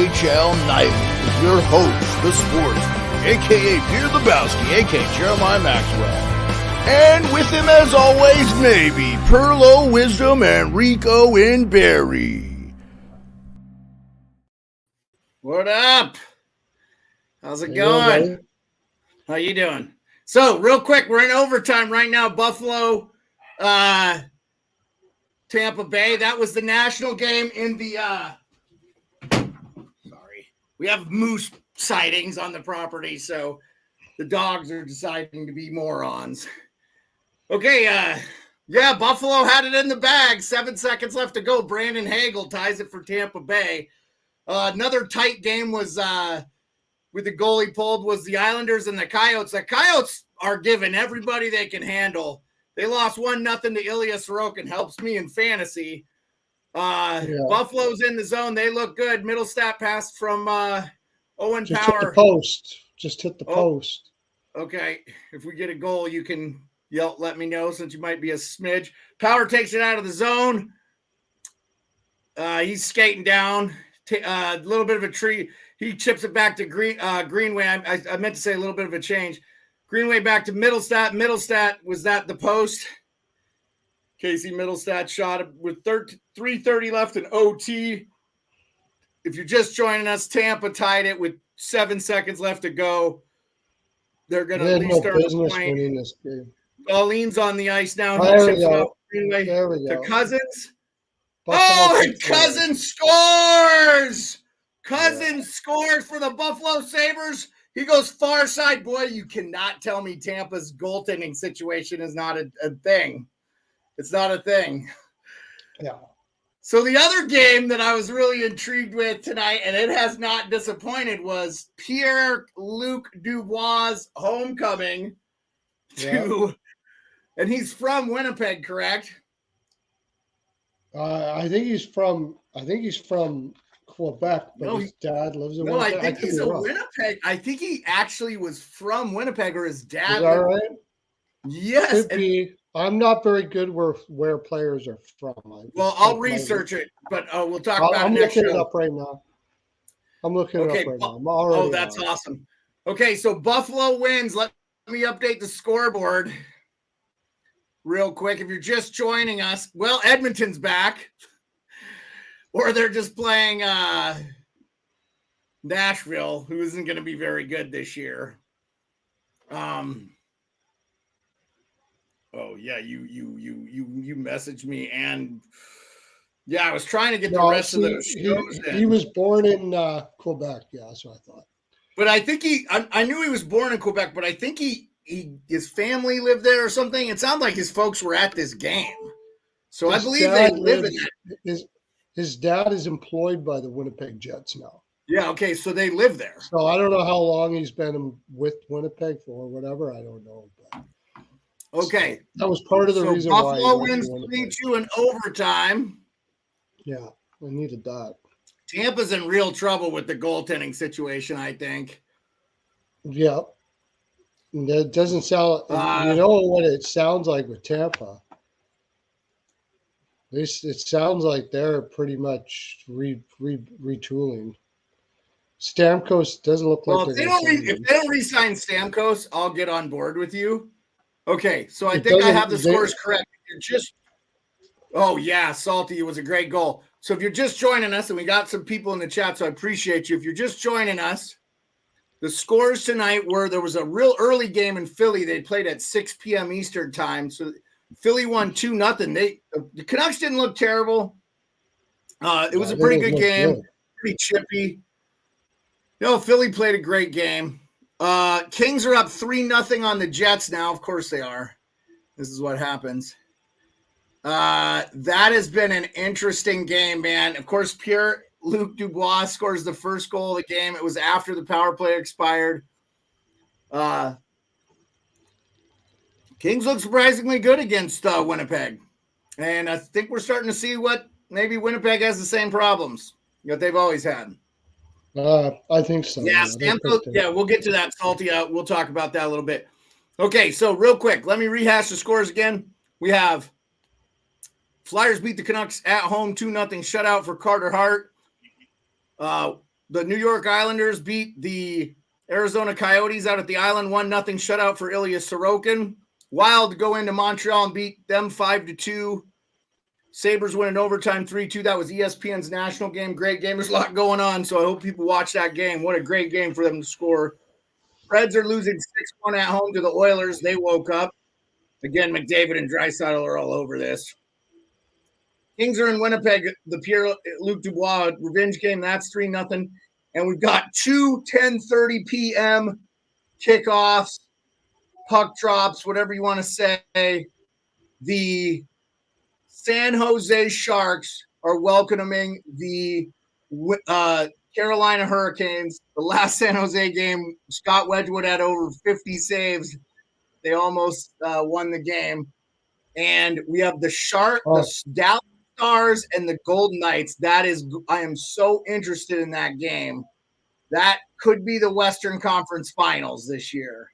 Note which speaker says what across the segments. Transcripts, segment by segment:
Speaker 1: NHL Nightly with your host, the sports, a.k.a. Pierre Lebowski, a.k.a. Jeremiah Maxwell. And with him, as always, maybe Pearlo, Wisdom, and Rico in Barry.
Speaker 2: What up? How's it going? How you doing? So, real quick, we're in overtime right now. Buffalo, Tampa Bay. That was the national game in the we have moose sightings on the property, so the dogs are deciding to be morons. Okay, Buffalo had it in the bag. 7 seconds left to go. Brandon Hagel ties it for Tampa Bay. Another tight game was with the goalie pulled was the Islanders and the Coyotes. The Coyotes are giving everybody they can handle. They lost 1-0 to Ilya Sorokin. Helps me in fantasy. Buffalo's in the zone. They look good. Middlestat passed from Owen
Speaker 3: Just
Speaker 2: Power.
Speaker 3: Hit the post. Just hit the post.
Speaker 2: Okay. If we get a goal, you can let me know since you might be a smidge. Power takes it out of the zone. He's skating down. A little bit of a tree. He chips it back to Greenway. I meant to say a little bit of a change. Greenway back to Middlestat. Middlestat was that the post. Casey Middlestat shot it with 3:30 left in OT. If you're just joining us, Tampa tied it with 7 seconds left to go. They're going to at least start playing.
Speaker 3: This game.
Speaker 2: Pauline's on the ice now.
Speaker 3: There
Speaker 2: He chips it off Greenway to Cousins. And Cousins scores! Cousins scores for the Buffalo Sabres. He goes far side. Boy, you cannot tell me Tampa's goaltending situation is not a thing. It's not a thing.
Speaker 3: Yeah.
Speaker 2: So the other game that I was really intrigued with tonight, and it has not disappointed, was Pierre-Luc Dubois' homecoming and he's from Winnipeg, correct?
Speaker 3: I think he's from Quebec, but his dad lives in Winnipeg.
Speaker 2: I think he's a Winnipeg. I think he actually was from Winnipeg, or his dad.
Speaker 3: Is that right?
Speaker 2: Yes.
Speaker 3: Could be. I'm not very good where players are from.
Speaker 2: I'll research it, but we'll talk about it next show.
Speaker 3: I'm looking it up right now. I'm
Speaker 2: that's awesome. Okay, so Buffalo wins. Let me update the scoreboard real quick. If you're just joining us, Edmonton's back. Or they're just playing Nashville, who isn't going to be very good this year. You messaged me, and I was trying to get the rest of those shows in.
Speaker 3: He was born in Quebec, that's what I thought.
Speaker 2: But I think I knew he was born in Quebec, but I think his family lived there or something. It sounded like his folks were at this game. So I believe they live in that.
Speaker 3: His dad is employed by the Winnipeg Jets now.
Speaker 2: Yeah, okay, so they live there.
Speaker 3: So I don't know how long he's been with Winnipeg for or whatever. I don't know. But
Speaker 2: okay.
Speaker 3: So that was part of the reason why
Speaker 2: Buffalo wins 3-2 in overtime.
Speaker 3: Yeah, I needed that.
Speaker 2: Tampa's in real trouble with the goaltending situation, I think.
Speaker 3: Yeah. That doesn't sound you know what it sounds like with Tampa. It sounds like they're pretty much retooling. Stamkos doesn't look like
Speaker 2: if they don't re-sign Stamkos, I'll get on board with you. Okay, so I think I have the scores correct. Salty, it was a great goal. So if you're just joining us, and we got some people in the chat, so I appreciate you. If you're just joining us, the scores tonight were there was a real early game in Philly. They played at 6 p.m. Eastern time, so Philly won 2-0. The Canucks didn't look terrible. It was a pretty good game, pretty chippy. Philly played a great game. Kings are up 3-0 on the Jets now. Of course they are. This is what happens. That has been an interesting game, man. Of course, Pierre-Luc Dubois scores the first goal of the game. It was after the power play expired. Kings look surprisingly good against Winnipeg. And I think we're starting to see what maybe Winnipeg has the same problems that they've always had.
Speaker 3: I think so.
Speaker 2: Yeah, we'll get to that, Salty. We'll talk about that a little bit. Okay, so real quick, let me rehash the scores again. We have Flyers beat the Canucks at home 2-0 shutout for Carter Hart. the New York Islanders beat the Arizona Coyotes out at the Island, 1-0 shutout for Ilya Sorokin. Wild go into Montreal and beat them 5-2. Sabres win in overtime 3-2. That was ESPN's national game. Great game. There's a lot going on, so I hope people watch that game. What a great game for them to score. Reds are losing 6-1 at home to the Oilers. They woke up. Again, McDavid and Draisaitl are all over this. Kings are in Winnipeg. The Pierre-Luc Dubois revenge game. That's 3-0. And we've got 2 10:30 p.m. kickoffs, puck drops, whatever you want to say. The San Jose Sharks are welcoming the Carolina Hurricanes. The last San Jose game, Scott Wedgwood had over 50 saves. They almost won the game. And we have the Dallas Stars and the Golden Knights. I am so interested in that game. That could be the Western Conference Finals this year.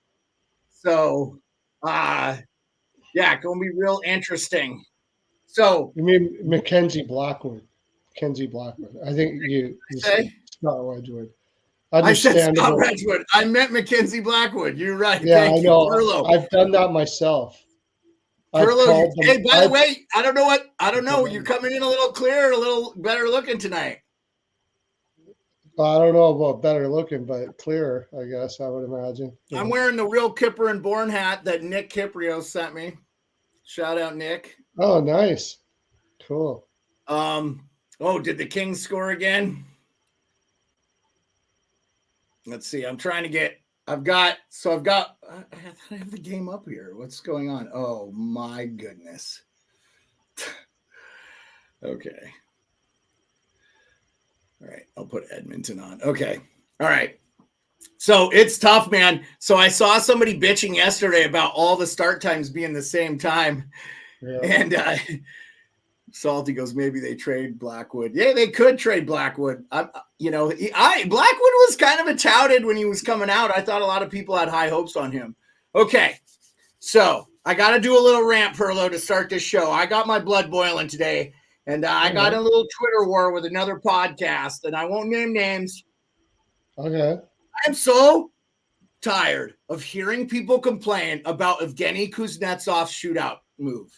Speaker 2: So, going to be real interesting. So
Speaker 3: you mean Mackenzie Blackwood? Mackenzie Blackwood. I think you said Scott Wedgwood.
Speaker 2: I said Scott Wedgwood. I meant Mackenzie Blackwood. You're right.
Speaker 3: Yeah, I know. Perlo. I've done that myself.
Speaker 2: Perlo, hey, by the way, I don't know. You're coming in a little clearer, a little better looking tonight.
Speaker 3: I don't know about better looking, but clearer, I guess, I would imagine.
Speaker 2: Yeah. I'm wearing the real Kipper and Born hat that Nick Kiprio sent me. Shout out, Nick.
Speaker 3: Oh, nice. Cool.
Speaker 2: Did the Kings score again? Let's see. I'm trying to get I have the game up here. What's going on? Oh my goodness. Okay. All right. I'll put Edmonton on. Okay. All right. So it's tough, man. So I saw somebody bitching yesterday about all the start times being the same time. Yeah. And Salty goes, maybe they trade Blackwood. Yeah, they could trade Blackwood. Blackwood was kind of a touted when he was coming out. I thought a lot of people had high hopes on him. Okay, so I got to do a little rant, Perlo, to start this show. I got my blood boiling today, and I got a little Twitter war with another podcast, and I won't name names.
Speaker 3: Okay.
Speaker 2: I'm so tired of hearing people complain about Evgeny Kuznetsov's shootout move.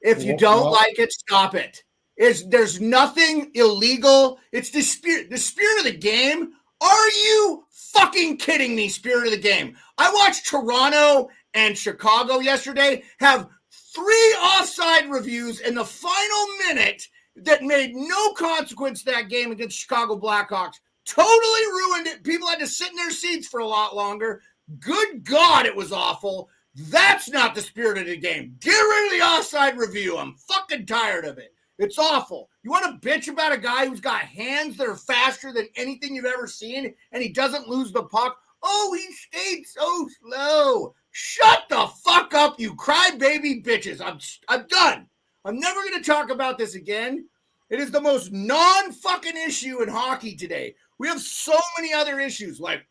Speaker 2: If you don't like it, stop it. There's nothing illegal. It's the spirit of the game. Are you fucking kidding me, spirit of the game? I watched Toronto and Chicago yesterday have 3 offside reviews in the final minute that made no consequence to that game against Chicago Blackhawks. Totally ruined it. People had to sit in their seats for a lot longer. Good God, it was awful. That's not the spirit of the game. Get rid of the offside review. I'm fucking tired of it. It's awful. You want to bitch about a guy who's got hands that are faster than anything you've ever seen, and he doesn't lose the puck? Oh, he skates so slow. Shut the fuck up, you crybaby bitches. I'm done. I'm never going to talk about this again. It is the most non-fucking issue in hockey today. We have so many other issues, like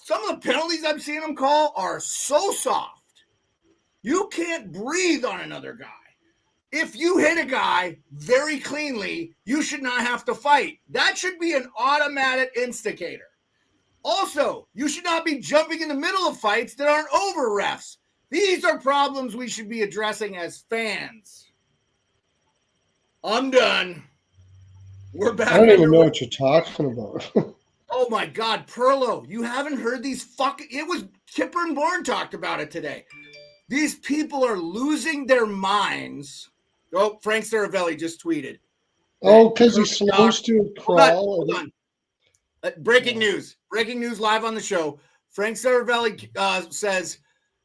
Speaker 2: some of the penalties I'm seeing them call are so soft. You can't breathe on another guy. If you hit a guy very cleanly, you should not have to fight. That should be an automatic instigator. Also, you should not be jumping in the middle of fights that aren't over, refs. These are problems we should be addressing as fans. I'm done. We're back.
Speaker 3: I don't even know what you're talking about.
Speaker 2: Oh my God, Perlo, you haven't heard these it was Kipper and Bourne talked about it today. These people are losing their minds. Oh, Frank Saravelli just tweeted.
Speaker 3: Oh, because he slows to crawl.
Speaker 2: Hold on. Breaking news live on the show. Frank Saravelli says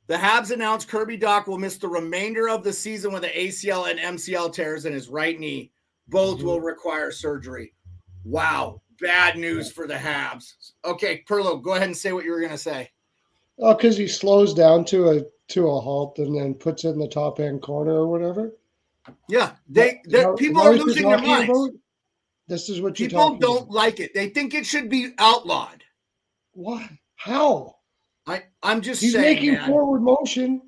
Speaker 2: the Habs announced Kirby Dach will miss the remainder of the season with the ACL and MCL tears in his right knee. Both will require surgery. Wow. Bad news for the Habs. Okay, Perlo, go ahead and say what you were going to say.
Speaker 3: Oh, because he slows down to a halt and then puts it in the top end corner or whatever.
Speaker 2: Yeah, people are losing their minds.
Speaker 3: About? This is what
Speaker 2: people don't like it. They think it should be outlawed.
Speaker 3: What? How?
Speaker 2: I'm just
Speaker 3: saying. He's making forward motion.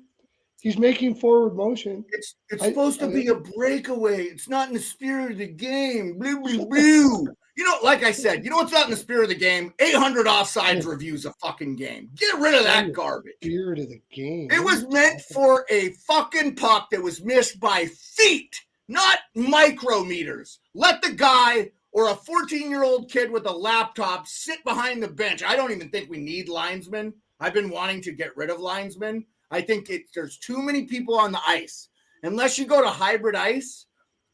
Speaker 3: He's making forward motion.
Speaker 2: It's supposed to be a breakaway. It's not in the spirit of the game. Blue, blue, blue. Like I said, what's not in the spirit of the game? 800 offsides reviews a fucking game. Get rid of that garbage.
Speaker 3: Spirit of the game.
Speaker 2: It was meant for a fucking puck that was missed by feet, not micrometers. Let the guy or a 14-year-old kid with a laptop sit behind the bench. I don't even think we need linesmen. I've been wanting to get rid of linesmen. I think there's too many people on the ice. Unless you go to hybrid ice,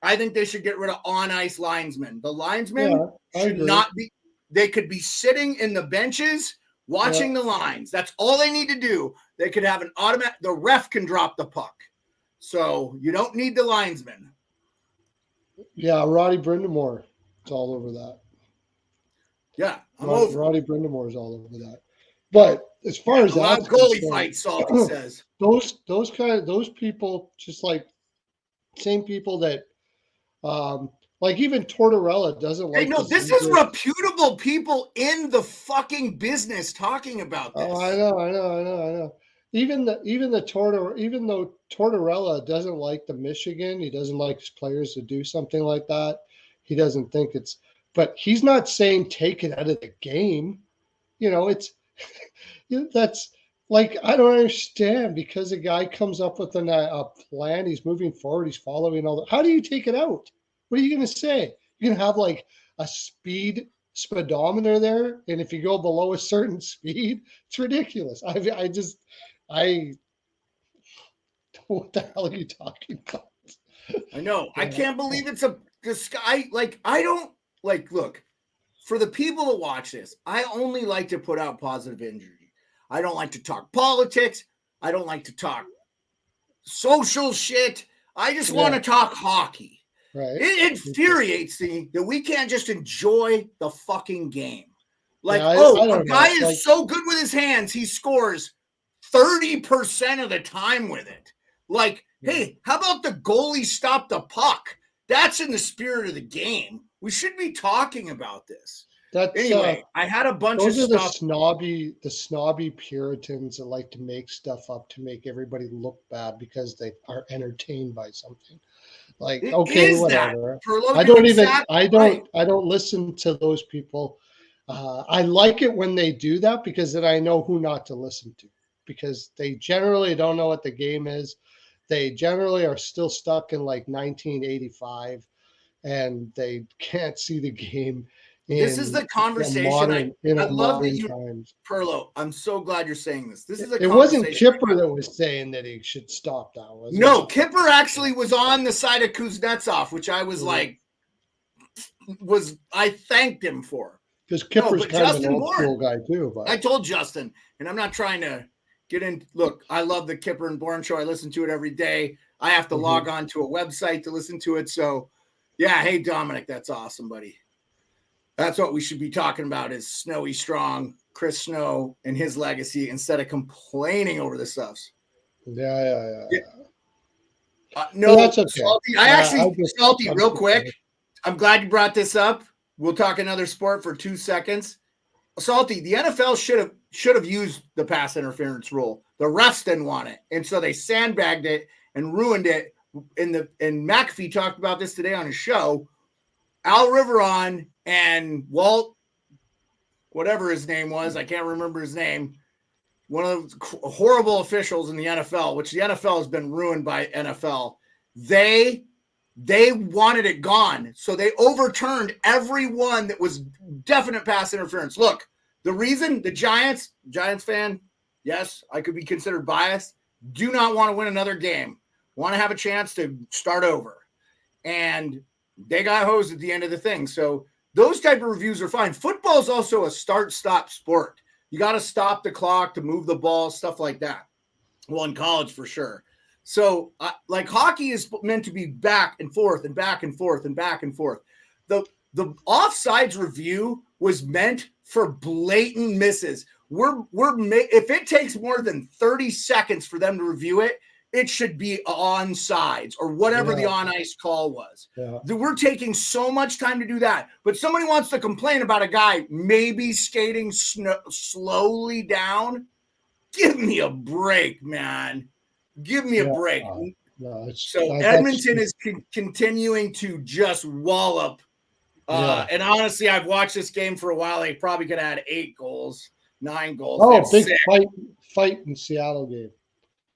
Speaker 2: I think they should get rid of on-ice linesmen. The linesmen should not be – they could be sitting in the benches watching the lines. That's all they need to do. They could have an automatic – the ref can drop the puck. So you don't need the linesmen.
Speaker 3: Yeah, Roddy Brindamore is all over that.
Speaker 2: Yeah,
Speaker 3: Roddy Brindamore is all over that. But as far as that
Speaker 2: goalie fight, Salty says
Speaker 3: those people, just like same people that like even Tortorella doesn't like.
Speaker 2: Hey, no, this is reputable people in the fucking business talking about this.
Speaker 3: Oh, I know. Even though Tortorella doesn't like the Michigan, he doesn't like his players to do something like that. He doesn't think it's, but he's not saying take it out of the game. It's that's like, I don't understand, because a guy comes up with a plan, he's moving forward, he's following all that. How do you take it out? What are you going to say? You're going to have like a speedometer there, and if you go below a certain speed, it's ridiculous. What the hell are you talking about?
Speaker 2: I know. I can't believe it's this guy. Like, I don't like, look, for the people that watch this, I only like to put out positive energy. I don't like to talk politics. I don't like to talk social shit. I just want to talk hockey.
Speaker 3: Right.
Speaker 2: It infuriates me that we can't just enjoy the fucking game. Like, a guy is so good with his hands, he scores 30% of the time with it. Like, hey, how about the goalie stop the puck? That's in the spirit of the game. We should be talking about this. Anyway, I had a bunch of stuff.
Speaker 3: Those are the snobby Puritans that like to make stuff up to make everybody look bad because they are entertained by something. Like, okay, whatever. I don't listen to those people. I like it when they do that, because then I know who not to listen to, because they generally don't know what the game is. They generally are still stuck in like 1985, and they can't see the game.
Speaker 2: This is the conversation. I love that you, Pearlo. I'm so glad you're saying this. This is a.
Speaker 3: It wasn't Kipper that was saying that he should stop that, was it?
Speaker 2: No, Kipper actually was on the side of Kuznetsov, which I was I thanked him for.
Speaker 3: Because Kipper's kind of an old school guy too. But
Speaker 2: I told Justin, and I'm not trying to get in. Look, I love the Kipper and Bourne show. I listen to it every day. I have to log on to a website to listen to it. So, yeah. Hey, Dominic, that's awesome, buddy. That's what we should be talking about, is Snowy Strong, Chris Snow, and his legacy, instead of complaining over the stuffs.
Speaker 3: Yeah.
Speaker 2: No,
Speaker 3: that's okay.
Speaker 2: Salty, Salty, real quick. I'm glad you brought this up. We'll talk another sport for 2 seconds. Salty, the NFL should have used the pass interference rule. The refs didn't want it, and so they sandbagged it and ruined it. And McAfee talked about this today on his show. Al Riveron and Walt, whatever his name was, I can't remember his name, one of the horrible officials in the NFL, which the NFL has been ruined by NFL. They wanted it gone. So they overturned every one that was definite pass interference. Look, the reason the Giants fan, yes, I could be considered biased, do not want to win another game, want to have a chance to start over. And they got hosed at the end of the thing. So those type of reviews are fine. Football is also a start-stop sport. You got to stop the clock to move the ball, stuff like that. Well, in college for sure. So like hockey is meant to be back and forth and back and forth and back and forth. The offsides review was meant for blatant misses. If it takes more than 30 seconds for them to review it, it should be on sides or whatever the on ice call was. Yeah. We're taking so much time to do that. But somebody wants to complain about a guy maybe skating slowly down. Give me a break, man. Give me a break. So Edmonton is continuing to just wallop And honestly, I've watched this game for a while. They probably could have had 8 goals, 9 goals.
Speaker 3: Oh, big fight in Seattle game.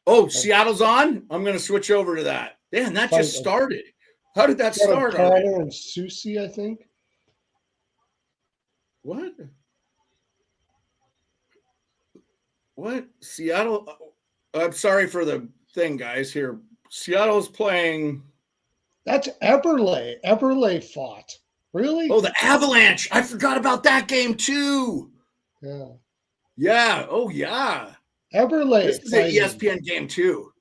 Speaker 2: Oh, Seattle's on? I'm going to switch over to that. Man, that just started. How did that start?
Speaker 3: Connor and Susie, I think.
Speaker 2: What? Seattle? I'm sorry for the thing, guys. Here, Seattle's playing.
Speaker 3: That's Eberle. Eberle fought. Really?
Speaker 2: Oh, the Avalanche. I forgot about that game too.
Speaker 3: Yeah.
Speaker 2: Yeah. Oh, yeah.
Speaker 3: Eberle.
Speaker 2: This is an ESPN game too.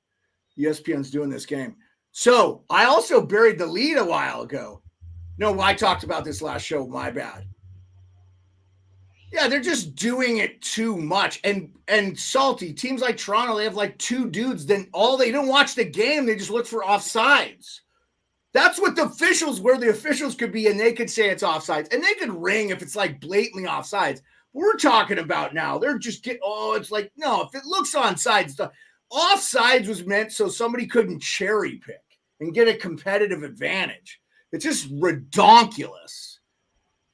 Speaker 2: ESPN's doing this game. So I also buried the lead a while ago. No, I talked about this last show. My bad. Yeah, they're just doing it too much. And salty teams like Toronto, they have like 2 dudes. Then they don't watch the game. They just look for offsides. That's what the officials, where the officials could be, and they could say it's offsides. And they could ring if it's like blatantly offsides. We're talking about now. They're just it's like, no, if it looks onside stuff. Offsides was meant so somebody couldn't cherry pick and get a competitive advantage. It's just redonkulous,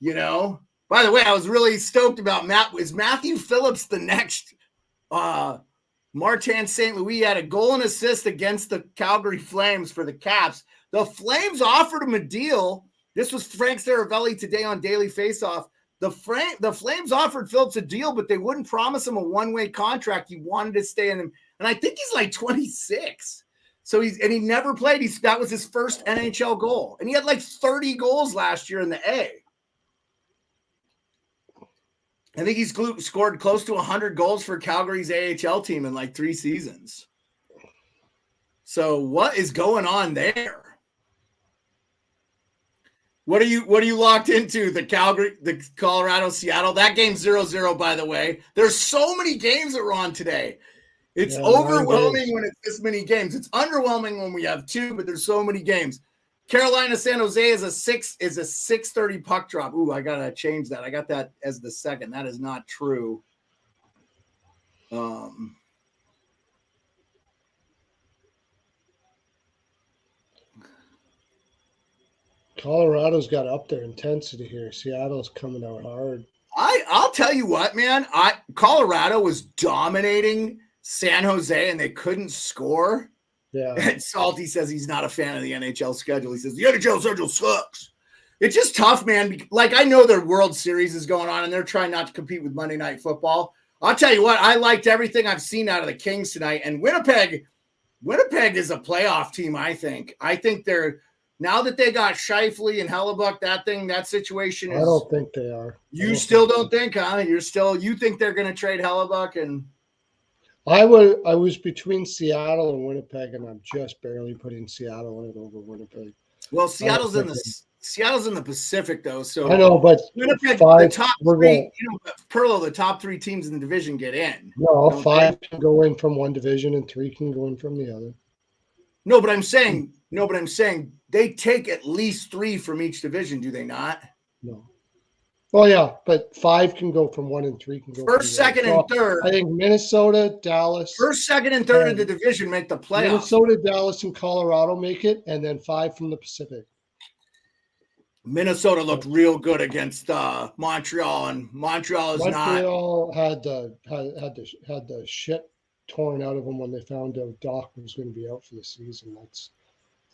Speaker 2: you know? By the way, I was really stoked about Is Matthew Phillips the next Martin St. Louis? Had a goal and assist against the Calgary Flames for the Caps. The Flames offered him a deal. This was Frank Saravelli today on Daily Faceoff. The Flames offered Phillips a deal, but they wouldn't promise him a one-way contract. He wanted to stay in them. And I think he's like 26. So he never played. That was his first NHL goal. And he had like 30 goals last year in the A. I think he's scored close to 100 goals for Calgary's AHL team in like 3 seasons. So what is going on there? What are you locked into? The Colorado, Seattle. That game's 0-0, by the way. There's so many games that are on today. It's overwhelming when it's this many games. It's underwhelming when we have 2, but there's so many games. Carolina, San Jose is a 6:30 puck drop. Ooh, I gotta change that. I got that as the second. That is not true.
Speaker 3: Colorado's got up their intensity here. Seattle's coming out hard.
Speaker 2: I'll tell you what, man. Colorado was dominating San Jose and they couldn't score.
Speaker 3: Yeah.
Speaker 2: And Salty says he's not a fan of the NHL schedule. He says the NHL schedule sucks. It's just tough, man. Like, I know their World Series is going on and they're trying not to compete with Monday Night Football. I'll tell you what, I liked everything I've seen out of the Kings tonight. And Winnipeg is a playoff team, I think. I think they're, now that they got Scheifele and Hellebuck, that situation is.
Speaker 3: I don't think they are.
Speaker 2: You still don't think, huh? You think they're going to trade Hellebuck and.
Speaker 3: I was between Seattle and Winnipeg, and I'm just barely putting Seattle in over Winnipeg.
Speaker 2: Well, Seattle's in the Pacific, though. So
Speaker 3: I know, but
Speaker 2: Winnipeg, the top 3, Pearlo, the top 3 teams in the division get in.
Speaker 3: No, 5 can go in from one division and 3 can go in from the other.
Speaker 2: No, but I'm saying they take at least 3 from each division, do they not?
Speaker 3: No. Well, yeah, but 5 can go from one and 3 can go
Speaker 2: first, second, and third.
Speaker 3: I think Minnesota, Dallas.
Speaker 2: First, second, and third of the division make the playoffs.
Speaker 3: Minnesota, Dallas, and Colorado make it, and then 5 from the Pacific.
Speaker 2: Minnesota looked real good against Montreal, and Montreal
Speaker 3: had the shit torn out of them when they found out Doc was going to be out for the season.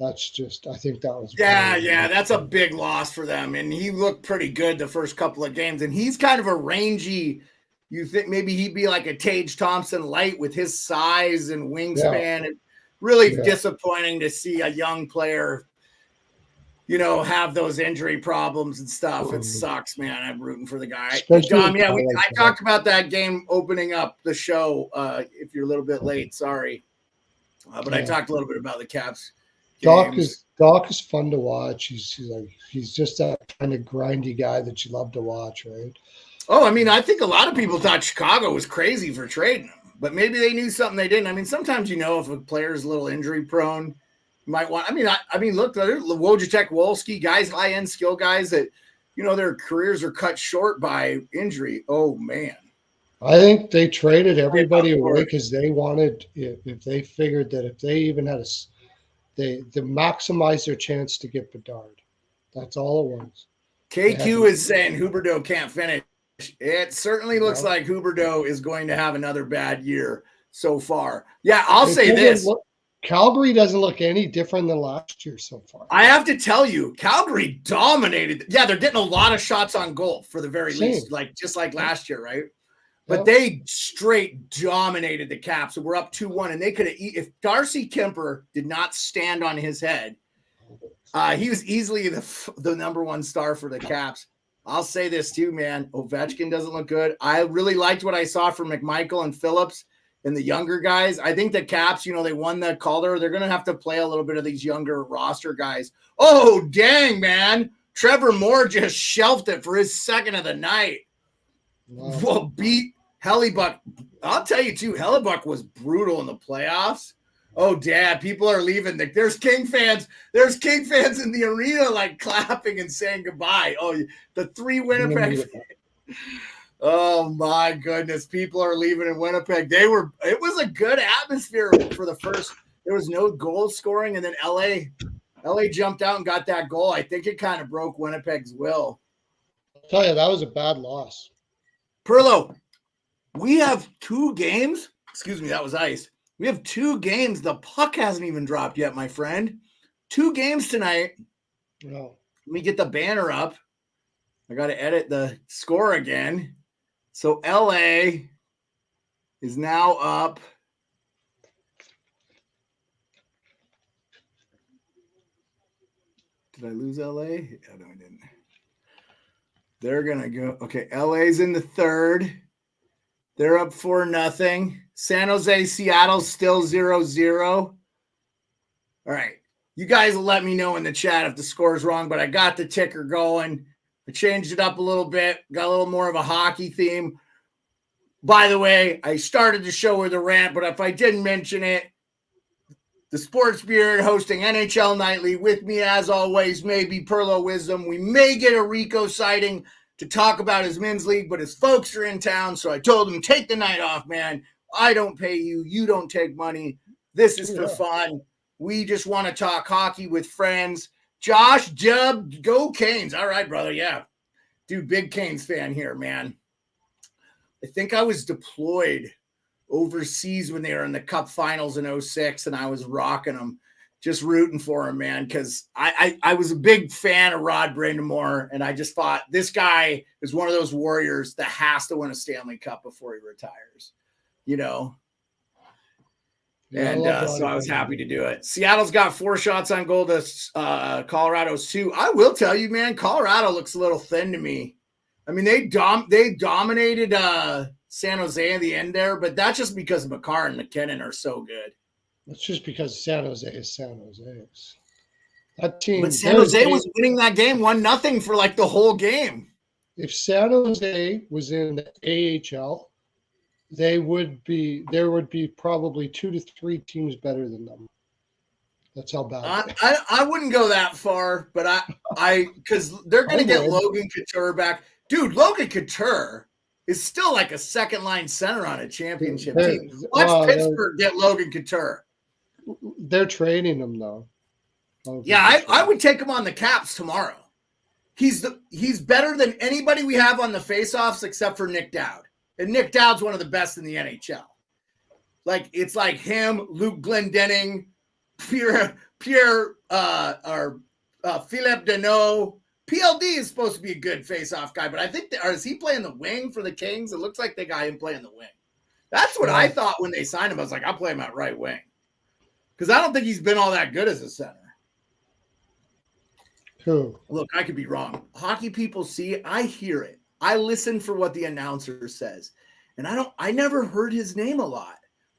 Speaker 3: That's just, I think that was.
Speaker 2: Yeah, that's a big loss for them. And he looked pretty good the first couple of games. And he's kind of a rangy, you think maybe he'd be like a Tage Thompson light with his size and wingspan. And really disappointing to see a young player, have those injury problems and stuff. It sucks, man. I'm rooting for the guy. Dom, I talked about that game opening up the show. If you're a little bit late, sorry. But I talked a little bit about the Caps.
Speaker 3: Doc is fun to watch. He's just that kind of grindy guy that you love to watch, right?
Speaker 2: Oh, I mean, I think a lot of people thought Chicago was crazy for trading him, but maybe they knew something they didn't. I mean, sometimes if a player's a little injury prone, you might want. I mean, look, Wojciech Wolski, guys, high end skill guys that their careers are cut short by injury. Oh man.
Speaker 3: I think they traded everybody away because they wanted, if they figured that if they even had they maximize their chance to get Bedard. That's all it was.
Speaker 2: KQ is saying Huberdeau can't finish. It certainly looks like Huberdeau is going to have another bad year so far. Yeah, I'll say this.
Speaker 3: Calgary doesn't look any different than last year so far.
Speaker 2: I have to tell you, Calgary dominated. Yeah, they're getting a lot of shots on goal for the very least, just like last year, right? But they straight dominated the Caps. So we're up 2-1, and they could have. If Darcy Kemper did not stand on his head, he was easily the number one star for the Caps. I'll say this too, man. Ovechkin doesn't look good. I really liked what I saw from McMichael and Phillips and the younger guys. I think the Caps, they won the Calder. They're going to have to play a little bit of these younger roster guys. Oh, dang, man. Trevor Moore just shelved it for his second of the night. Wow. Well, beat Hellebuck. I'll tell you, too, Hellebuck was brutal in the playoffs. Oh, Dad, people are leaving. There's King fans. There's King fans in the arena, like, clapping and saying goodbye. Oh, the 3 Winnipeg. Oh, my goodness. People are leaving in Winnipeg. It was a good atmosphere for the first. There was no goal scoring, and then LA jumped out and got that goal. I think it kind of broke Winnipeg's will.
Speaker 3: I'll tell you, that was a bad loss.
Speaker 2: Pearlo, we have 2 games. Excuse me, that was ice. We have 2 games. The puck hasn't even dropped yet, my friend. 2 games tonight.
Speaker 3: No.
Speaker 2: Let me get the banner up. I got to edit the score again. So LA is now up. Did I lose LA? Yeah, no, I didn't. They're going to go. Okay, LA's in the 3rd. They're up 4-0. San Jose, Seattle's still 0-0. All right. You guys will let me know in the chat if the score is wrong, but I got the ticker going. I changed it up a little bit, got a little more of a hockey theme. By the way, I started the show with a rant, but if I didn't mention it, the Sports Beard hosting NHL Nightly with me, as always, maybe Pearlo Wisdom. We may get a Rico sighting to talk about his men's league, but his folks are in town, so I told him, take the night off, man. I don't pay you. You don't take money. This is for fun. We just want to talk hockey with friends. Josh, Jub, go Canes. All right, brother. Yeah. Dude, big Canes fan here, man. I think I was deployed overseas when they were in the Cup Finals in 2006, and I was rocking them, just rooting for him, man, because I was a big fan of Rod Brindamore, and I just thought this guy is one of those Warriors that has to win a Stanley Cup before he retires, And so I was happy to do it. Seattle's got 4 shots on goal to Colorado's 2. I will tell you, man, Colorado looks a little thin to me. I mean, they dominated San Jose in the end there, but that's just because McCarr and McKinnon are so good.
Speaker 3: It's just because San Jose is San Jose. That team.
Speaker 2: But San Jose was winning that game 1-0 for like the whole game.
Speaker 3: If San Jose was in the AHL, there would be probably 2 to 3 teams better than them. That's how bad.
Speaker 2: I wouldn't go that far, but because they're going to get Logan Couture back. Dude, Logan Couture is still like a second line center on a championship team. Watch Pittsburgh get Logan Couture.
Speaker 3: They're trading him though.
Speaker 2: Yeah, I would take him on the Caps tomorrow. He's better than anybody we have on the faceoffs except for Nick Dowd. And Nick Dowd's one of the best in the NHL. Like it's like him, Luke Glendening, Philippe Deneau. PLD is supposed to be a good face-off guy, but I think is he playing the wing for the Kings? It looks like they got him playing the wing. That's what I thought when they signed him. I was like, I'll play him at right wing. Because I don't think he's been all that good as a center.
Speaker 3: Who?
Speaker 2: Look, I could be wrong. Hockey people see it. I hear it. I listen for what the announcer says. And I never heard his name a lot.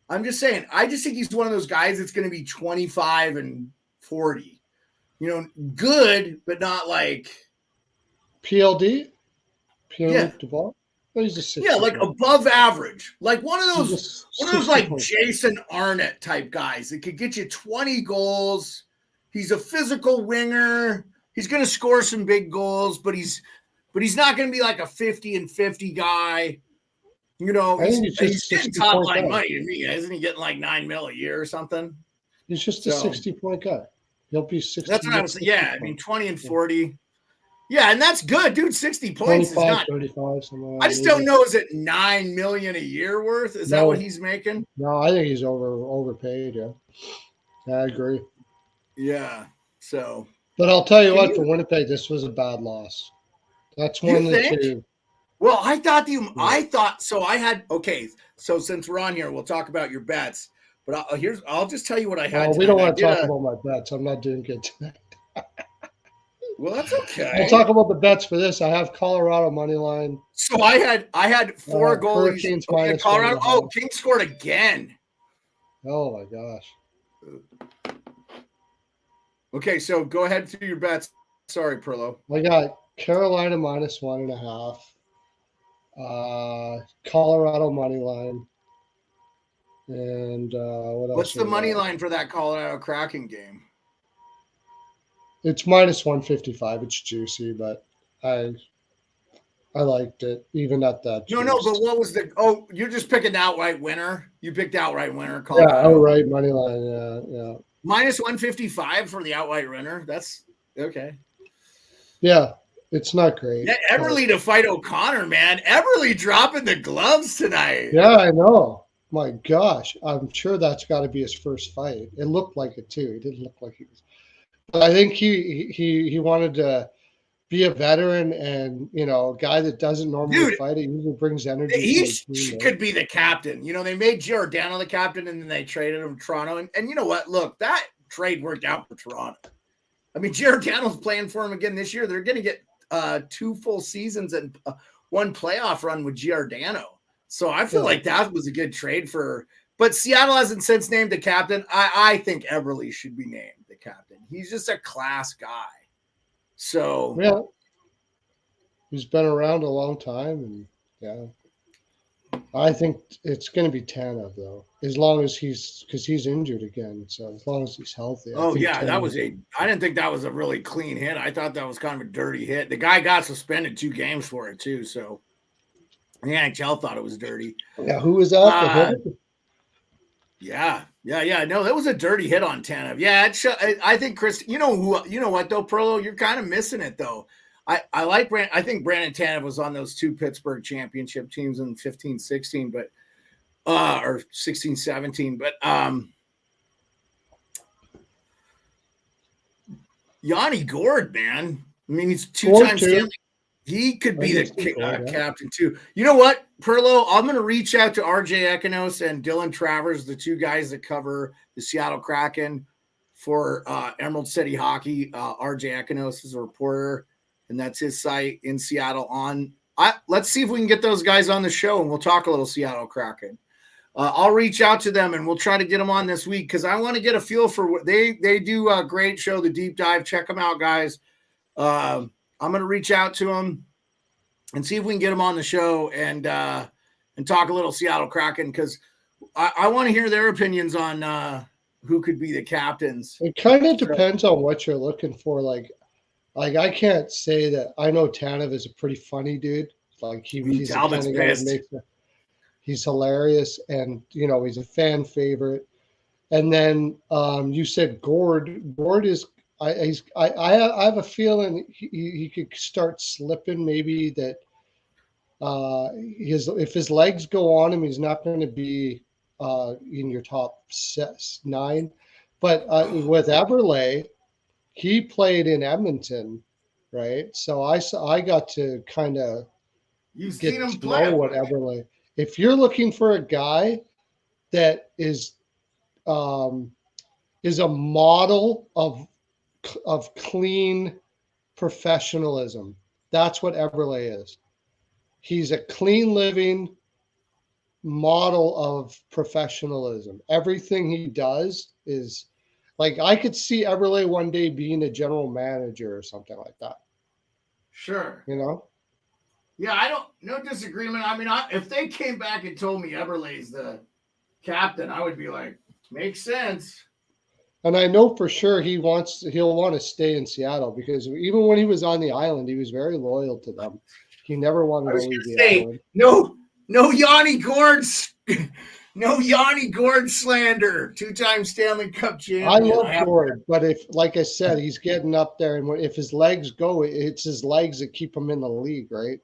Speaker 2: I'm just saying, I just think he's one of those guys that's going to be 25 and 40. Good, but not like
Speaker 3: PLD.
Speaker 2: Yeah.
Speaker 3: Duval. He's a 60.
Speaker 2: Yeah, like above average. Like one of those like Jason Arnott type guys that could get you 20 goals. He's a physical winger. He's going to score some big goals, but he's not going to be like a 50 and 50 guy. He's getting top line money to me. Isn't he getting like $9 million a year or something?
Speaker 3: He's just a 60-point guy. He'll be 60.
Speaker 2: That's what I was saying. Yeah, I mean, 20 and 40. Yeah, and that's good, dude. 60 points is not
Speaker 3: 35, somewhere.
Speaker 2: I just don't know. Is it $9 million a year worth? Is that what he's making?
Speaker 3: No, I think he's overpaid. Yeah, I agree.
Speaker 2: Yeah. So,
Speaker 3: but I'll tell you what, for Winnipeg, this was a bad loss. That's one of the two.
Speaker 2: Well, I thought I had So since we're on here, we'll talk about your bets. But I'll just tell you what I had.
Speaker 3: Well, we don't want to talk about my bets. I'm not doing good tonight.
Speaker 2: Well, that's okay.
Speaker 3: I'll talk about the bets for this. I have Colorado money line.
Speaker 2: So I had 4 goalies.
Speaker 3: Hurricanes minus
Speaker 2: Colorado. Oh, Kings scored again.
Speaker 3: Oh my gosh.
Speaker 2: Okay, so go ahead to your bets. Sorry, Pearlo.
Speaker 3: I got Carolina minus 1.5. Colorado money line. And what else?
Speaker 2: What's the money line for that Colorado Kraken game?
Speaker 3: It's minus 155. It's juicy, but I liked it even at that.
Speaker 2: No, but what was you're just picking outright winner. You picked outright winner.
Speaker 3: Colorado. Yeah, outright money line. Yeah.
Speaker 2: Minus 155 for the outright winner. That's okay.
Speaker 3: Yeah, it's not great.
Speaker 2: Yeah, Eberle to fight O'Connor, man. Eberle dropping the gloves tonight.
Speaker 3: Yeah, I know. My gosh, I'm sure that's got to be his first fight. It looked like it too. It didn't look like he was. But I think he wanted to be a veteran and a guy that doesn't normally fight. It usually brings energy.
Speaker 2: He could be the captain. They made Giordano the captain, and then they traded him to Toronto. And you know what? Look, that trade worked out for Toronto. I mean, Giordano's playing for him again this year. They're going to get 2 full seasons and 1 playoff run with Giordano. So I feel like that was a good trade for. But Seattle hasn't since named the captain. I think Eberle should be named the captain. He's just a class guy. So
Speaker 3: yeah, he's been around a long time, and I think it's going to be Tanev though, as long as because he's injured again. So as long as he's healthy.
Speaker 2: I didn't think that was a really clean hit. I thought that was kind of a dirty hit. The guy got suspended 2 games for it too. So the NHL thought it was dirty.
Speaker 3: Yeah, who was that?
Speaker 2: Yeah. No, that was a dirty hit on Tanev. Yeah, I think Chris. You know what though, Pearlo, you're kind of missing it though. I like I think Brandon Tanev was on those 2 Pittsburgh championship teams in 15-16, but or 16-17, but Yanni Gord, man. I mean, he's 2-time Stanley. He could be the captain too. You know what, Pearlo? I'm going to reach out to RJ Ekinos and Dylan Travers, the 2 guys that cover the Seattle Kraken for Emerald City Hockey. RJ Ekinos is a reporter, and that's his site in Seattle. Let's see if we can get those guys on the show, and we'll talk a little Seattle Kraken. I'll reach out to them, and we'll try to get them on this week because I want to get a feel for what they do. A great show, The Deep Dive. Check them out, guys. I'm going to reach out to them and see if we can get them on the show and talk a little Seattle Kraken because I want to hear their opinions on who could be the captains.
Speaker 3: It kind of depends on what you're looking for. Like I can't say that I know Tanev is a pretty funny dude. Like he's the kind of guy that he's hilarious and he's a fan favorite. And then you said Gord. Gord is. I have a feeling he could start slipping. Maybe that if his legs go on him, he's not going to be in your top 9. But with Eberle, he played in Edmonton, right? So I got to kind of get to know what Eberle. If you're looking for a guy that is a model of clean professionalism. That's what Eberle is. He's a clean living model of professionalism. Everything he does is like I could see Eberle one day being a general manager or something like that.
Speaker 2: Sure.
Speaker 3: Yeah,
Speaker 2: no disagreement. I mean, if they came back and told me Eberle's the captain, I would be like, makes sense.
Speaker 3: And I know for sure he'll want to stay in Seattle because even when he was on the island, he was very loyal to them. He never wanted to leave the island.
Speaker 2: No Yanni Gord No Yanni Gord slander. 2-time Stanley Cup champion.
Speaker 3: I love Gord, but if, like I said, he's getting up there, and if his legs go, it's his legs that keep him in the league, right?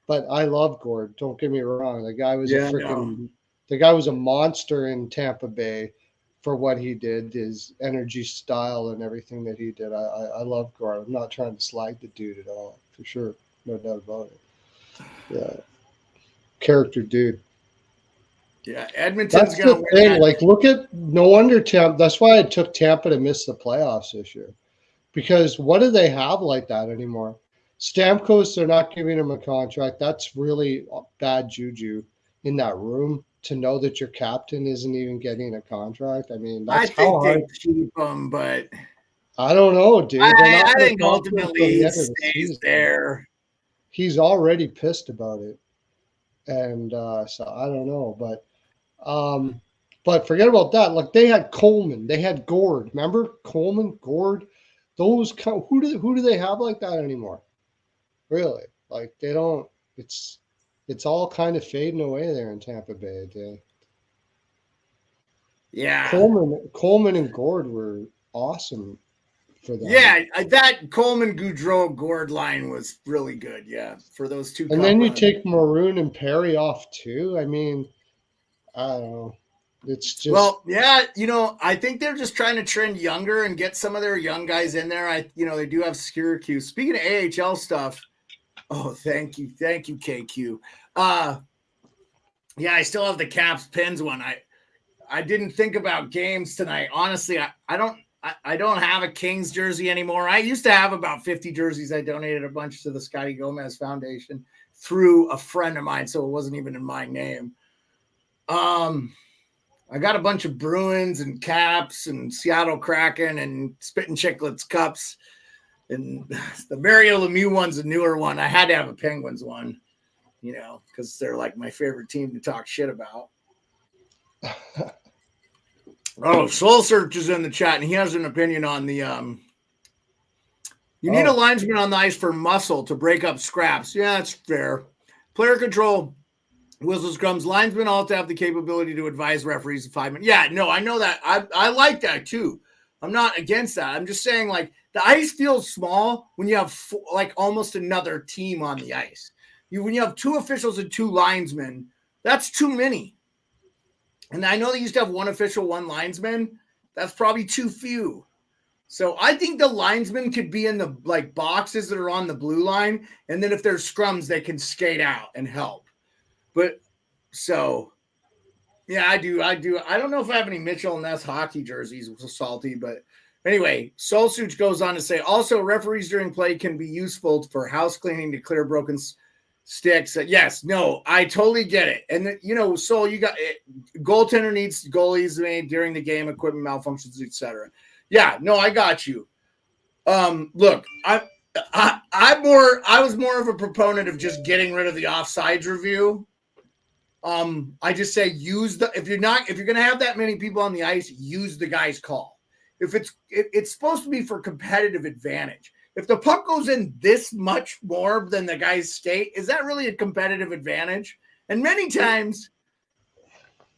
Speaker 3: But I love Gord. Don't get me wrong. The guy was the guy was a monster in Tampa Bay for what he did, his energy, style, and everything that he did. I love Gord. I'm not trying to slag the dude at all, for sure. No doubt about it. Yeah. Character dude.
Speaker 2: Yeah, Edmonton's
Speaker 3: That's the
Speaker 2: win
Speaker 3: thing.
Speaker 2: that.
Speaker 3: Like, look at no wonder Tampa. That's why I took Tampa to miss the playoffs this year, because what do they have like that anymore? Stamkos, they're not giving him a contract. That's really bad juju in that room to know that your captain isn't even getting a contract. I mean, that's how hard.
Speaker 2: They keep him, but
Speaker 3: I don't know, dude.
Speaker 2: I think ultimately he stays there.
Speaker 3: He's already pissed about it, and so I don't know, but forget about that. Like, they had Coleman, they had Gord. Remember Coleman, Gord? Those who do they have like that anymore? Really? Like, they don't. It's all kind of fading away there in Tampa Bay.
Speaker 2: Yeah,
Speaker 3: Coleman and Gord were awesome for them.
Speaker 2: Yeah, that Coleman, Goudreau, Gord line was really good. Yeah, for those two.
Speaker 3: And then you take Maroon and Perry off too. I mean, I don't know. It's just
Speaker 2: I think they're just trying to trend younger and get some of their young guys in there. They do have Syracuse. Speaking of AHL stuff, thank you, KQ. I still have the Caps Pens one. I didn't think about games tonight. Honestly, I don't have a Kings jersey anymore. I used to have about 50 jerseys. I donated a bunch to the Scotty Gomez Foundation through a friend of mine, so it wasn't even in my name. I got a bunch of Bruins and Caps and Seattle Kraken and Spittin' Chicklets cups. And the Mario Lemieux one's a newer one. I had to have a Penguins one, because they're like my favorite team to talk shit about. Soul Search is in the chat, and he has an opinion on the you need a linesman on the ice for muscle to break up scraps. Yeah, that's fair. Player control, whistles, scrums, linesmen all have to have the capability to advise referees in 5 minutes. Yeah, no, I know that. I like that too. I'm not against that. I'm just saying, like, the ice feels small when you have almost another team on the ice. When you have 2 officials and 2 linesmen, that's too many. And I know they used to have 1 official, 1 linesman. That's probably too few. So I think the linesmen could be in the boxes that are on the blue line. And then if there's scrums, they can skate out and help. But so, yeah, I do. I don't know if I have any Mitchell Ness hockey jerseys. It was salty, but anyway, Soul Suit goes on to say, also referees during play can be useful for house cleaning to clear broken sticks. Yes, no, I totally get it. And Soul, you got it. Goaltender needs goalies made during the game, equipment malfunctions, etc. Yeah, no, I got you. Look, I was more of a proponent of just getting rid of the offsides review. I just say if you're going to have that many people on the ice, use the guy's call. If it's supposed to be for competitive advantage. If the puck goes in this much more than the guy's skate, is that really a competitive advantage? And many times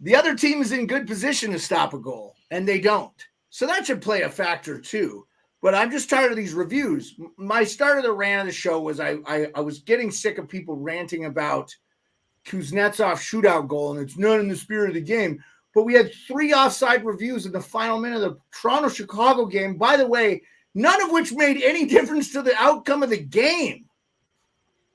Speaker 2: the other team is in good position to stop a goal and they don't. So that should play a factor too. But I'm just tired of these reviews. My start of the rant of the show was I was getting sick of people ranting about Kuznetsov shootout goal, and it's not in the spirit of the game. But we had 3 offside reviews in the final minute of the Toronto-Chicago game, by the way, none of which made any difference to the outcome of the game.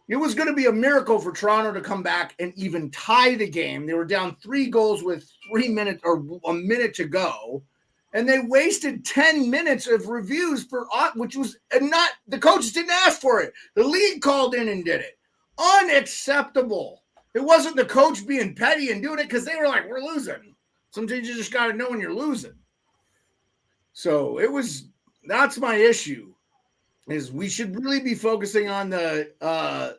Speaker 2: It was going to be a miracle for Toronto to come back and even tie the game. They were down 3 goals with 3 minutes or a minute to go. And they wasted 10 minutes of reviews which was not, the coaches didn't ask for it. The league called in and did it. Unacceptable. It wasn't the coach being petty and doing it because they were like, we're losing. Sometimes you just got to know when you're losing. So that's my issue, is we should really be focusing on the,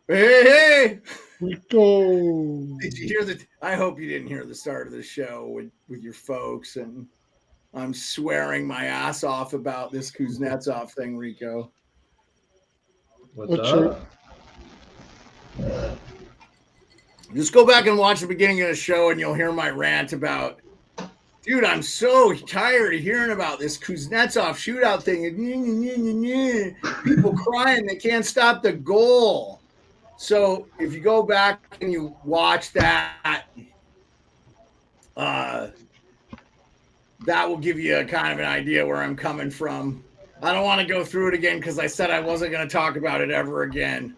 Speaker 2: hey.
Speaker 3: Rico.
Speaker 2: Did you hear I hope you didn't hear the start of the show with your folks, and I'm swearing my ass off about this Kuznetsov thing, Rico.
Speaker 4: What's up?
Speaker 2: Just go back and watch the beginning of the show, and you'll hear my rant about, dude, I'm so tired of hearing about this Kuznetsov shootout thing. And people crying, they can't stop the goal. So if you go back and you watch that, that will give you a kind of an idea where I'm coming from. I don't want to go through it again because I said I wasn't going to talk about it ever again.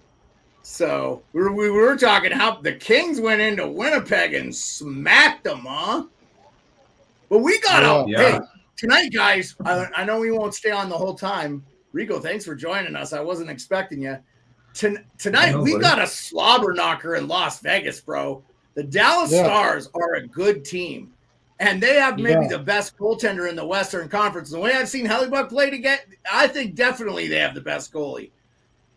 Speaker 2: So we were talking how the Kings went into Winnipeg and smacked them, huh? But we got out.
Speaker 4: Yeah.
Speaker 2: Hey, tonight, guys, I know we won't stay on the whole time. Rico, thanks for joining us. I wasn't expecting you. Tonight, we got a slobber knocker in Las Vegas, bro. The Dallas Stars are a good team, and they have maybe the best goaltender in the Western Conference. The way I've seen Hellebuck play I think definitely they have the best goalie.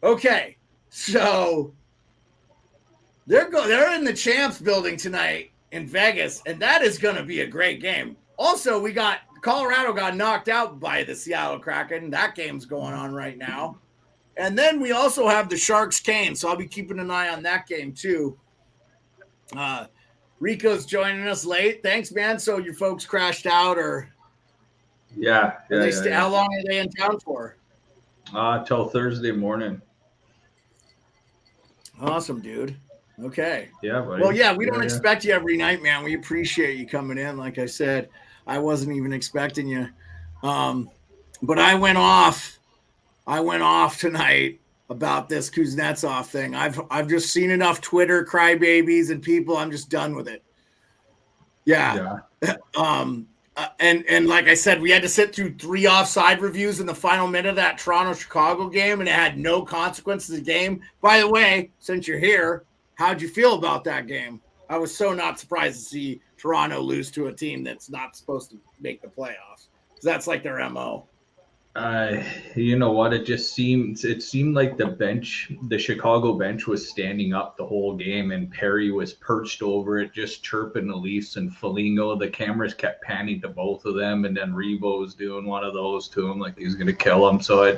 Speaker 2: Okay. So they're in the Champs building tonight in Vegas, and that is going to be a great game. Also, Colorado got knocked out by the Seattle Kraken. That game's going on right now. And then we also have the Sharks Canes, so I'll be keeping an eye on that game too. Rico's joining us late. Thanks, man. So your folks crashed out, or how long are they in town for?
Speaker 4: Till Thursday morning.
Speaker 2: Awesome, dude. Okay.
Speaker 4: Yeah, buddy.
Speaker 2: Well, yeah, we don't expect you every night, man. We appreciate you coming in. Like I said, I wasn't even expecting you. But I went off tonight about this Kuznetsov thing. I've just seen enough Twitter crybabies and people. I'm just done with it. Yeah. And like I said, we had to sit through 3 offside reviews in the final minute of that Toronto-Chicago game, and it had no consequences of the game. By the way, since you're here, how'd you feel about that game? I was so not surprised to see Toronto lose to a team that's not supposed to make the playoffs, because that's like their MO.
Speaker 4: You know what? It seemed like the Chicago bench was standing up the whole game, and Perry was perched over it, just chirping the Leafs, and Foligno, the cameras kept panning to both of them, and then Revo was doing one of those to him like he's going to kill him. So I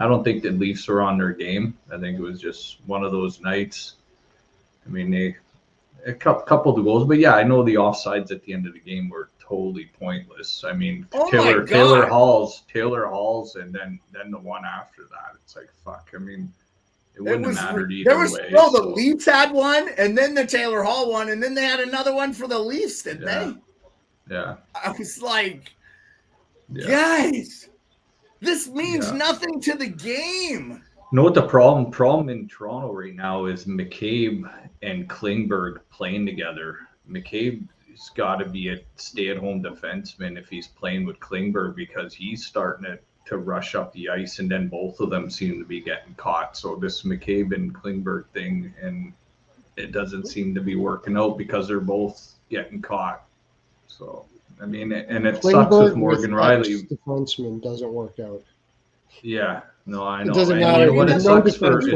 Speaker 4: don't think the Leafs were on their game. I think it was just one of those nights. I mean, a couple of the goals, but yeah, I know the offsides at the end of the game were totally pointless. I mean, Taylor Halls, and then the one after that. It's like, fuck. I mean, it wouldn't have mattered either way.
Speaker 2: The Leafs had one, and then the Taylor Hall one, and then they had another one for the Leafs, didn't they?
Speaker 4: Yeah.
Speaker 2: I was like, guys, this means nothing to the game.
Speaker 4: You know what the problem in Toronto right now is? McCabe and Klingberg playing together. McCabe's got to be a stay-at-home defenseman if he's playing with Klingberg, because he's starting to rush up the ice, and then both of them seem to be getting caught. So this McCabe and Klingberg thing, and it doesn't seem to be working out because they're both getting caught. So, I mean, and it sucks with Morgan Riley.
Speaker 3: Defenseman doesn't work out.
Speaker 4: Yeah. No, I know.
Speaker 3: It doesn't matter.
Speaker 4: You know what? It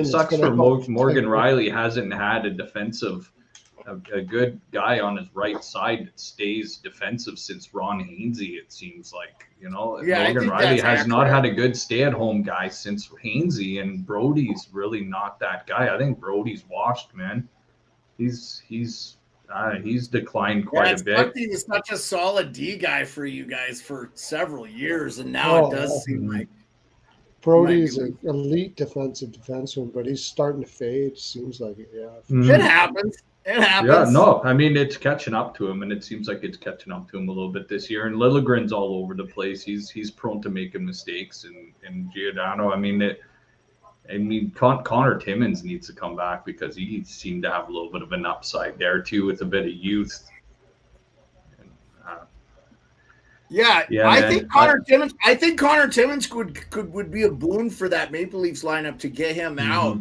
Speaker 4: sucks for Morgan Riley hasn't had a good guy on his right side that stays defensive since Ron Hainsey, it seems like. Morgan Riley has not had a good stay-at-home guy since Hainsey, and Brody's really not that guy. I think Brody's washed, man. He's declined quite a bit.
Speaker 2: He was such a solid D guy for you guys for several years, and now it does seem like
Speaker 3: Brody's an elite defensive defenseman, but he's starting to fade. Seems like it. Yeah,
Speaker 2: It happens.
Speaker 4: Yeah, no, I mean, it's catching up to him, and it seems like it's catching up to him a little bit this year. And Liljegren's all over the place. He's prone to making mistakes, and Giordano. I mean, Connor Timmins needs to come back, because he seemed to have a little bit of an upside there too, with a bit of youth.
Speaker 2: I think Connor Timmins would be a boon for that Maple Leafs lineup to get him out,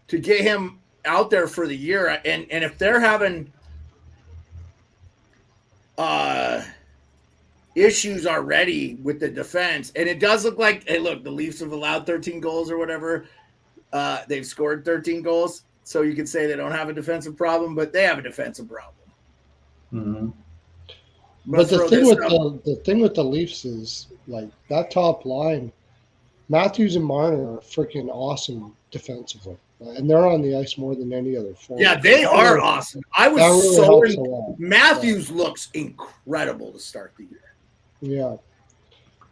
Speaker 2: to get him out there for the year. And if they're having issues already with the defense, and it does look like, hey, look, the Leafs have allowed 13 goals or whatever. They've scored 13 goals, so you could say they don't have a defensive problem, but they have a defensive problem.
Speaker 4: Mm-hmm.
Speaker 3: But the thing with the Leafs is, like, that top line, Matthews and Marner are freaking awesome defensively. And they're on the ice more than any other forward.
Speaker 2: Yeah, they are awesome. I was
Speaker 3: really
Speaker 2: so
Speaker 3: helps a lot.
Speaker 2: Matthews looks incredible to start the year.
Speaker 3: Yeah.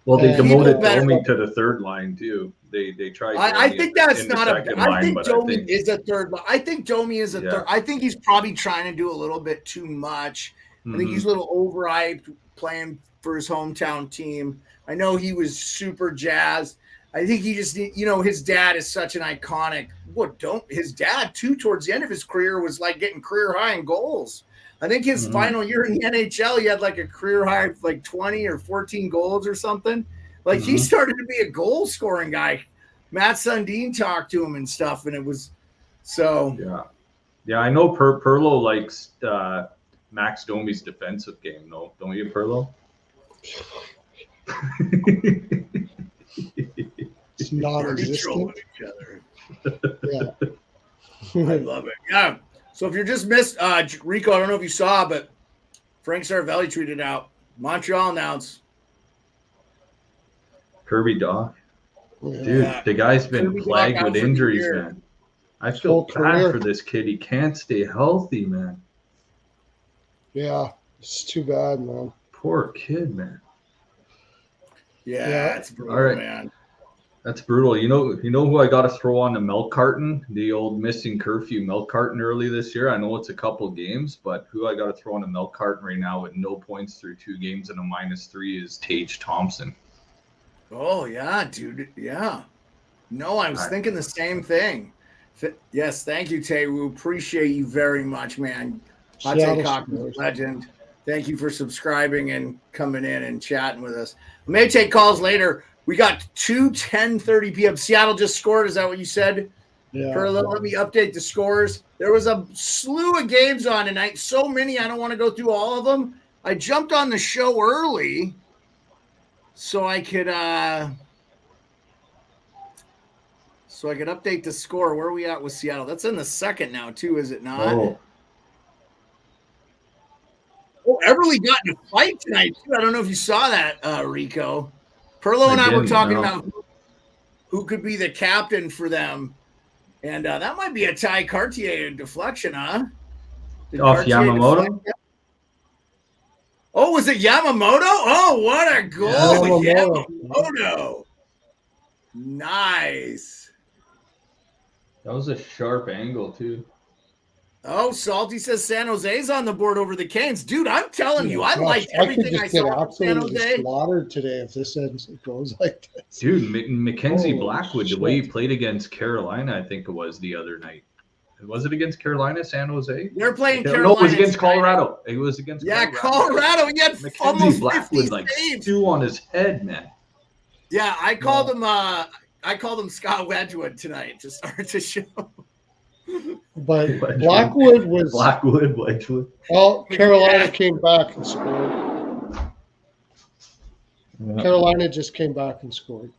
Speaker 4: Well, they
Speaker 3: And
Speaker 4: demoted
Speaker 2: better-
Speaker 4: Domi to the third line too. They tried.
Speaker 2: I think that's not a.
Speaker 4: second
Speaker 2: I
Speaker 4: line,
Speaker 2: think
Speaker 4: but
Speaker 2: Domi
Speaker 4: I think
Speaker 2: is a third. I think Domi is a
Speaker 4: Yeah.
Speaker 2: third. I think he's probably trying to do a little bit too much. I think he's a little overhyped playing for his hometown team. I know he was super jazzed. I think he just, his dad is such an iconic. His dad too, towards the end of his career, was like getting career high in goals. I think his final year in the NHL, he had like a career high of like 20 or 14 goals or something. Like he started to be a goal scoring guy. Matt Sundin talked to him and stuff, and it was so.
Speaker 4: Yeah. I know Pearlo likes Max Domi's defensive game, though, don't you, Pearlo?
Speaker 3: It's non-existent. Yeah.
Speaker 2: I love it. Yeah. So if you're just missed, Rico, I don't know if you saw, but Frank Saravelli tweeted out, Montreal announced.
Speaker 4: Kirby Dach.
Speaker 3: Yeah.
Speaker 4: Dude, the guy's been
Speaker 2: Kirby
Speaker 4: plagued
Speaker 2: Dach out
Speaker 4: with
Speaker 2: for the
Speaker 4: injuries,
Speaker 2: year.
Speaker 4: man. I feel bad
Speaker 3: career.
Speaker 4: for this kid. He can't stay healthy, man.
Speaker 3: Yeah. It's too bad, man.
Speaker 4: Poor kid, man.
Speaker 2: Yeah, it's brutal,
Speaker 4: All right.
Speaker 2: man.
Speaker 4: That's brutal. You know who I got to throw on the milk carton, the old missing curfew milk carton early this year. I know it's a couple games, but who I got to throw on the milk carton right now with no points through 2 games and a -3 is Tage Thompson.
Speaker 2: Oh yeah, dude. Yeah. No, I was thinking the same thing. Yes, thank you, Tay. We appreciate you very much, man. Hot Take Hockey legend. Thank you for subscribing and coming in and chatting with us. We may take calls later. We got 10:30 p.m. Seattle just scored. Is that what you said?
Speaker 3: Yeah.
Speaker 2: Pearlo, let me update the scores. There was a slew of games on tonight. So many, I don't want to go through all of them. I jumped on the show early so I could update the score. Where are we at with Seattle? That's in the second now, too, is it not? Oh, Everly got in a fight tonight, too. I don't know if you saw that, Rico. Pearlo and I were talking about who could be the captain for them. And that might be a Ty Cartier deflection, huh?
Speaker 4: Off Yamamoto?
Speaker 2: Oh, was it Yamamoto? Oh, what a goal. Yamamoto. Nice.
Speaker 4: That was a sharp angle, too.
Speaker 2: Oh, Salty says San Jose's on the board over the Canes. Dude, I'm telling you, I liked everything I saw from San Jose.
Speaker 3: Slaughtered today if this goes like this.
Speaker 4: Dude, Mackenzie Blackwood, the way he played against Carolina, I think it was the other night. Was it against Carolina, San Jose?
Speaker 2: They're playing Carolina.
Speaker 4: No, it was against Colorado. It was against
Speaker 2: Colorado. He had almost
Speaker 4: Blackwood,
Speaker 2: 50
Speaker 4: like
Speaker 2: saves.
Speaker 4: 2 on his head, man.
Speaker 2: Yeah, I called him Scott Wedgwood tonight to start the show.
Speaker 3: But Blackwood was
Speaker 4: Wedgwood.
Speaker 3: Well, Carolina came back and scored. Yeah. Carolina just came back and scored.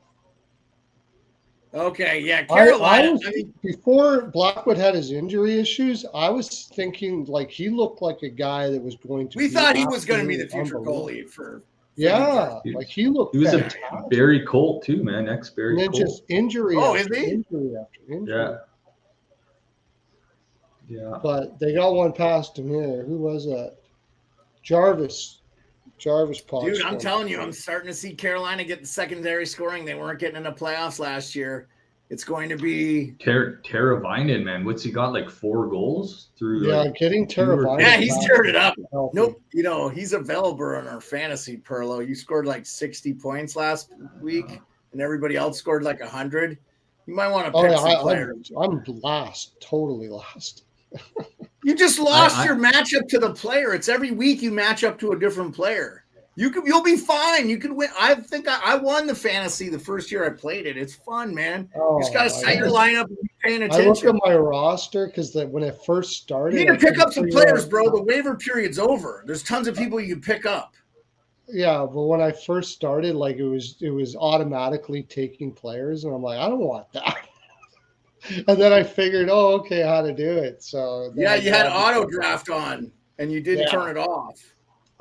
Speaker 2: Okay, yeah, Carolina.
Speaker 3: Before Blackwood had his injury issues, I was thinking like he looked like a guy that was going to.
Speaker 2: We thought he was going to be the future goalie for.
Speaker 3: Yeah, like he looked.
Speaker 4: He was fantastic. A Barry Colt too, man. Ex-Barry Colt.
Speaker 3: And then just injury.
Speaker 2: Oh, is he?
Speaker 3: Injury after injury.
Speaker 4: Yeah.
Speaker 3: But they got one past him here. Who was that? Jarvis Potts.
Speaker 2: Dude, I'm telling you, I'm starting to see Carolina get the secondary scoring. They weren't getting in the playoffs last year. It's going to be
Speaker 4: Teravainen, man. What's he got? Like 4 goals through?
Speaker 3: Yeah, getting Teravainen.
Speaker 2: Yeah, he's turned it up. Nope. He's available on our fantasy, Pearlo. You scored like 60 points last week, and everybody else scored like 100. You might want to pick some players.
Speaker 3: I'm last, totally last.
Speaker 2: You just lost your matchup to the player. It's every week you match up to a different player. You'll be fine. You can win. I think I won the fantasy the first year I played it. It's fun, man. You just got to set your lineup and be paying attention.
Speaker 3: I look at my roster because when it first started,
Speaker 2: you need to pick up some players, bro. The waiver period's over. There's tons of people you can pick up.
Speaker 3: Yeah, but when I first started, like it was automatically taking players, and I'm like, I don't want that. And then I figured, okay, how to do it. So
Speaker 2: yeah, you had auto draft on, and you didn't turn it off.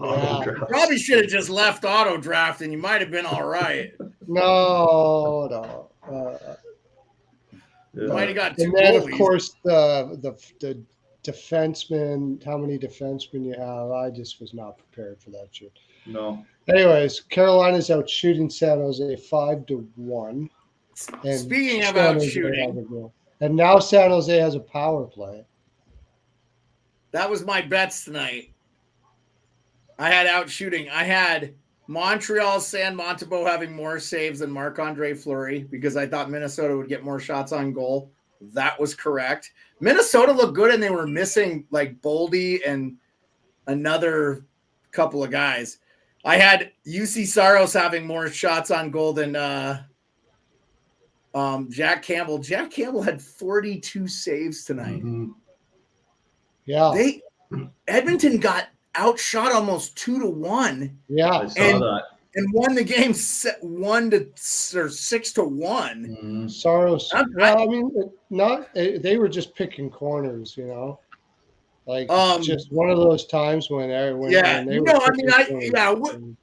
Speaker 3: Yeah.
Speaker 2: You probably should have just left auto draft, and you might have been all right.
Speaker 3: No.
Speaker 2: Might have got 2
Speaker 3: And then,
Speaker 2: goalies.
Speaker 3: of course, the defensemen, how many defensemen you have, I just was not prepared for that shit.
Speaker 4: No.
Speaker 3: Anyways, Carolina's out shooting San Jose 5-1. And
Speaker 2: Speaking of
Speaker 3: San
Speaker 2: out
Speaker 3: Jose
Speaker 2: shooting,
Speaker 3: has a goal. And now San Jose has a power play.
Speaker 2: that was my bets tonight. I had out shooting. I had Montreal San Montebo having more saves than Marc-Andre Fleury because I thought Minnesota would get more shots on goal. That was correct. Minnesota looked good, and they were missing like Boldy and another couple of guys. I had UC Saros having more shots on goal than Jack Campbell. Jack Campbell had 42 saves tonight.
Speaker 4: Mm-hmm.
Speaker 3: Yeah.
Speaker 2: Edmonton got outshot almost 2-1.
Speaker 3: Yeah.
Speaker 4: I saw that.
Speaker 2: And won the game 6-1.
Speaker 3: Mm-hmm. Saros. Well, I mean, they were just picking corners, you know. Like just one of those times when they were.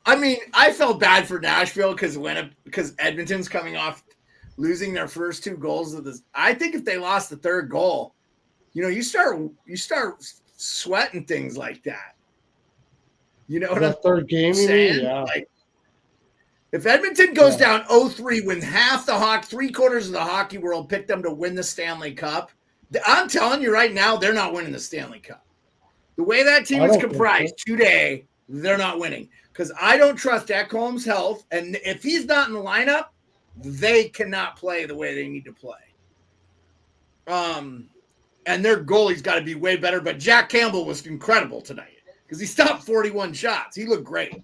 Speaker 2: I felt bad for Nashville because Edmonton's coming off losing their first 2 goals of this. I think if they lost the 3rd goal, you start sweating things like that. You know what I'm
Speaker 3: third game
Speaker 2: saying?
Speaker 3: Yeah.
Speaker 2: Like, if Edmonton goes down 0-3 when half the 3/4 of the hockey world picked them to win the Stanley Cup, I'm telling you right now, they're not winning the Stanley Cup. The way that team is comprised today, they're not winning. Because I don't trust Ekholm's health. And if he's not in the lineup, they cannot play the way they need to play. And their goalie's got to be way better. But Jack Campbell was incredible tonight because he stopped 41 shots. He looked great.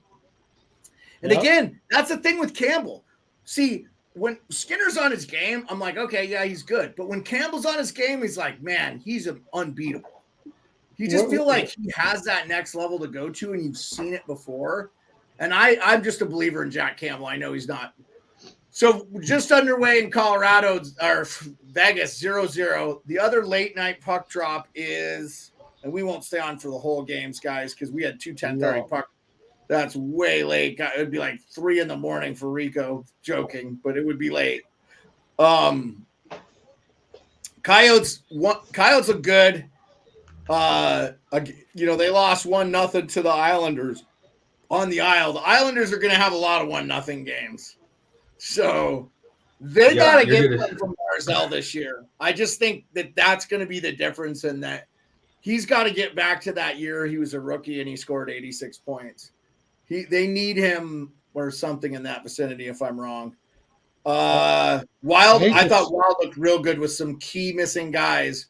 Speaker 2: And again, that's the thing with Campbell. See, when Skinner's on his game, I'm like, okay, yeah, he's good. But when Campbell's on his game, he's like, man, he's unbeatable. You just feel like he has that next level to go to, and you've seen it before. And I'm just a believer in Jack Campbell. I know he's not. So just underway in Colorado, or Vegas, 0-0. The other late night puck drop is, and we won't stay on for the whole games, guys, because we had 2 10:30 puck. That's way late. It would be like 3 a.m. for Rico. Joking, but it would be late. Coyotes look good. They lost 1-0 to the Islanders on the Isle. The Islanders are going to have a lot of 1-0 games, so they got to get one from Barzal this year. I just think that's going to be the difference in that he's got to get back to that year he was a rookie and he scored 86 points. They need him or something in that vicinity, if I'm wrong. I thought Wild looked real good with some key missing guys.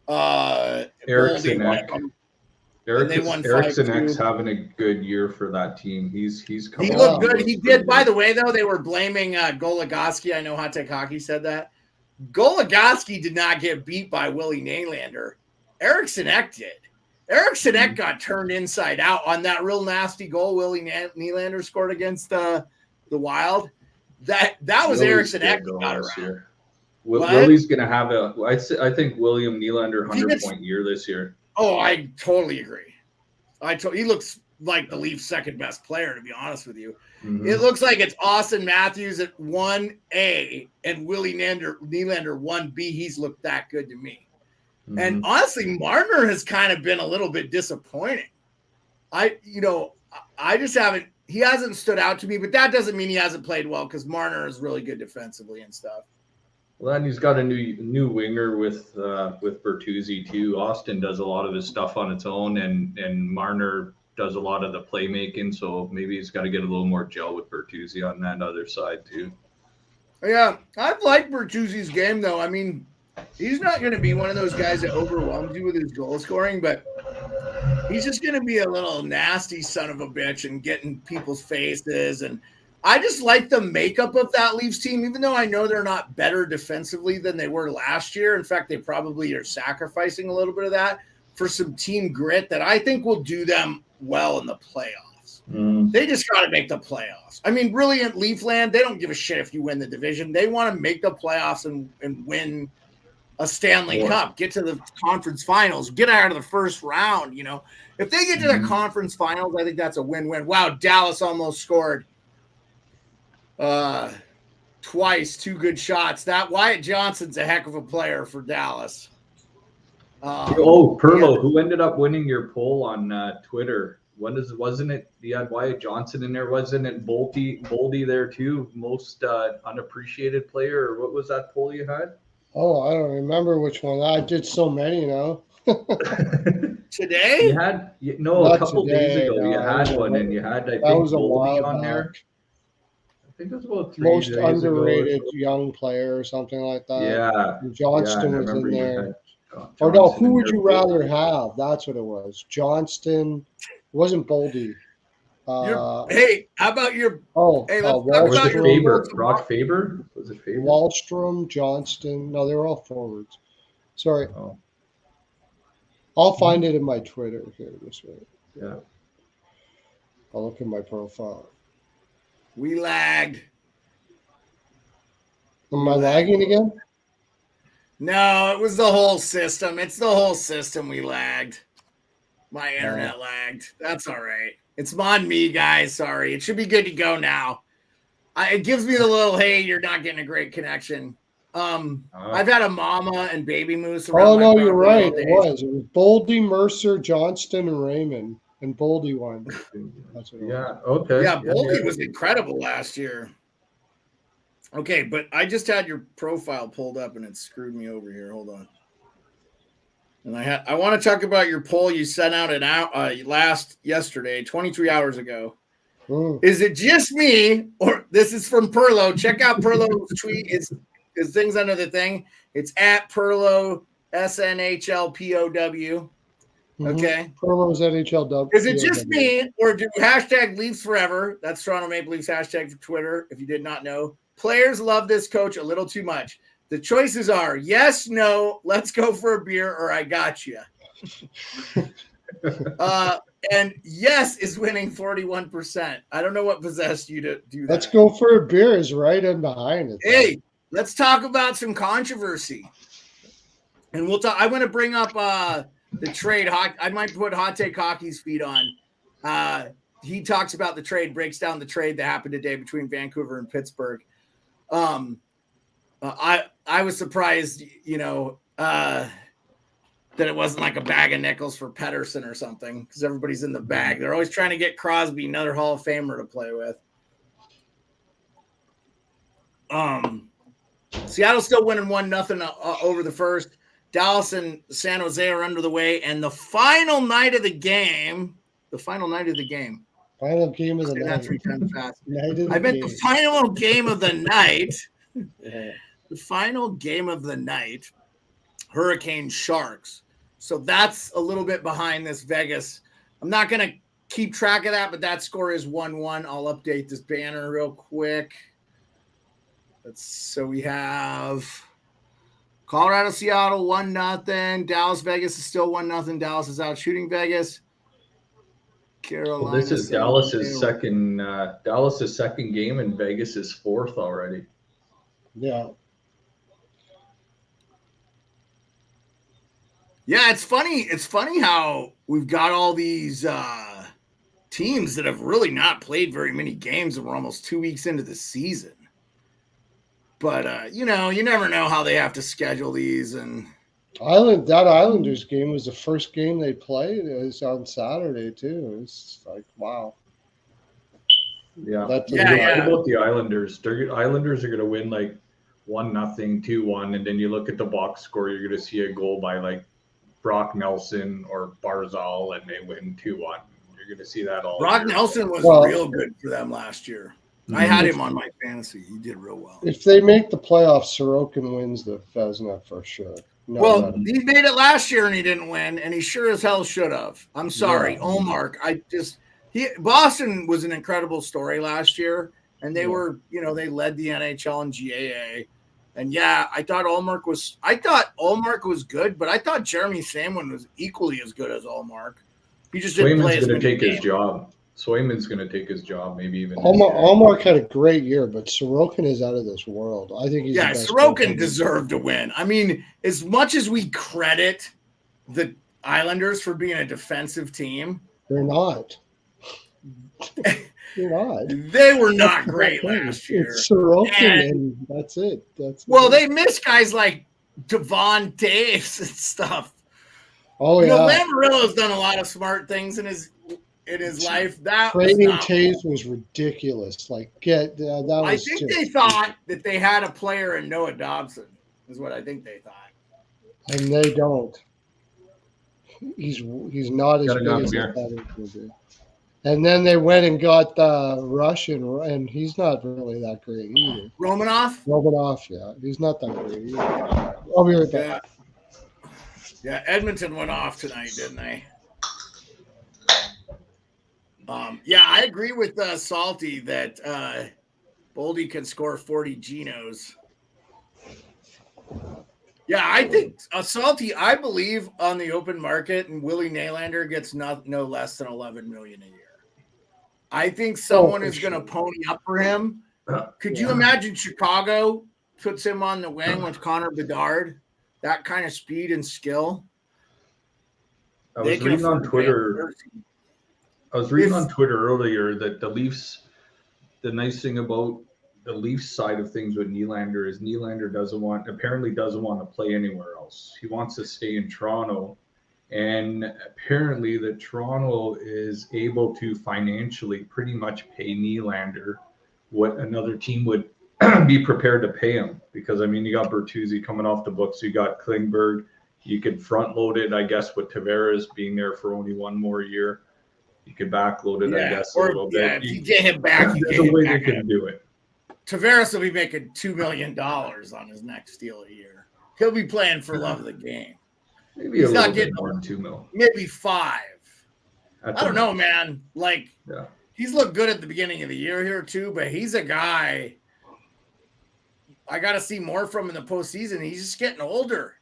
Speaker 4: Eriksson Ek's having a good year for that team. He
Speaker 2: looked good. He did. By the way, though, they were blaming Goligoski. I know Hot Take Hockey said that. Goligoski did not get beat by Willie Nylander. Eriksson Ek did. Eriksson Ek got turned inside out on that real nasty goal Willie Nylander scored against the Wild. That was Eriksson Ek who got around.
Speaker 4: Willie's going to have I think William Nylander 100-point year this year.
Speaker 2: Oh, I totally agree. He looks like the Leafs' second best player, to be honest with you. Mm-hmm. It looks like it's Austin Matthews at 1A and Willie Nylander 1B. He's looked that good to me. Mm-hmm. And honestly, Marner has kind of been a little bit disappointing. He hasn't stood out to me, but that doesn't mean he hasn't played well because Marner is really good defensively and stuff.
Speaker 4: Well, and he's got a new winger with Bertuzzi too. Austin does a lot of his stuff on its own, and Marner does a lot of the playmaking. So maybe he's got to get a little more gel with Bertuzzi on that other side too.
Speaker 2: Yeah, I've liked Bertuzzi's game though. I mean, he's not going to be one of those guys that overwhelms you with his goal scoring, but he's just going to be a little nasty son of a bitch and get in people's faces. And I just like the makeup of that Leafs team, even though I know they're not better defensively than they were last year. In fact, they probably are sacrificing a little bit of that for some team grit that I think will do them well in the playoffs. They just got to make the playoffs. I mean, brilliant Leafland, they don't give a shit if you win the division. They want to make the playoffs and win a Stanley Cup, get to the conference finals, get out of the first round. If they get to the conference finals, I think that's a win-win. Wow, Dallas almost scored. twice, 2 good shots. That Wyatt Johnson's a heck of a player for Dallas.
Speaker 4: Pearlo, who ended up winning your poll on Twitter? Wasn't it? You had Wyatt Johnson in there. Wasn't it Boldy there too? Most unappreciated player, or what was that poll you had?
Speaker 3: Oh, I don't remember which one. I did so many,
Speaker 2: Today?
Speaker 4: You had a couple days ago. You had one, and you had I think Boldy on there. I think it was about 3
Speaker 3: most
Speaker 4: days
Speaker 3: underrated
Speaker 4: ago.
Speaker 3: young player or something like that.
Speaker 4: Yeah,
Speaker 3: and Johnston was in there. Or no,
Speaker 4: Johnson
Speaker 3: who would you rather have? That's what it was. Johnston. It wasn't Boldy.
Speaker 2: Hey, how about your? Hey, let's talk about your
Speaker 4: Faber. Brock Faber? Was it Faber?
Speaker 3: Wallstrom, Johnston. No, they were all forwards. Sorry.
Speaker 4: Oh.
Speaker 3: I'll find it in my Twitter here this way.
Speaker 4: Yeah.
Speaker 3: I'll look at my profile.
Speaker 2: We lagged.
Speaker 3: Am I lagging again?
Speaker 2: No, it was the whole system. It's the whole system we lagged. My internet lagged. That's all right. It's on me, guys. Sorry. It should be good to go now. It gives me the little, hey, you're not getting a great connection. I've had a mama and baby moose around.
Speaker 3: Oh, no, you're right. It was Boldy, Mercer, Johnston, and Raymond. And Boldy won. That's what it was.
Speaker 4: Okay.
Speaker 2: Yeah, Boldy was incredible last year. Okay, but I just had your profile pulled up and it screwed me over here. Hold on. And I want to talk about your poll you sent out yesterday, 23 hours ago. Is it just me, or this is from Pearlo? Check out Pearlo's tweet. It's his thing's under the thing. It's at Pearlo SNHLPOW. Okay.
Speaker 3: Pearlo's NHLW.
Speaker 2: Is it just me, or do hashtag Leafs forever? That's Toronto Maple Leafs hashtag for Twitter. If you did not know, players love this coach a little too much. The choices are yes, no, let's go for a beer, or I got you. And yes is winning 41%. I don't know what possessed you to do that.
Speaker 3: Let's go for a beer is right in behind it.
Speaker 2: Hey, let's talk about some controversy. And we'll talk. I want to bring up the trade. I might put Hot Take Hockey's feed on. He talks about the trade, breaks down the trade that happened today between Vancouver and Pittsburgh. I was surprised, that it wasn't like a bag of nickels for Pettersson or something, because everybody's in the bag. They're always trying to get Crosby, another Hall of Famer, to play with. Seattle's still winning 1-0 over the first. Dallas and San Jose are under the way, and the final night of the game.
Speaker 3: Final game of the night.
Speaker 2: I meant the final game of the night. The final game of the night. Hurricane Sharks. So that's a little bit behind this Vegas. I'm not going to keep track of that, but that score is 1-1. I'll update this banner real quick. So we have Colorado, Seattle 1-0. Dallas, Vegas is still 1-0. Dallas is out shooting Vegas. Carolina.
Speaker 4: Well, this is Dallas's second game, and Vegas is fourth already.
Speaker 3: Yeah.
Speaker 2: Yeah, it's funny. It's funny how we've got all these teams that have really not played very many games, and we're almost 2 weeks into the season. But you never know how they have to schedule these. And
Speaker 3: that Islanders game was the first game they played. It was on Saturday too. It's like wow.
Speaker 4: Yeah. What about the Islanders? The Islanders are going to win like 1-0, 2-1, and then you look at the box score, you're going to see a goal by like Brock Nelson or Barzal, and they win 2-1. You're going to see that all.
Speaker 2: Brock Nelson was real good for them last year. I had him on my fantasy. He did real well.
Speaker 3: If they make the playoffs, Sorokin wins the Vezina for sure.
Speaker 2: He made it last year and he didn't win, and he sure as hell should have. I'm sorry, Ullmark. Boston was an incredible story last year, and they were, they led the NHL and GAA. And I thought Ullmark was good, but I thought Jeremy Samwin was equally as good as Ullmark. He just didn't play as many games.
Speaker 4: Swayman's going to take his job, maybe even.
Speaker 3: Ullmark had a great year, but Sorokin is out of this world. I think he's the best
Speaker 2: Sorokin deserved to win. I mean, as much as we credit the Islanders for being a defensive team,
Speaker 3: they're not. You're not.
Speaker 2: They were not great last year.
Speaker 3: It's Sorokin, and that's it.
Speaker 2: They missed guys like Devon Taves and stuff.
Speaker 3: Oh yeah,
Speaker 2: Lamoriello's done a lot of smart things in his life. That
Speaker 3: trading Taves was ridiculous. Like, that was.
Speaker 2: I think they thought that they had a player in Noah Dobson. Is what I think they thought.
Speaker 3: And they don't. He's not as big as that is. And then they went and got the Russian, and he's not really that great either.
Speaker 2: Romanov,
Speaker 3: yeah, he's not that great either. I'll be right back.
Speaker 2: Yeah, Edmonton went off tonight, didn't they? I agree with Salty that Boldy can score 40 Genos. Yeah, I think Salty. I believe on the open market, and Willie Nylander gets no less than $11 million a year. I think someone is going to pony up for him. Could you imagine Chicago puts him on the wing with Connor Bedard? That kind of speed and skill.
Speaker 4: I was reading on Twitter earlier that the Leafs. The nice thing about the Leafs side of things with Nylander is Nylander doesn't want to play anywhere else. He wants to stay in Toronto, and apparently that Toronto is able to financially pretty much pay Nylander what another team would be prepared to pay him. Because you got Bertuzzi coming off the books, you got Klingberg, you could front load it, I guess, with Tavares being there for only one more year. You could back load it, I guess, a little bit.
Speaker 2: If you get him back,
Speaker 4: there's a way they can do it.
Speaker 2: Tavares will be making $2 million on his next deal a year. He'll be playing for love of the game.
Speaker 4: Maybe he's not getting more than $2 million.
Speaker 2: Maybe $5 million. I don't know, man. He's looked good at the beginning of the year here too, but he's a guy I got to see more from in the postseason. He's just getting older.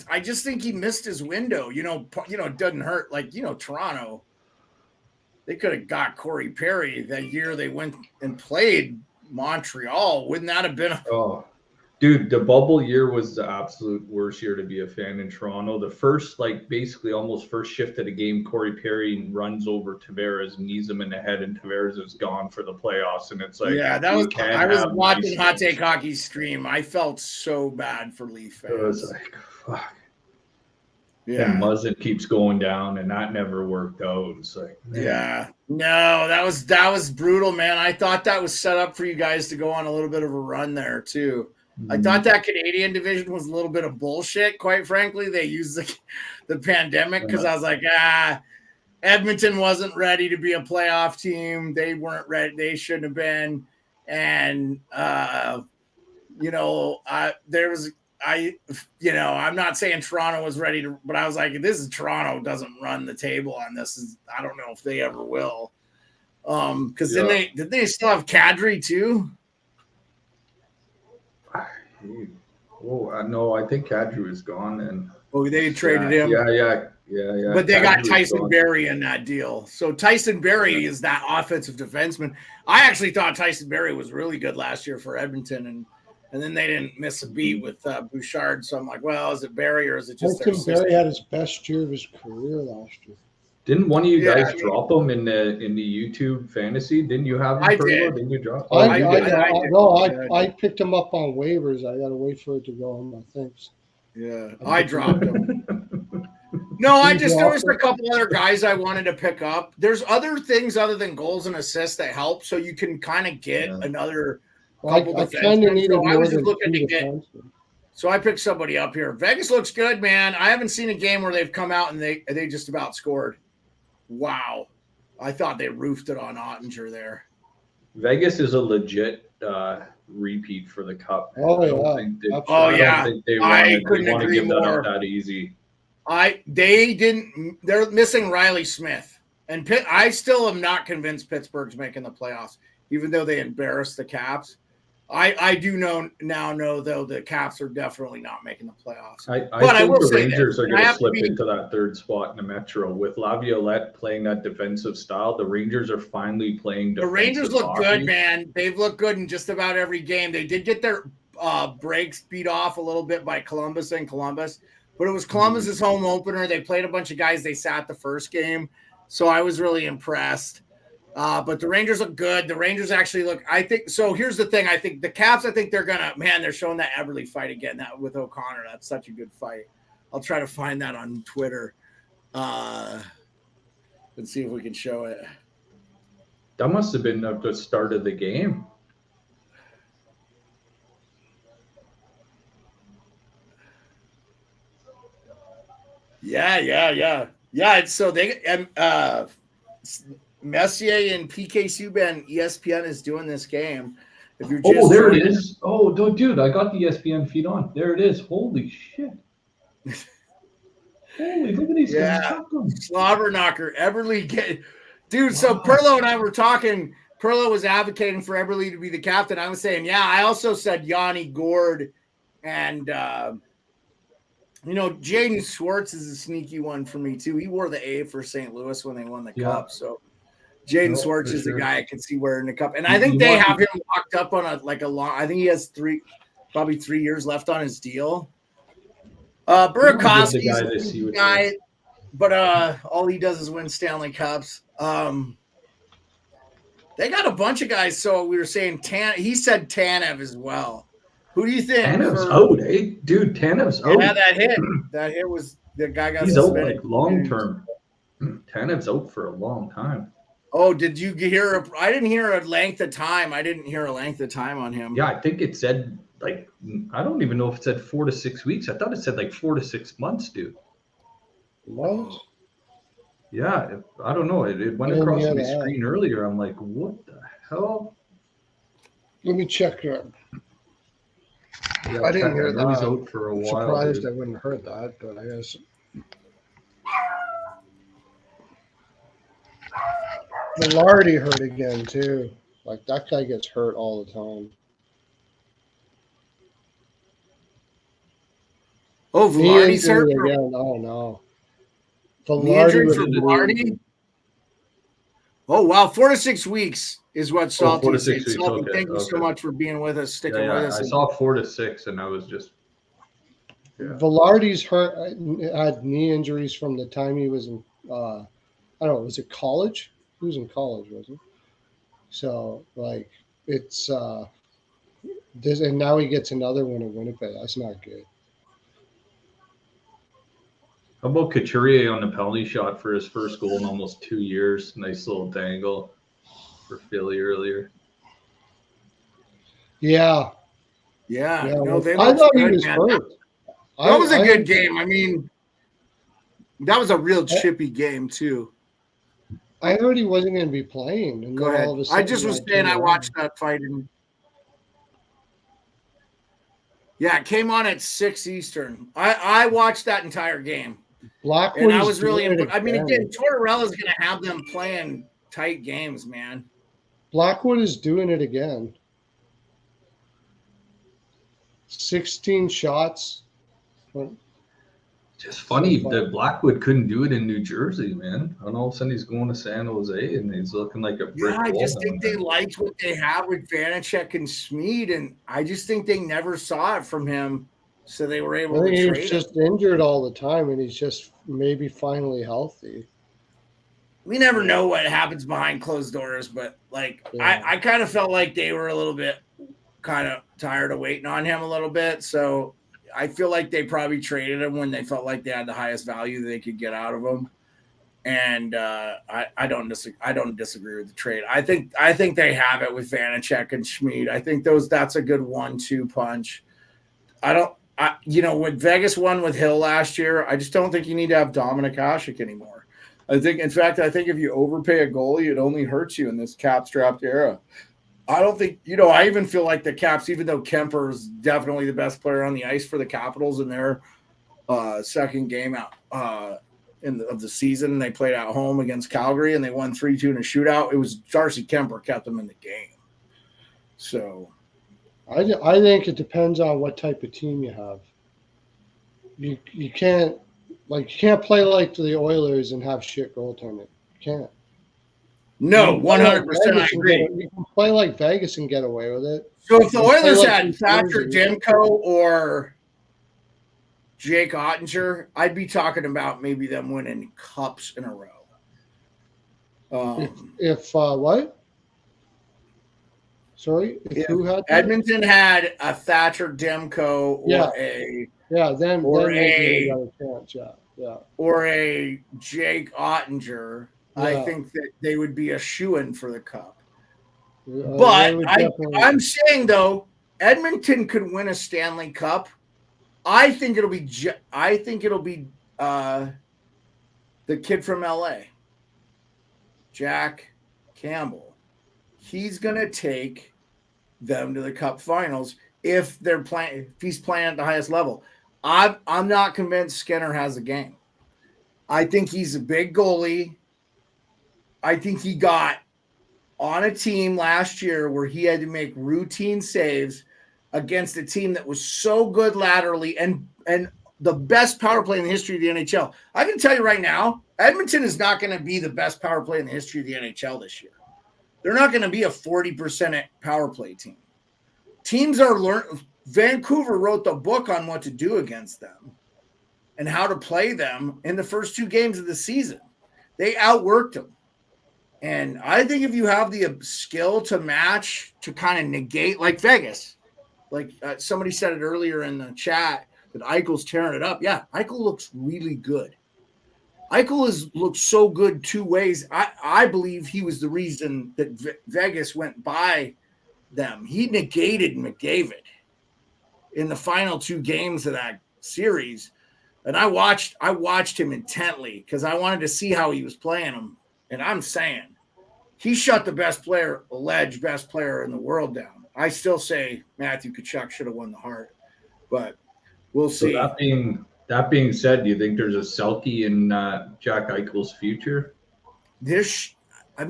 Speaker 2: I just think he missed his window. It doesn't hurt. Toronto, they could have got Corey Perry that year they went and played Montreal. Wouldn't that have been
Speaker 4: Dude, the bubble year was the absolute worst year to be a fan in Toronto. The first, basically almost first shift of the game, Corey Perry runs over Tavares, knees him in the head, and Tavares is gone for the playoffs. And it's
Speaker 2: that was. I was watching Hot Take Hockey stream. I felt so bad for Leaf fans.
Speaker 4: It was fuck. Yeah, and Muzzin keeps going down, and that never worked out. It's
Speaker 2: no, that was brutal, man. I thought that was set up for you guys to go on a little bit of a run there too. I thought that Canadian division was a little bit of bullshit, quite frankly. They used the pandemic because I was like, Edmonton wasn't ready to be a playoff team. They weren't ready. They shouldn't have been. And, I'm not saying Toronto was ready to, but I was like, this is Toronto doesn't run the table on this. I don't know if they ever will. Because did they still have Kadri too?
Speaker 4: No, I think Kadri is gone. And
Speaker 2: they traded him.
Speaker 4: Yeah.
Speaker 2: But they got Tyson Barrie in that deal. So Tyson Barrie is that offensive defenseman. I actually thought Tyson Barrie was really good last year for Edmonton, and then they didn't miss a beat with Bouchard. So I'm like, well, is it Barrie or is it just
Speaker 3: Tyson Barrie had his best year of his career last year.
Speaker 4: Didn't one of you guys drop him in the YouTube fantasy? Didn't you have him?
Speaker 2: I did.
Speaker 4: Didn't you drop
Speaker 3: him? I picked him up on waivers. I got to wait for it to go on my things.
Speaker 2: Yeah, I dropped him. No, there was a couple other guys I wanted to pick up. There's other things other than goals and assists that help, so you can kind of get another couple
Speaker 3: I kind of needed
Speaker 2: I was just looking to get. So I picked somebody up here. Vegas looks good, man. I haven't seen a game where they've come out and they just about scored. Wow. I thought they roofed it on Ottinger there.
Speaker 4: Vegas is a legit repeat for the Cup.
Speaker 3: I don't think
Speaker 4: they want to give that up that easy.
Speaker 2: They're missing Riley Smith. And I still am not convinced Pittsburgh's making the playoffs, even though they embarrassed the Caps. I do know though the Caps are definitely not making the playoffs.
Speaker 4: I think the Rangers are going to slip into that third spot in the Metro with Laviolette playing that defensive style. The Rangers are finally playing defensive.
Speaker 2: The Rangers look
Speaker 4: hockey.
Speaker 2: good, man. They've looked good in just about every game. They did get their breaks beat off a little bit by Columbus, but it was Columbus's home opener. They played a bunch of guys. They sat the first game, so I was really impressed. But the Rangers look good. The Rangers actually look, I think, so here's the thing. I think the Caps, I think they're going to, man, they're showing that Eberle fight again that with O'Connor. That's such a good fight. I'll try to find that on Twitter. Let's see if we can show it.
Speaker 4: That must have been the start of the game.
Speaker 2: Yeah. So they, Messier and PK Subban, ESPN is doing this game. If you're just
Speaker 4: there it is. Oh, dude, I got the ESPN feed on. There it is. Holy shit. Holy, look at these guys.
Speaker 2: Slobber knocker. Eberle dude. So Pearlo and I were talking. Pearlo was advocating for Eberle to be the captain. I was saying, yeah, I also said Yanni Gourde and Jaden Schwartz is a sneaky one for me too. He wore the A for St. Louis when they won the cup. So Jaden Schwartz is the guy I can see wearing the cup. And I think they have him locked up on a long, I think he has probably 3 years left on his deal. Burakovsky's the guy, but all he does is win Stanley Cups. They got a bunch of guys. So we were saying he said Tanev as well. Who do you think?
Speaker 4: Tanev's out, eh? Dude, Tanev's out.
Speaker 2: Yeah, that hit was the guy got
Speaker 4: He's
Speaker 2: suspended.
Speaker 4: out like long term. Tanev's out for a long time.
Speaker 2: Oh, did you hear? I didn't hear a length of time. I didn't hear a length of time on him.
Speaker 4: Yeah, I think it said I don't even know if it said 4 to 6 weeks. I thought it said 4 to 6 months, dude.
Speaker 3: What?
Speaker 4: Yeah, I don't know. It went across my screen earlier. I'm like, what the hell?
Speaker 3: Let me check it.
Speaker 4: Yeah,
Speaker 3: I didn't hear that.
Speaker 4: He was out for a while.
Speaker 3: Surprised I wouldn't have heard that, but I guess. Velarde hurt again too. That guy gets hurt all the time.
Speaker 2: Oh, Velarde's hurt
Speaker 3: again. Oh no.
Speaker 2: Velarde. Oh wow, 4 to 6 weeks is what Salty
Speaker 4: 4 to 6
Speaker 2: said.
Speaker 4: weeks.
Speaker 2: Salty,
Speaker 4: Okay,
Speaker 2: thank you so much for being with us, sticking with us.
Speaker 4: I saw 4 to 6, and I was just.
Speaker 3: Yeah. Velarde's hurt. Had knee injuries from the time he was in. I don't know. Was it college? He was in college, wasn't he? So it's this, and now he gets another one in Winnipeg. That's not good.
Speaker 4: How about Couturier on the penalty shot for his first goal in almost 2 years? Nice little dangle for Philly earlier.
Speaker 2: Yeah. No,
Speaker 3: I thought he was hurt.
Speaker 2: That was a good game. I mean, that was a real chippy game too.
Speaker 3: I heard he wasn't going to be playing. And
Speaker 2: Go ahead. I just was saying I watched that fight. Yeah, it came on at 6 Eastern. I watched that entire game.
Speaker 3: Blackwood,
Speaker 2: and I was really impressed. I mean, again, Tortorella's going to have them playing tight games, man.
Speaker 3: Blackwood is doing it again. 16 shots.
Speaker 4: Just funny that Blackwood couldn't do it in New Jersey, man. And all of a sudden he's going to San Jose and he's looking like a brick wall.
Speaker 2: I just think they liked what they have with Vanacek and Schmid, and I just think they never saw it from him, so they were able to trade him.
Speaker 3: He's just injured all the time, and he's just maybe finally healthy.
Speaker 2: We never know what happens behind closed doors, but I kind of felt like they were a little bit kind of tired of waiting on him a little bit, so I feel like they probably traded him when they felt like they had the highest value they could get out of him. And I don't disagree with the trade. I think they have it with Vanacek and Schmid. I think that's a good 1-2 punch. When Vegas won with Hill last year, I just don't think you need to have Dominik Hasek anymore. I think if you overpay a goalie, it only hurts you in this cap-strapped era. I don't think, I even feel like the Caps, even though Kemper is definitely the best player on the ice for the Capitals in their second game out of the season, they played at home against Calgary and they won 3-2 in a shootout. It was Darcy Kemper kept them in the game. So
Speaker 3: I think it depends on what type of team you have. You can't play like the Oilers and have shit goaltending. You can't.
Speaker 2: No, 100%. I agree.
Speaker 3: You can play like Vegas and get away with it.
Speaker 2: So if the Oilers had Thatcher Demko or Jake Ottinger, I'd be talking about maybe them winning cups in a row.
Speaker 3: If what? Sorry, if who had that?
Speaker 2: Edmonton had a Thatcher Demko
Speaker 3: then maybe they got a chance. Yeah.
Speaker 2: Or a Jake Ottinger, I think that they would be a shoo-in for the Cup. But I'm saying though, Edmonton could win a Stanley Cup. I think it'll be the kid from LA, Jack Campbell. He's gonna take them to the Cup Finals if he's playing at the highest level. I'm not convinced Skinner has a game. I think he's a big goalie. I think he got on a team last year where he had to make routine saves against a team that was so good laterally and the best power play in the history of the NHL. I can tell you right now, Edmonton is not going to be the best power play in the history of the NHL this year. They're not going to be a 40% power play team. Teams are learning. Vancouver wrote the book on what to do against them and how to play them in the first 2 games of the season. They outworked them. And I think if you have the skill to match, to kind of negate, like Vegas, like somebody said it earlier in the chat, that Eichel's tearing it up. Yeah, Eichel looks really good. Eichel looks so good 2 ways. I believe he was the reason that Vegas went by them. He negated McDavid in the final 2 games of that series. And I watched him intently because I wanted to see how he was playing him. And I'm saying he shut the alleged best player in the world down. I still say Matthew Tkachuk should have won the Hart, but we'll see.
Speaker 4: So that being said, do you think there's a Selke in Jack Eichel's future?
Speaker 2: I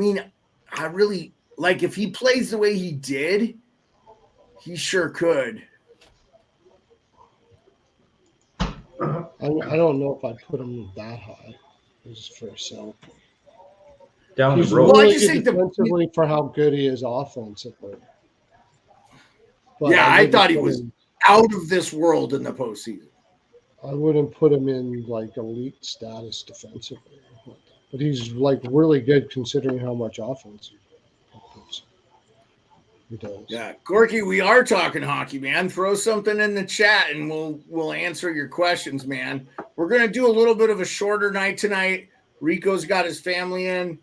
Speaker 2: really like if he plays the way he did, he sure could.
Speaker 3: I don't know if I'd put him that high. Just for Selke.
Speaker 4: Down
Speaker 3: He's
Speaker 4: the road.
Speaker 3: really good defensively for how good he is offensively. But
Speaker 2: I thought he was out of this world in the postseason.
Speaker 3: I wouldn't put him in like elite status defensively, but he's like really good considering how much offense he does.
Speaker 2: Yeah, Gorky, we are talking hockey, man. Throw something in the chat and we'll answer your questions, man. We're gonna do a little bit of a shorter night tonight. Rico's got his family in.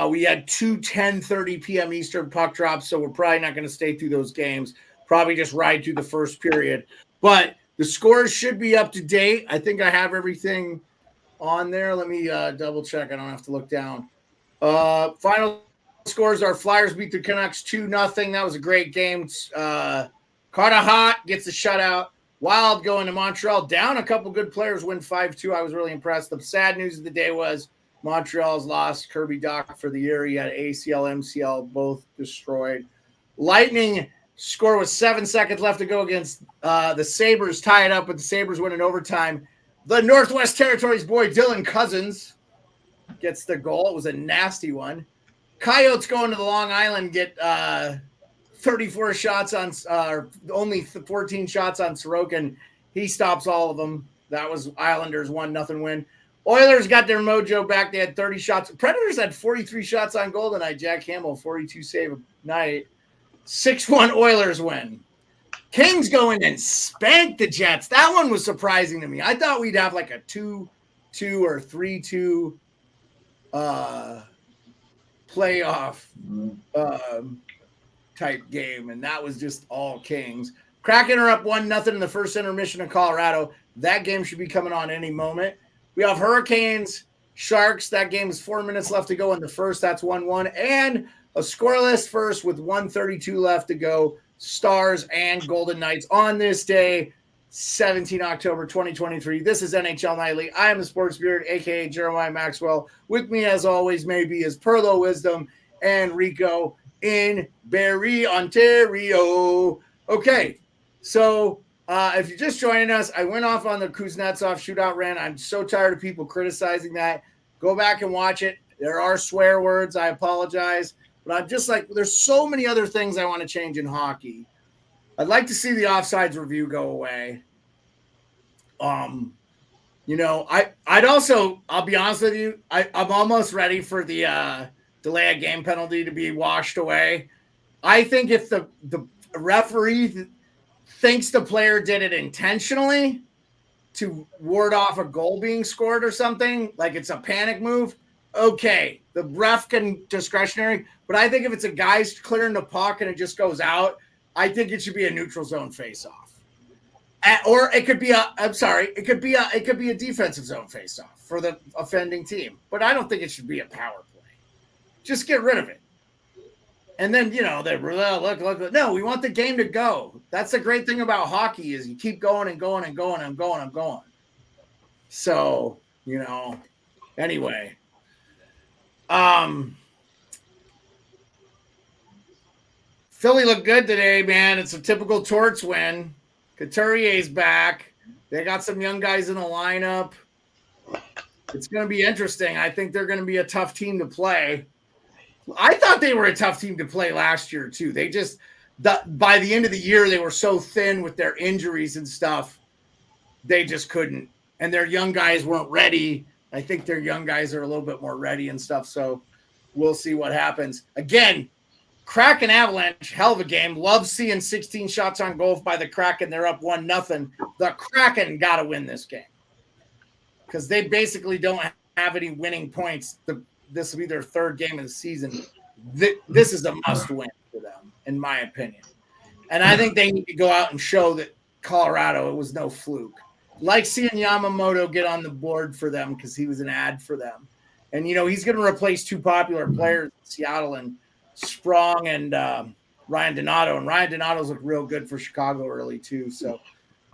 Speaker 2: We had 2 10:30 p.m. Eastern puck drops, so we're probably not going to stay through those games. Probably just ride through the first period. But the scores should be up to date. I think I have everything on there. Let me double check. I don't have to look down. Final scores are Flyers beat the Canucks 2-0. That was a great game. Carter Hart gets a shutout. Wild going to Montreal. Down a couple good players, win 5-2. I was really impressed. The sad news of the day was Montreal's lost Kirby Dach for the year. He had ACL, MCL, both destroyed. Lightning score with 7 seconds left to go against the Sabres, tie it up, but the Sabres win in overtime. The Northwest Territories boy, Dylan Cousins, gets the goal. It was a nasty one. Coyotes going to the Long Island, get 34 shots on only 14 shots on Sorokin. He stops all of them. That was Islanders 1-0 win. Oilers got their mojo back. They had 30 shots. Predators had 43 shots on goal tonight. Jack Campbell, 42 save a night. 6-1 Oilers win. Kings go in and spank the Jets. That one was surprising to me. I thought we'd have like a 2-2 or 3-2 playoff type game, and that was just all Kings. Kraken are up 1-0 in the first intermission in Colorado. That game should be coming on any moment. We have Hurricanes, Sharks. That game is 4 minutes left to go in the first. That's 1-1. And a scoreless first with 1:32 left to go. Stars and Golden Knights on this day, 17 October 2023. This is NHL Nightly. I am the Sports Beard, a.k.a. Jeremiah Maxwell. With me, as always, maybe is Pearlo Wisdom and Rico in Barrie, Ontario. Okay, so if you're just joining us, I went off on the Kuznetsov shootout rant. I'm so tired of people criticizing that. Go back and watch it. There are swear words. I apologize. But I'm just like, there's so many other things I want to change in hockey. I'd like to see the offsides review go away. I'd also, I'll be honest with you, I'm almost ready for the delay a game penalty to be washed away. I think if the referee thinks the player did it intentionally to ward off a goal being scored or something, like it's a panic move, okay, the ref can discretionary. But I think if it's a guy's clearing the puck and it just goes out, I think it should be a neutral zone face-off. Or it could be it could be a defensive zone face-off for the offending team. But I don't think it should be a power play. Just get rid of it. And then, look. No, we want the game to go. That's the great thing about hockey is you keep going and going and going and going and going. So, anyway. Philly looked good today, man. It's a typical Torts win. Couturier's back. They got some young guys in the lineup. It's going to be interesting. I think they're going to be a tough team to play. I thought they were a tough team to play last year, too. They just, by the end of the year, they were so thin with their injuries and stuff. They just couldn't. And their young guys weren't ready. I think their young guys are a little bit more ready and stuff. So we'll see what happens. Again, Kraken Avalanche, hell of a game. Love seeing 16 shots on goal by the Kraken. They're up 1-0. The Kraken got to win this game because they basically don't have any winning points. This will be their third game of the season. This is a must-win for them, in my opinion. And I think they need to go out and show that Colorado, it was no fluke. Like seeing Yamamoto get on the board for them because he was an ad for them. And, he's going to replace two popular players in Seattle and Sprong and Ryan Donato. And Ryan Donato's looked real good for Chicago early, too. So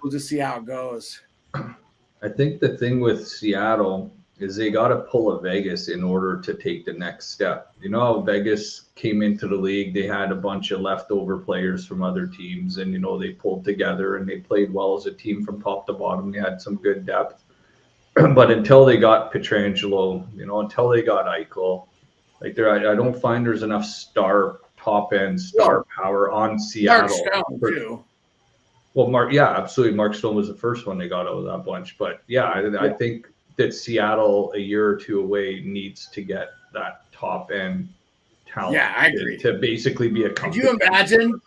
Speaker 2: we'll just see how it goes.
Speaker 4: I think the thing with Seattle is they got to pull a Vegas in order to take the next step. You know how Vegas came into the league, they had a bunch of leftover players from other teams, and, they pulled together and they played well as a team from top to bottom. They had some good depth. But until they got Pietrangelo, until they got Eichel, I don't find there's enough top-end star power on Seattle.
Speaker 2: Mark Stone, too.
Speaker 4: Well, absolutely. Mark Stone was the first one they got out of that bunch. But, I think that Seattle a year or two away needs to get that top end talent.
Speaker 2: Yeah, I agree.
Speaker 4: To basically be a
Speaker 2: company. Could you imagine?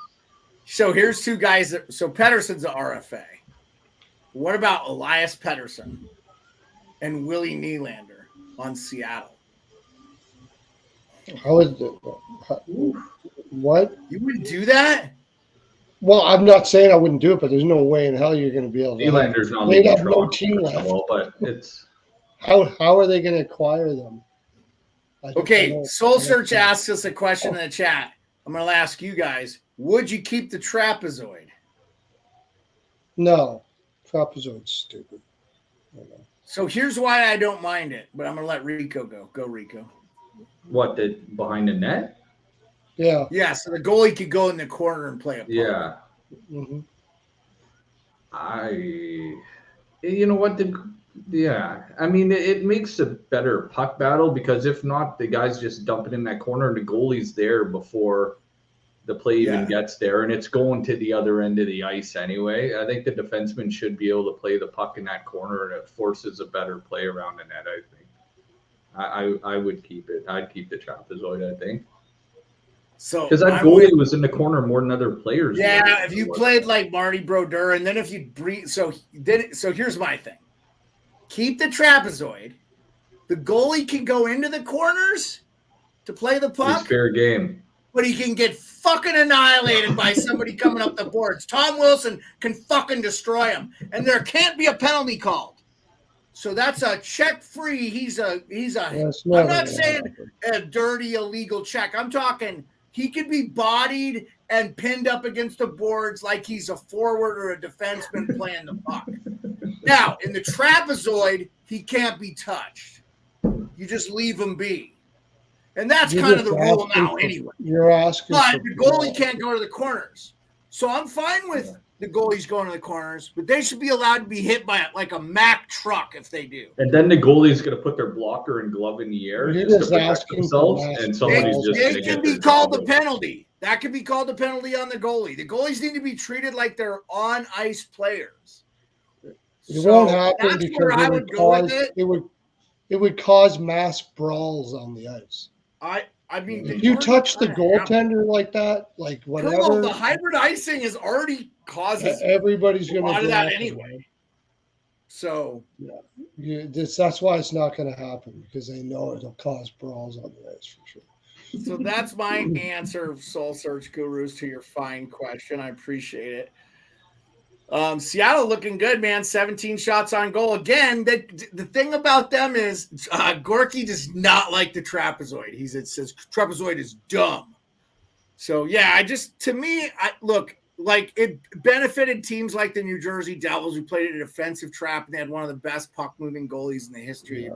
Speaker 2: So here's two guys. So Pettersson's an RFA. What about Elias Pettersson and Willie Nylander on Seattle?
Speaker 3: What?
Speaker 2: You wouldn't do that?
Speaker 3: Well, I'm not saying I wouldn't do it, but there's no way in hell you're going to be able to.
Speaker 4: Nylander's not
Speaker 3: they have no team left.
Speaker 4: But it's
Speaker 3: how are they going to acquire them?
Speaker 2: Okay, Soul Search asks us a question in the chat. I'm going to ask you guys: would you keep the trapezoid?
Speaker 3: No, trapezoid's stupid.
Speaker 2: So here's why I don't mind it, but I'm going to let Rico go. Go, Rico.
Speaker 4: What, behind the net?
Speaker 3: Yeah.
Speaker 2: Yeah, so the goalie could go in the corner and play a puck.
Speaker 4: Yeah.
Speaker 3: Mm-hmm.
Speaker 4: I mean, it makes a better puck battle because if not, the guy's just dumping in that corner and the goalie's there before the play even gets there, and it's going to the other end of the ice anyway. I think the defenseman should be able to play the puck in that corner, and it forces a better play around the net, I think. I would keep it. I'd keep the trapezoid, I think.
Speaker 2: So
Speaker 4: because that goalie was in the corner more than other players.
Speaker 2: Yeah, if you played like Marty Brodeur, and then if you breathe, so here's my thing: keep the trapezoid. The goalie can go into the corners to play the puck.
Speaker 4: It's fair game,
Speaker 2: but he can get fucking annihilated by somebody coming up the boards. Tom Wilson can fucking destroy him, and there can't be a penalty called. So that's a check free. He's a. I'm not saying a dirty illegal check. I'm talking. He could be bodied and pinned up against the boards like he's a forward or a defenseman playing the puck. Now, in the trapezoid, he can't be touched. You just leave him be. And that's kind of the rule now anyway.
Speaker 3: You're asking.
Speaker 2: But the goalie can't go to the corners. So I'm fine with the goalies going to the corners, but they should be allowed to be hit by like a Mack truck if they do.
Speaker 4: And then the goalie's going to put their blocker and glove in the air just to protect themselves, and somebody's just going to get
Speaker 2: be called the penalty. That could be called the penalty on the goalie. The goalies need to be treated like they're on ice players.
Speaker 3: It won't happen because it would cause mass brawls on the ice.
Speaker 2: I I mean,
Speaker 3: if you touch the goaltender like that, like whatever,
Speaker 2: the hybrid icing is already causes
Speaker 3: everybody's going to
Speaker 2: a lot of that anyway. So
Speaker 3: that's why it's not going to happen, because they know it'll cause brawls on the ice for sure.
Speaker 2: So that's my answer, Soul Search Gurus, to your fine question. I appreciate it. Seattle looking good, man. 17 shots on goal. Again, the thing about them is Gorky does not like the trapezoid. It says trapezoid is dumb. So, yeah, it benefited teams like the New Jersey Devils, who played a defensive trap, and they had one of the best puck-moving goalies in the history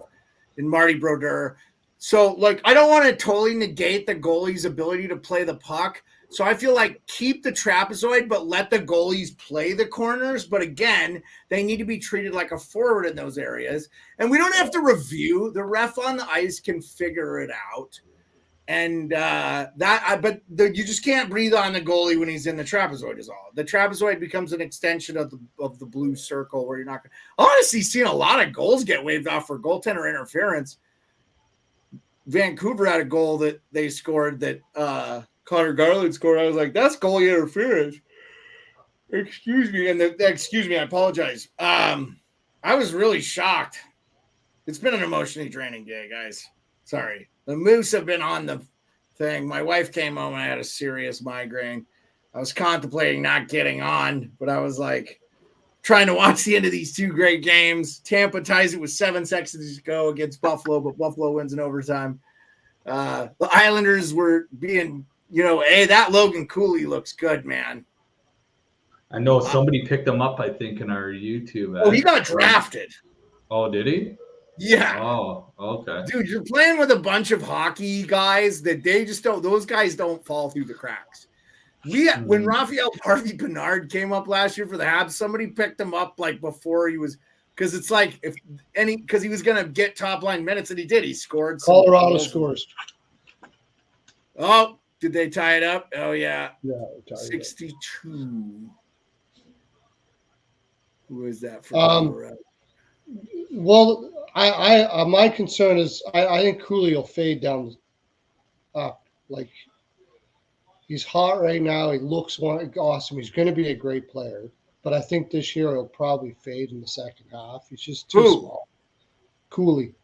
Speaker 2: in Marty Brodeur. So, I don't want to totally negate the goalie's ability to play the puck. So I feel like keep the trapezoid, but let the goalies play the corners. But again, they need to be treated like a forward in those areas. And we don't have to review. The ref on the ice can figure it out. And you just can't breathe on the goalie when he's in the trapezoid is all. The trapezoid becomes an extension of the blue circle, where you're not going to. Honestly, seen a lot of goals get waved off for goaltender interference. Vancouver had a goal that they scored that Connor Garland scored. I was like, that's goalie interference. Excuse me. I apologize. I was really shocked. It's been an emotionally draining day, guys. Sorry. The Moose have been on the thing. My wife came home and I had a serious migraine. I was contemplating not getting on, but I was like trying to watch the end of these two great games. Tampa ties it with 7 seconds to go against Buffalo, but Buffalo wins in overtime. The Islanders were being, hey, that Logan Cooley looks good, man.
Speaker 4: I know somebody picked him up, I think, in our YouTube.
Speaker 2: Oh, he got drafted.
Speaker 4: Oh, did he?
Speaker 2: Yeah.
Speaker 4: Oh, okay.
Speaker 2: Dude, you're playing with a bunch of hockey guys that those guys don't fall through the cracks. When Raphael Harvey-Pinard came up last year for the Habs, somebody picked him up before he was, because it's because he was going to get top line minutes, and he did. He scored.
Speaker 3: Colorado scores.
Speaker 2: Oh, did they tie it up? Oh, yeah.
Speaker 3: Yeah.
Speaker 2: 62. Who is that for Colorado?
Speaker 3: Well, I my concern is I think Cooley will fade down up. He's hot right now. He looks awesome. He's going to be a great player. But I think this year he'll probably fade in the second half. He's just too small. Cooley.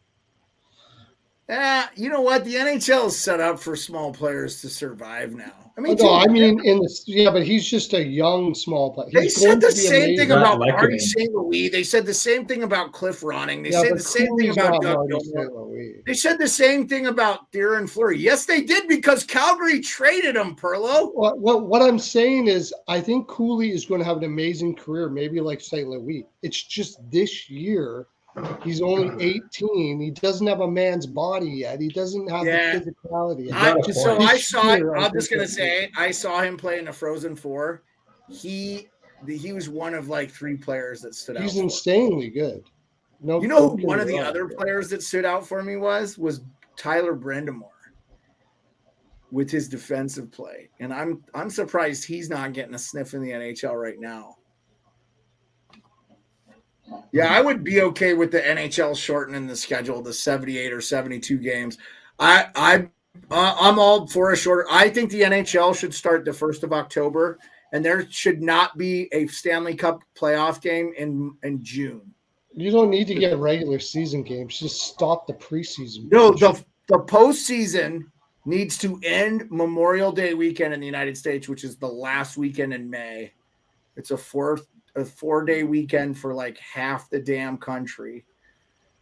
Speaker 2: You know what? The NHL is set up for small players to survive now.
Speaker 3: but he's just a young small player.
Speaker 2: They said the same thing about Marty St. Louis. They said the same thing about Cliff Ronning. They said the same thing about Doug Gilmour. They said the same thing about Darren Fleury. Yes, they did, because Calgary traded him, Pearlo.
Speaker 3: What I'm saying is I think Cooley is going to have an amazing career, maybe like St. Louis. It's just this year. He's only 18. He doesn't have a man's body yet. He doesn't have the physicality. I saw him play in the Frozen Four. He was one of 3 players that stood out. He's insanely good.
Speaker 2: One of the other players that stood out for me was Tyler Brendamore with his defensive play. And I'm surprised he's not getting a sniff in the NHL right now. Yeah, I would be okay with the NHL shortening the schedule to 78 or 72 games. I'm all for a shorter. I think the NHL should start the 1st of October, and there should not be a Stanley Cup playoff game in June.
Speaker 3: You don't need to get regular season games. Just stop the preseason.
Speaker 2: No, the postseason needs to end Memorial Day weekend in the United States, which is the last weekend in May. It's a 4-day weekend for half the damn country.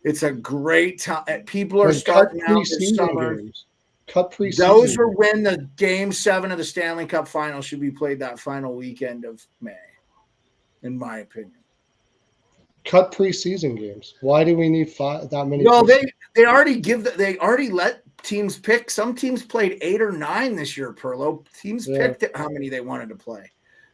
Speaker 2: It's a great time. People are starting out this summer.
Speaker 3: Cut preseason.
Speaker 2: Those are when the Game 7 of the Stanley Cup Final should be played that final weekend of May, in my opinion.
Speaker 3: Cut preseason games. Why do we need that many?
Speaker 2: No, they already let teams pick. Some teams played 8 or 9 this year, Pearlo. Teams picked how many they wanted to play.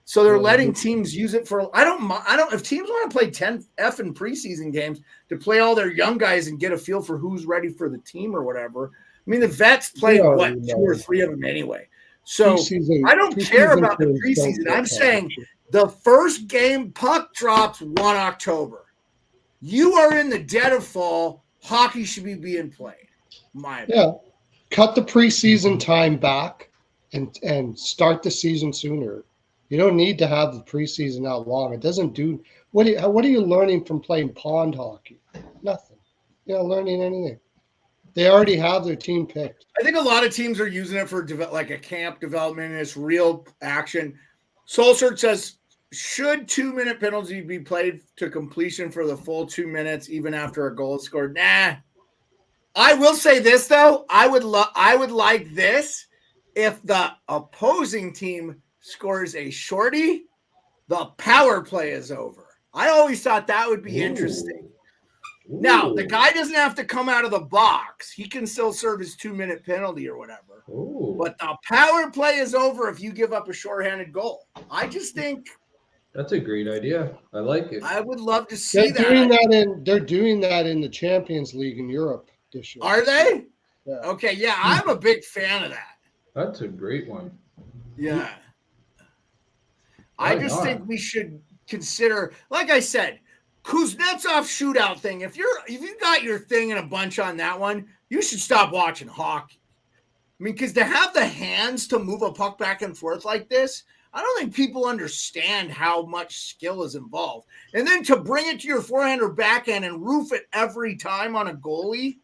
Speaker 2: So they're letting teams use it for. I don't. If teams want to play 10 effing preseason games to play all their young guys and get a feel for who's ready for the team or whatever. I mean, the vets played 2 or 3 of them anyway. So I don't care about the preseason. I'm saying the first game puck drops 1 October. You are in the dead of fall. Hockey should be being played. My opinion.
Speaker 3: cut the preseason time back and start the season sooner. You don't need to have the preseason that long. It doesn't do what are you learning from playing pond hockey? Nothing. You're not learning anything. They already have their team picked.
Speaker 2: I think a lot of teams are using it for like a camp development and it's real action. Solskjaer says, should 2-minute penalty be played to completion for the full 2 minutes, even after a goal is scored? Nah. I will say this though. I would like this if the opposing team scores a shorty, the power play is over. I always thought that would be interesting. Now, the guy doesn't have to come out of the box. He can still serve his 2-minute penalty or whatever. But the power play is over if you give up a shorthanded goal. I just think
Speaker 4: that's a great idea. I like it.
Speaker 2: I would love to see
Speaker 3: they're doing that in the Champions League in Europe this year.
Speaker 2: Are they?
Speaker 3: Yeah.
Speaker 2: Okay, yeah, I'm a big fan of that.
Speaker 4: That's a great one.
Speaker 2: Yeah. I just think we should consider, like I said, Kuznetsov shootout thing. If you got your thing in a bunch on that one, you should stop watching hockey. I mean, because to have the hands to move a puck back and forth like this, I don't think people understand how much skill is involved. And then to bring it to your forehand or backhand and roof it every time on a goalie.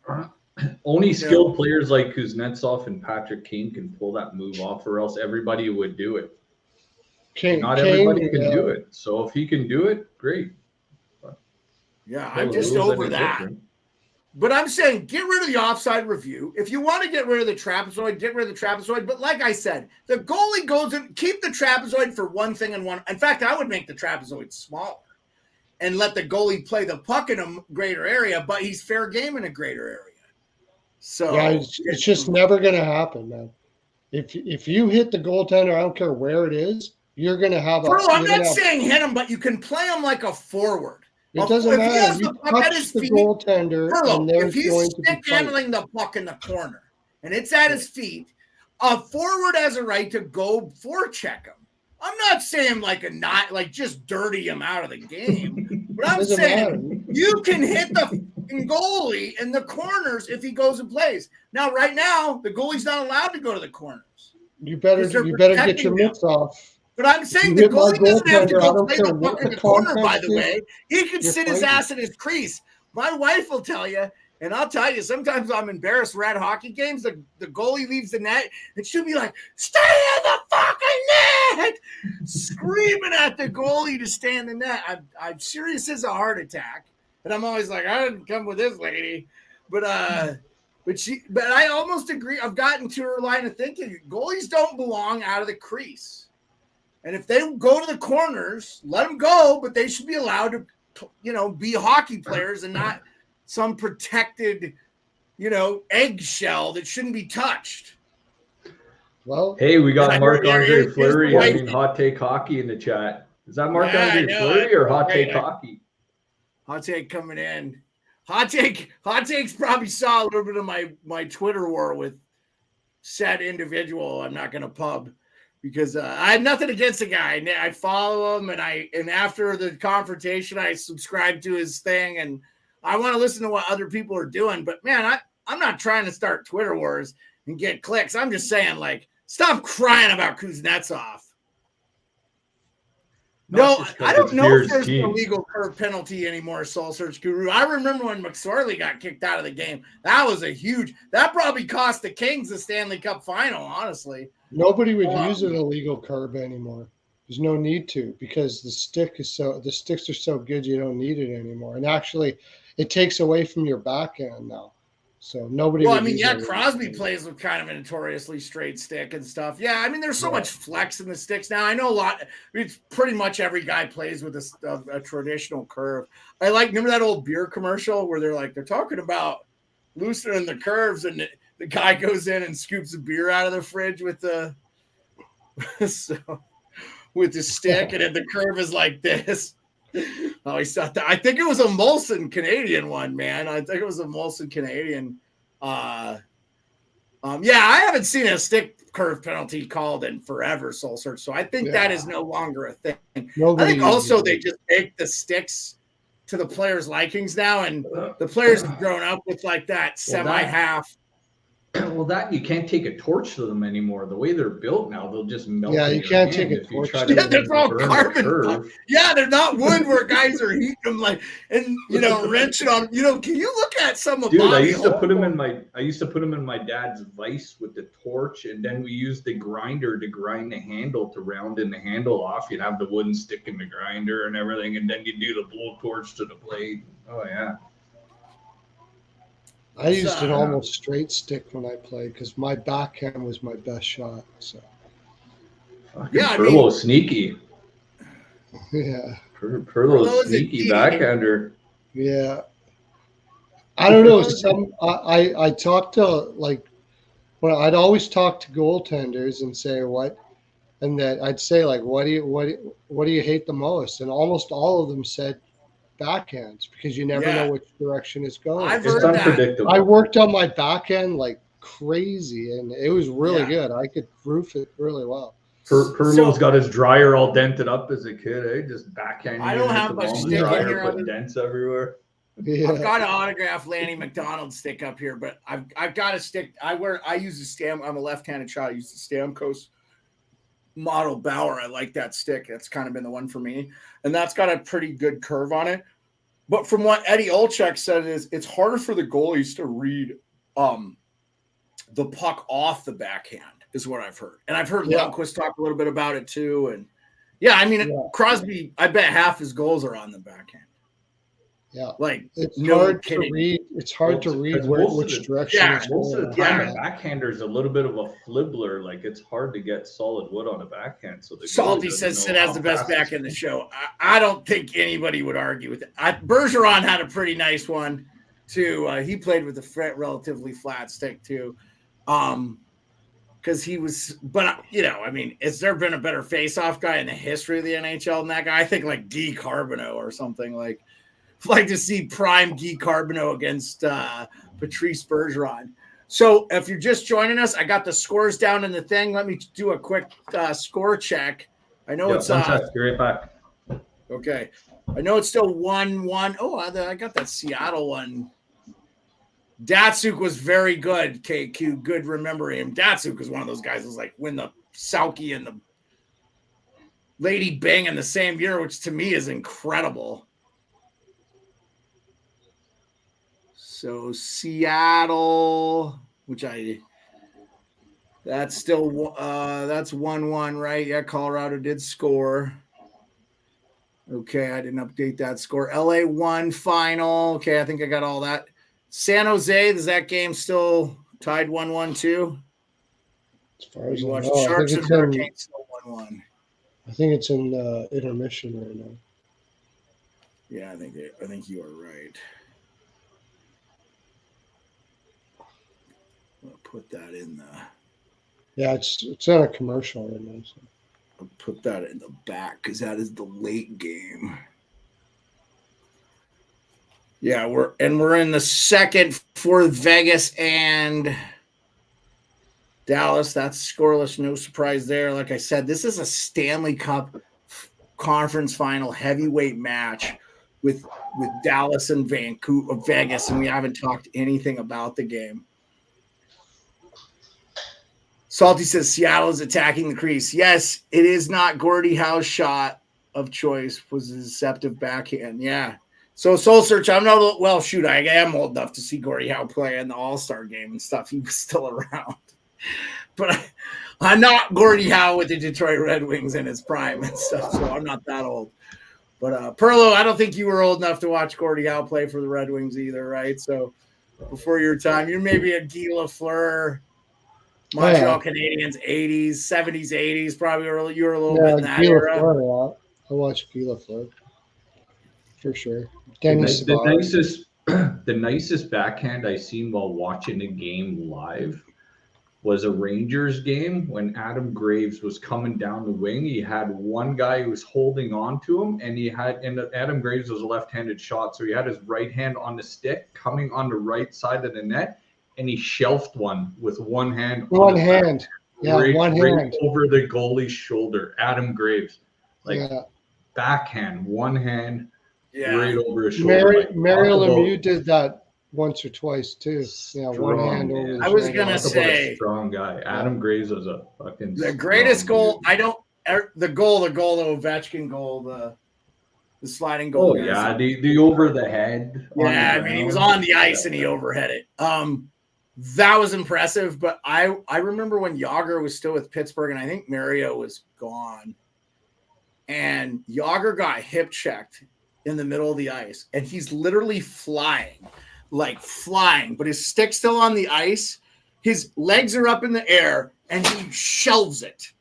Speaker 4: Only skilled players like Kuznetsov and Patrick Kane can pull that move off, or else everybody would do it. Not everybody can do it. So if he can do it, great.
Speaker 2: Yeah, I'm just over that. Different. But I'm saying get rid of the offside review. If you want to get rid of the trapezoid, get rid of the trapezoid. But like I said, the goalie goes and keep the trapezoid for one thing and one. In fact, I would make the trapezoid smaller and let the goalie play the puck in a greater area, but he's fair game in a greater area. So
Speaker 3: yeah, it's just never going to happen, man. If you hit the goaltender, I don't care where it is, you're going to have
Speaker 2: I'm not saying hit him, but you can play him like a forward.
Speaker 3: It doesn't matter. You touch the goaltender, and
Speaker 2: if he's stick handling the puck in the corner and it's at his feet, a forward has a right to go forecheck him. I'm not saying just dirty him out of the game, but I'm saying you can hit the goalie in the corners if he goes and plays. Now, right now, the goalie's not allowed to go to the corners.
Speaker 3: You better get your mitts off.
Speaker 2: But I'm saying the goalie doesn't have to go play the puck in the corner, by the way. He can sit his ass in his crease. My wife will tell you, and I'll tell you, sometimes I'm embarrassed. We're at hockey games. The goalie leaves the net, and she'll be like, stay in the fucking net! Screaming at the goalie to stay in the net. I'm serious as a heart attack. And I'm always like, I didn't come with this lady. But I almost agree. I've gotten to her line of thinking. Goalies don't belong out of the crease. And if they go to the corners, let them go, but they should be allowed to, be hockey players and not some protected, eggshell that shouldn't be touched.
Speaker 3: Well,
Speaker 4: hey, we got Marc-Andre Fleury. Hot Take Hockey in the chat. Is that Marc-Andre Fleury or Hot Take Hockey?
Speaker 2: Hot Take coming in. Hot Take's probably saw a little bit of my Twitter war with said individual. I'm not going to pub. Because I have nothing against the guy. I follow him, and after the confrontation, I subscribe to his thing, and I want to listen to what other people are doing. But man, I'm not trying to start Twitter wars and get clicks. I'm just saying, stop crying about Kuznetsov. No, I don't know if there's an illegal curve penalty anymore, Soul Search Guru. I remember when McSorley got kicked out of the game. That was that probably cost the Kings the Stanley Cup final, honestly.
Speaker 3: Nobody would use an illegal curve anymore. There's no need to, because the sticks are so good you don't need it anymore. And actually, it takes away from your backhand now. So nobody.
Speaker 2: Well, Crosby plays with kind of a notoriously straight stick and stuff. Yeah, there's so much flex in the sticks now. I know a lot. It's pretty much every guy plays with a traditional curve. Remember that old beer commercial where they're talking about loosening the curves, and the guy goes in and scoops a beer out of the fridge with the stick, and then the curve is like this. Oh, he thought that. I think it was a Molson Canadian one, man. I think it was a Molson Canadian. I haven't seen a stick curve penalty called in forever, Soul Search. So I think that is no longer a thing. I think also they just make the sticks to the players' likings now, and the players have grown up with that semi-half.
Speaker 4: Well, that you can't take a torch to them anymore. The way they're built now, they'll just melt.
Speaker 3: Yeah,
Speaker 4: in
Speaker 3: you
Speaker 4: your
Speaker 3: can't
Speaker 4: hand
Speaker 3: take a
Speaker 4: if you
Speaker 3: torch
Speaker 4: try
Speaker 3: to
Speaker 4: to
Speaker 3: them.
Speaker 2: They're all
Speaker 4: burn a
Speaker 2: carbon.
Speaker 4: curve.
Speaker 2: Yeah, they're not wood where guys are heating them wrenching on. Can you look at some of
Speaker 4: Dude,
Speaker 2: Bobby
Speaker 4: I used to
Speaker 2: Holt?
Speaker 4: put them in my dad's vise with the torch, and then we used the grinder to grind the handle to round in the handle off. You'd have the wooden stick in the grinder and everything, and then you do the blow torch to the blade. Oh yeah.
Speaker 3: I used an almost straight stick when I played because my backhand was my best shot. So
Speaker 2: Yeah,
Speaker 4: Pearlo's sneaky.
Speaker 3: yeah,
Speaker 4: Pearlo's sneaky backhander.
Speaker 3: Yeah, I don't know. I talked to I'd always talk to goaltenders and say what, and that I'd say what do you hate the most, and almost all of them said backhands because you never know which direction it's going.
Speaker 2: I've heard that.
Speaker 4: Unpredictable.
Speaker 3: I worked on my backhand like crazy, and it was really good. I could roof it really well.
Speaker 4: Pearlo's got his dryer all dented up as a kid, eh? Just backhanding.
Speaker 2: I don't have much stick in here.
Speaker 4: Put dents everywhere.
Speaker 3: Yeah.
Speaker 2: I've got an autographed Lanny McDonald stick up here, but I've got a stick. I use a Stam. I'm a left-handed shot. I use the Stamkos model Bauer. I like that stick. That's kind of been the one for me, and that's got a pretty good curve on it. But from what Eddie Olczyk said, it's harder for the goalies to read the puck off the backhand, is what I've heard. And I've heard Lundqvist talk a little bit about it too. And Crosby, I bet half his goals are on the backhand.
Speaker 3: Yeah,
Speaker 2: it's
Speaker 3: hard to read. It's hard to read which direction.
Speaker 4: Yeah, most of the time, a backhander is a little bit of a flibbler. Like it's hard to get solid wood on a backhand. So
Speaker 2: Salty says Sid has the best back in the show. I don't think anybody would argue with it. Bergeron had a pretty nice one too. He played with a relatively flat stick too, because he was. But has there been a better face-off guy in the history of the NHL than that guy? I think like Guy Carbonneau or something like. Like to see prime Guy Carbonneau against Patrice Bergeron. So if you're just joining us, I got the scores down in the thing. Let me do a quick score check. I know it's
Speaker 4: right back.
Speaker 2: Okay. I know it's still 1-1. Oh, I got that Seattle one. Datsuk was very good. KQ, good remembering him. Datsuk was one of those guys who's like win the Selke and the Lady Bing in the same year, which to me is incredible. So Seattle, that's still that's 1-1, right? Yeah, Colorado did score. Okay, I didn't update that score. LA won final. Okay, I think I got all that. San Jose, is that game still tied 1-1 too?
Speaker 3: As far as
Speaker 2: I know, Sharks and Hurricanes still 1-1.
Speaker 3: I think it's in intermission right now.
Speaker 2: Yeah, I think you are right. I'll put that in the.
Speaker 3: Yeah, it's on a commercial right now. So.
Speaker 2: I'll put that in the back because that is the late game. Yeah, we're in the second for Vegas and Dallas. That's scoreless, no surprise there. Like I said, this is a Stanley Cup conference final heavyweight match with Dallas and Vegas, and we haven't talked anything about the game. Salty says Seattle is attacking the crease. Yes, it is not Gordie Howe's shot of choice. Was a deceptive backhand. Yeah. So Soul Search, I am old enough to see Gordie Howe play in the All-Star game and stuff. He was still around. But I'm not Gordie Howe with the Detroit Red Wings in his prime and stuff, so I'm not that old. But Pearlo, I don't think you were old enough to watch Gordie Howe play for the Red Wings either, right? So before your time, you're maybe a Guy Lafleur, Montreal Canadiens, 80s, 70s, 80s, probably you were a little bit in that era.
Speaker 3: Lafleur, I watched Guy Lafleur for sure.
Speaker 4: The nicest backhand I seen while watching a game live was a Rangers game when Adam Graves was coming down the wing. He had one guy who was holding on to him, and Adam Graves was a left-handed shot, so he had his right hand on the stick coming on the right side of the net, and he shelved one with one hand.
Speaker 3: One hand.
Speaker 4: Right over the goalie's shoulder. Adam Graves. Backhand, one hand, right over his shoulder.
Speaker 3: Mario Lemieux did that once or twice too. Yeah,
Speaker 4: Strong,
Speaker 3: one hand
Speaker 4: man.
Speaker 3: over the
Speaker 2: I was
Speaker 3: shoulder.
Speaker 2: gonna
Speaker 4: Talk about a
Speaker 2: say
Speaker 4: strong guy. Adam Graves was a fucking
Speaker 2: the greatest
Speaker 4: strong
Speaker 2: goal.
Speaker 4: dude.
Speaker 2: The Ovechkin goal, the sliding goal.
Speaker 4: Oh yeah, the over the head. On
Speaker 2: Yeah,
Speaker 4: the
Speaker 2: I mean he was
Speaker 4: ground.
Speaker 2: on the ice and he overhead it. That was impressive. But I remember when Yager was still with Pittsburgh and I think Mario was gone, and Yager got hip checked in the middle of the ice, and he's literally flying, but his stick's still on the ice. His legs are up in the air, and he shelves it.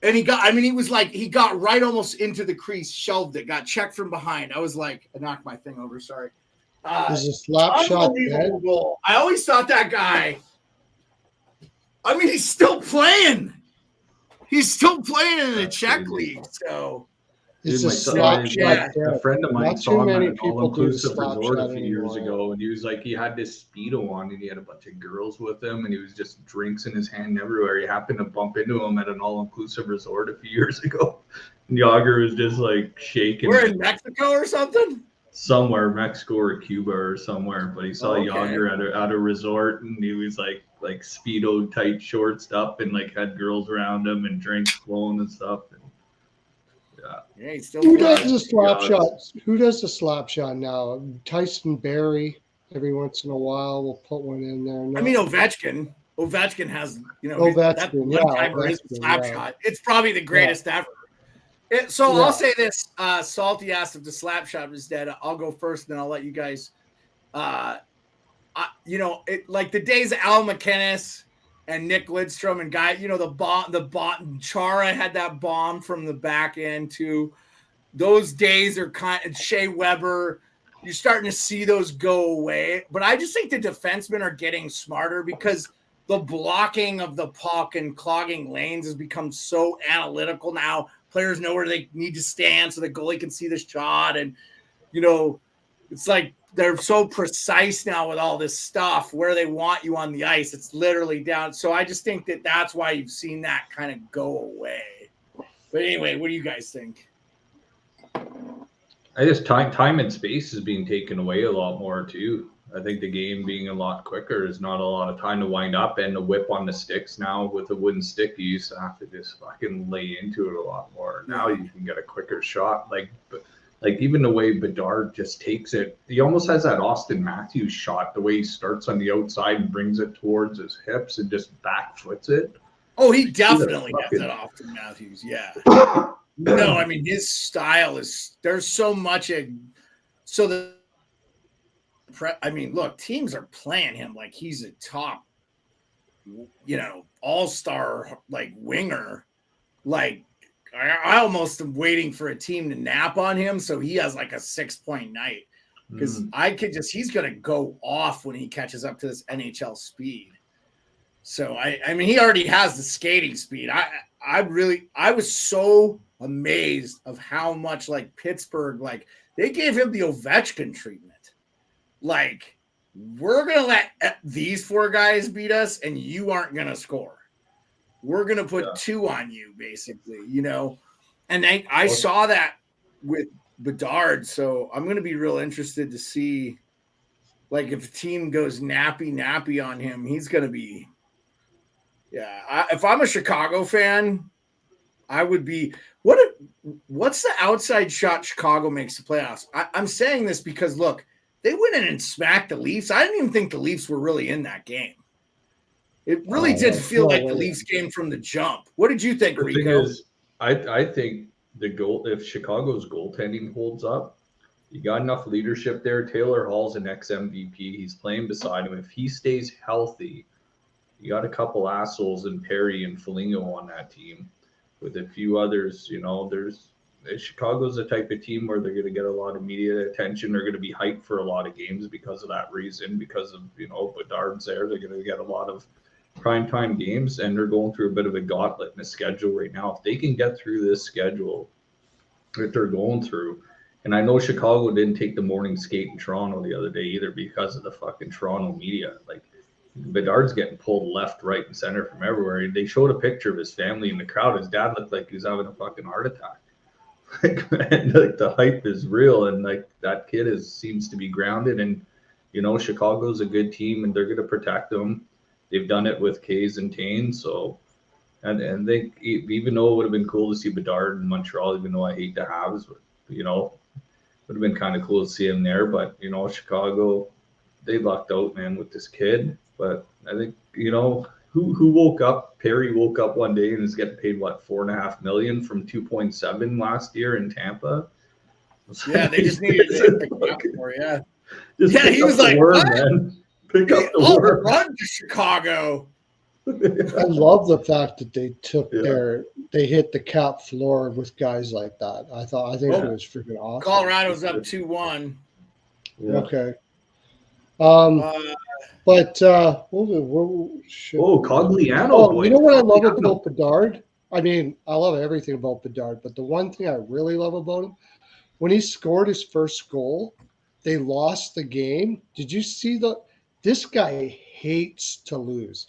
Speaker 2: And he got right almost into the crease, shelved it, got checked from behind. I was like, I knocked my thing over, sorry.
Speaker 3: Is a slap shot dead?
Speaker 2: Goal. I always thought that guy, I mean, he's still playing. He's still playing in the Czech league, so.
Speaker 3: It's a slap shot.
Speaker 4: A friend of mine
Speaker 3: Not
Speaker 4: saw
Speaker 3: too
Speaker 4: him at
Speaker 3: many
Speaker 4: an
Speaker 3: people do
Speaker 4: all-inclusive
Speaker 3: slap
Speaker 4: resort a
Speaker 3: shot
Speaker 4: few years
Speaker 3: anymore.
Speaker 4: ago, and he was like, he had this Speedo on, and he had a bunch of girls with him, and he was just drinks in his hand everywhere. He happened to bump into him at an all-inclusive resort a few years ago, and Yager was just like shaking.
Speaker 2: We're in Mexico or something?
Speaker 4: Somewhere, Mexico or Cuba or somewhere, but he saw Yager at a resort, and he was like Speedo tight shorts up, and like had girls around him and drinks flowing and stuff. And,
Speaker 2: yeah, he's still
Speaker 3: Who does a slap shot? Who does a slap shot now? Tyson Berry. Every once in a while, we'll put one in there. No.
Speaker 2: I mean, Ovechkin. Ovechkin has,
Speaker 3: that
Speaker 2: one-timer is a slap shot. It's probably the greatest ever. I'll say this. Salty asked if the slap shot was dead. I'll go first, and then I'll let you guys. Like the days of Al McInnes and Nick Lidstrom and the Chara had that bomb from the back end too. Those days are Shea Weber. You're starting to see those go away, but I just think the defensemen are getting smarter because the blocking of the puck and clogging lanes has become so analytical now. Players know where they need to stand so the goalie can see the shot, and it's like they're so precise now with all this stuff where they want you on the ice. It's literally down. So I just think that that's why you've seen that kind of go away. But anyway, what do you guys think?
Speaker 4: I guess time and space is being taken away a lot more too. I think the game being a lot quicker is not a lot of time to wind up, and the whip on the sticks now with a wooden stick, you used to have to just fucking lay into it a lot more. Now you can get a quicker shot. Like even the way Bedard just takes it, he almost has that Austin Matthews shot, the way he starts on the outside and brings it towards his hips and just back foots it.
Speaker 2: Oh, he definitely has that Austin Matthews. Yeah. No, I mean, his style there's so much. Look, teams are playing him like he's a top, all-star, winger. I almost am waiting for a team to nap on him so he has a 6-point night because he's going to go off when he catches up to this NHL speed. So, I mean, he already has the skating speed. I was so amazed of how much Pittsburgh, they gave him the Ovechkin treatment. We're going to let these 4 guys beat us and you aren't going to score. We're going to put 2 on you, basically, And I saw that with Bedard, so I'm going to be real interested to see, if a team goes nappy on him, he's going to be if I'm a Chicago fan, I would be what's the outside shot Chicago makes the playoffs? I'm saying this because, look, they went in and smacked the Leafs. I didn't even think the Leafs were really in that game. It really did feel like the Leafs game from the jump. What did you think, Rico?
Speaker 4: I think if Chicago's goaltending holds up, you got enough leadership there. Taylor Hall's an ex-MVP. He's playing beside him. If he stays healthy, you got a couple assholes in Perry and Foligno on that team with a few others. Chicago's the type of team where they're going to get a lot of media attention. They're going to be hyped for a lot of games because of that reason, because of, Bedard's there. They're going to get a lot of primetime games, and they're going through a bit of a gauntlet in the schedule right now. If they can get through this schedule that they're going through, and I know Chicago didn't take the morning skate in Toronto the other day either because of the fucking Toronto media. Bedard's getting pulled left, right, and center from everywhere. They showed a picture of his family in the crowd. His dad looked like he was having a fucking heart attack. The hype is real, and that kid seems to be grounded. And Chicago's a good team and they're going to protect them. They've done it with Kays and Tane. So, and they, even though it would have been cool to see Bedard in Montreal, even though I hate the Habs, would have been kind of cool to see him there. But, Chicago, they lucked out, man, with this kid. But I think, who woke up? Perry woke up one day and is getting paid, $4.5 million from 2.7 last year in Tampa.
Speaker 2: Yeah, they just needed to pick up for, yeah.
Speaker 4: He was like, man. Pick up the word.
Speaker 2: Run to Chicago.
Speaker 3: I love the fact that they took they hit the cap floor with guys like that. I think it was freaking awesome.
Speaker 2: Colorado's up 2-1.
Speaker 3: Yeah. Okay. But
Speaker 4: Cogliano.
Speaker 3: You know what I love about Bedard? I mean, I love everything about Bedard, but the one thing I really love about him, when he scored his first goal, they lost the game. Did you see this guy hates to lose.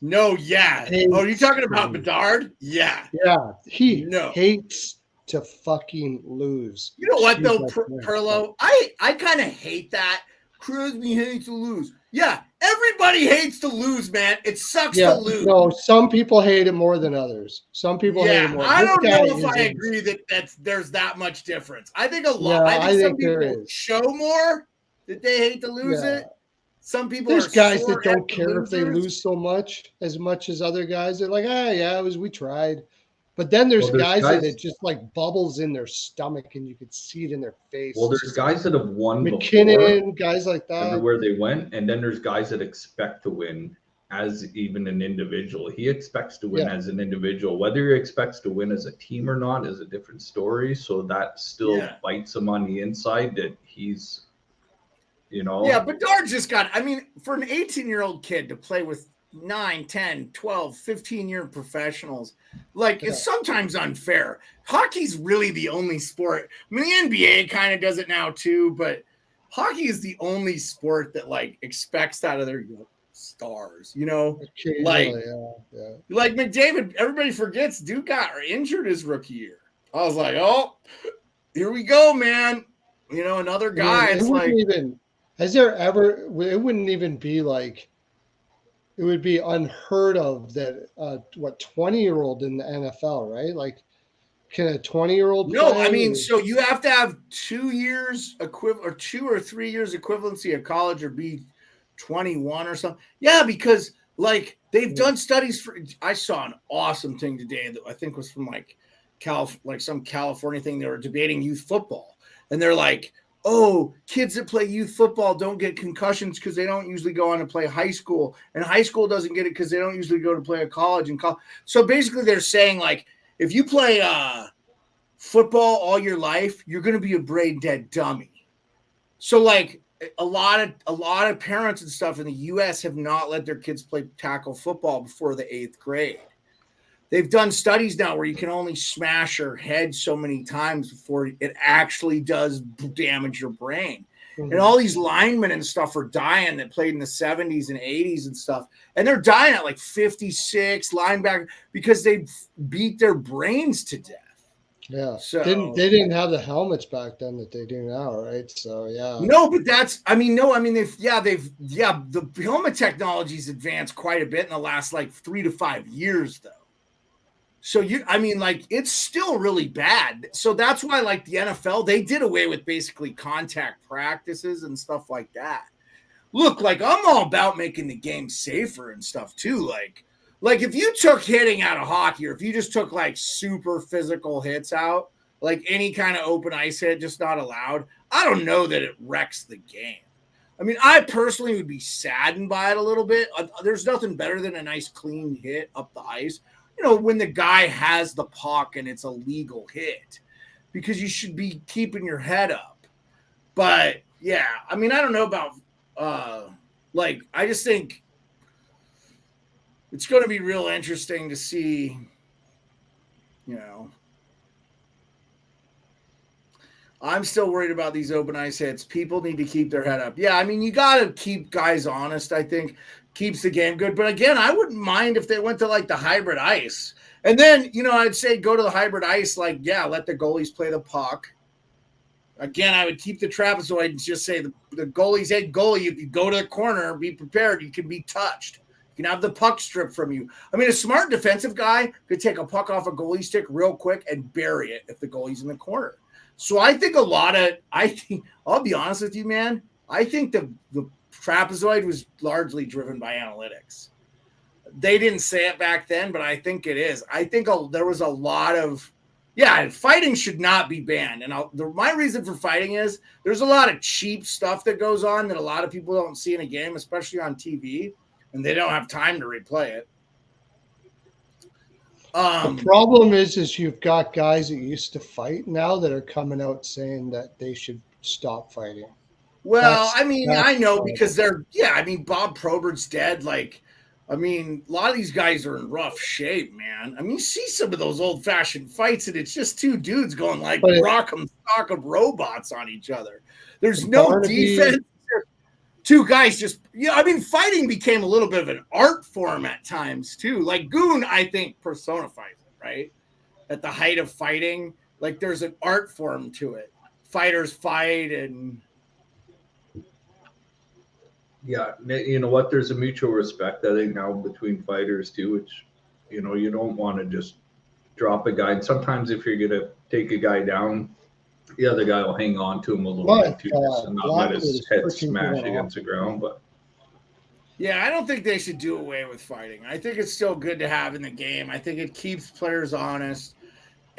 Speaker 2: No, yeah. You're talking about Bedard? Yeah.
Speaker 3: Yeah. He hates to fucking lose.
Speaker 2: You know what, though, Pearlo? I kind of hate that. Crosby hates to lose. Yeah, everybody hates to lose, man. It sucks to lose.
Speaker 3: No, some people hate it more than others. Some people hate it more.
Speaker 2: I don't know if I agree that there's that much difference. I think I think some people show more that they hate to lose it. Some people
Speaker 3: there's guys that don't care if they lose so much as other guys. They're like, we tried. But then there's guys that it just like bubbles in their stomach and you could see it in their face.
Speaker 4: Well, there's guys that have won
Speaker 3: McKinnon, guys like that.
Speaker 4: Everywhere they went. And then there's guys that expect to win as even an individual. He expects to win as an individual. Whether he expects to win as a team or not is a different story. So that still bites him on the inside that he's,
Speaker 2: Yeah, Bedard just got, for an 18-year-old kid to play with 9, 10, 12, 15-year professionals, it's sometimes unfair. Hockey's really the only sport. The NBA kind of does it now too, but hockey is the only sport that expects out of their stars, like McDavid. Everybody forgets Duke got injured his rookie year. I was like, oh, here we go, man. Another guy. It's
Speaker 3: has there ever? It wouldn't even be it would be unheard of that 20-year-old in the NFL, right? Can a 20-year-old play?
Speaker 2: So you have to have 2 years or 2 or 3 years equivalency of college or be 21 or something. Yeah, because they've done studies I saw an awesome thing today that I think was from some California thing. They were debating youth football, and they're like, oh, kids that play youth football don't get concussions because they don't usually go on to play high school. And high school doesn't get it because they don't usually go to play a college. So basically they're saying, if you play football all your life, you're going to be a brain dead dummy. So a lot of parents and stuff in the U.S. have not let their kids play tackle football before the 8th grade. They've done studies now where you can only smash your head so many times before it actually does damage your brain. Mm-hmm. And all these linemen and stuff are dying that played in the 70s and 80s and stuff. And they're dying at 56 linebacker because they beat their brains to death.
Speaker 3: Yeah. So they didn't have the helmets back then that they do now, right? So yeah.
Speaker 2: No, but the helmet technology's advanced quite a bit in the last 3 to 5 years though. So it's still really bad. So that's why the NFL, they did away with basically contact practices and stuff like that. Look, I'm all about making the game safer and stuff too. If you took hitting out of hockey, or if you just took super physical hits out, any kind of open ice hit, just not allowed, I don't know that it wrecks the game. I personally would be saddened by it a little bit. There's nothing better than a nice clean hit up the ice. When the guy has the puck and it's a legal hit, because you should be keeping your head up. But yeah, I don't know about, I just think it's going to be real interesting to see, I'm still worried about these open ice hits. People need to keep their head up. Yeah. you got to keep guys honest, I think. Keeps the game good. But again, I wouldn't mind if they went to the hybrid ice. And then, I'd say go to the hybrid ice, let the goalies play the puck. Again, I would keep the trapezoid and just say the goalie's head goalie, if you go to the corner, be prepared. You can be touched. You can have the puck stripped from you. I mean, a smart defensive guy could take a puck off a goalie stick real quick and bury it if the goalie's in the corner. So I think I'll be honest with you, man. I think the trapezoid was largely driven by analytics. They didn't say it back then, but I think it is. I think there was a lot of, fighting should not be banned. And my reason for fighting is there's a lot of cheap stuff that goes on that a lot of people don't see in a game, especially on TV, and they don't have time to replay it.
Speaker 3: The problem is you've got guys that used to fight now that are coming out saying that they should stop fighting.
Speaker 2: Well, I know because Bob Probert's dead. A lot of these guys are in rough shape, man. You see some of those old-fashioned fights, and it's just two dudes going like rock'em sock'em robots on each other. There's no defense. Two guys just, fighting became a little bit of an art form at times, too. Like Goon, I think, personifies it, right? At the height of fighting, there's an art form to it. Fighters fight and...
Speaker 4: Yeah, you know what? There's a mutual respect, I think, now between fighters too, which, you don't want to just drop a guy. And sometimes if you're going to take a guy down, the other guy will hang on to him a little bit too, and not let his head smash against the ground. But
Speaker 2: yeah, I don't think they should do away with fighting. I think it's still good to have in the game. I think it keeps players honest.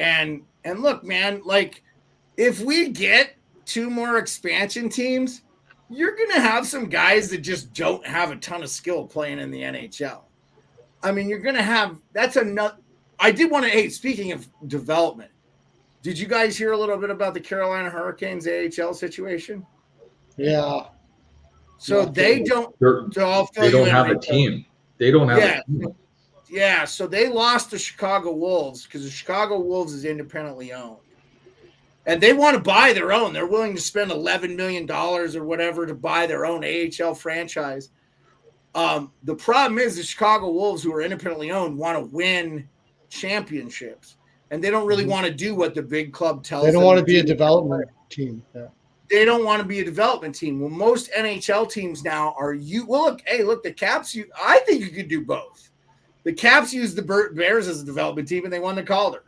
Speaker 2: And look, man, if we get 2 more expansion teams, you're going to have some guys that just don't have a ton of skill playing in the NHL. You're going to have – that's enough. I did want to – speaking of development, did you guys hear a little bit about the Carolina Hurricanes AHL situation?
Speaker 3: Yeah.
Speaker 2: So they don't
Speaker 4: have a team. They don't have a team.
Speaker 2: Yeah, so they lost the Chicago Wolves because the Chicago Wolves is independently owned. And they want to buy their own. They're willing to spend $11 million or whatever to buy their own AHL franchise. The problem is the Chicago Wolves, who are independently owned, want to win championships. And they don't really want to do what the big club tells them.
Speaker 3: They don't want to be a development team. Yeah.
Speaker 2: They don't want to be a development team. Well, most NHL teams now are look, the Caps, I think you could do both. The Caps use the Bears as a development team, and they won the Calder.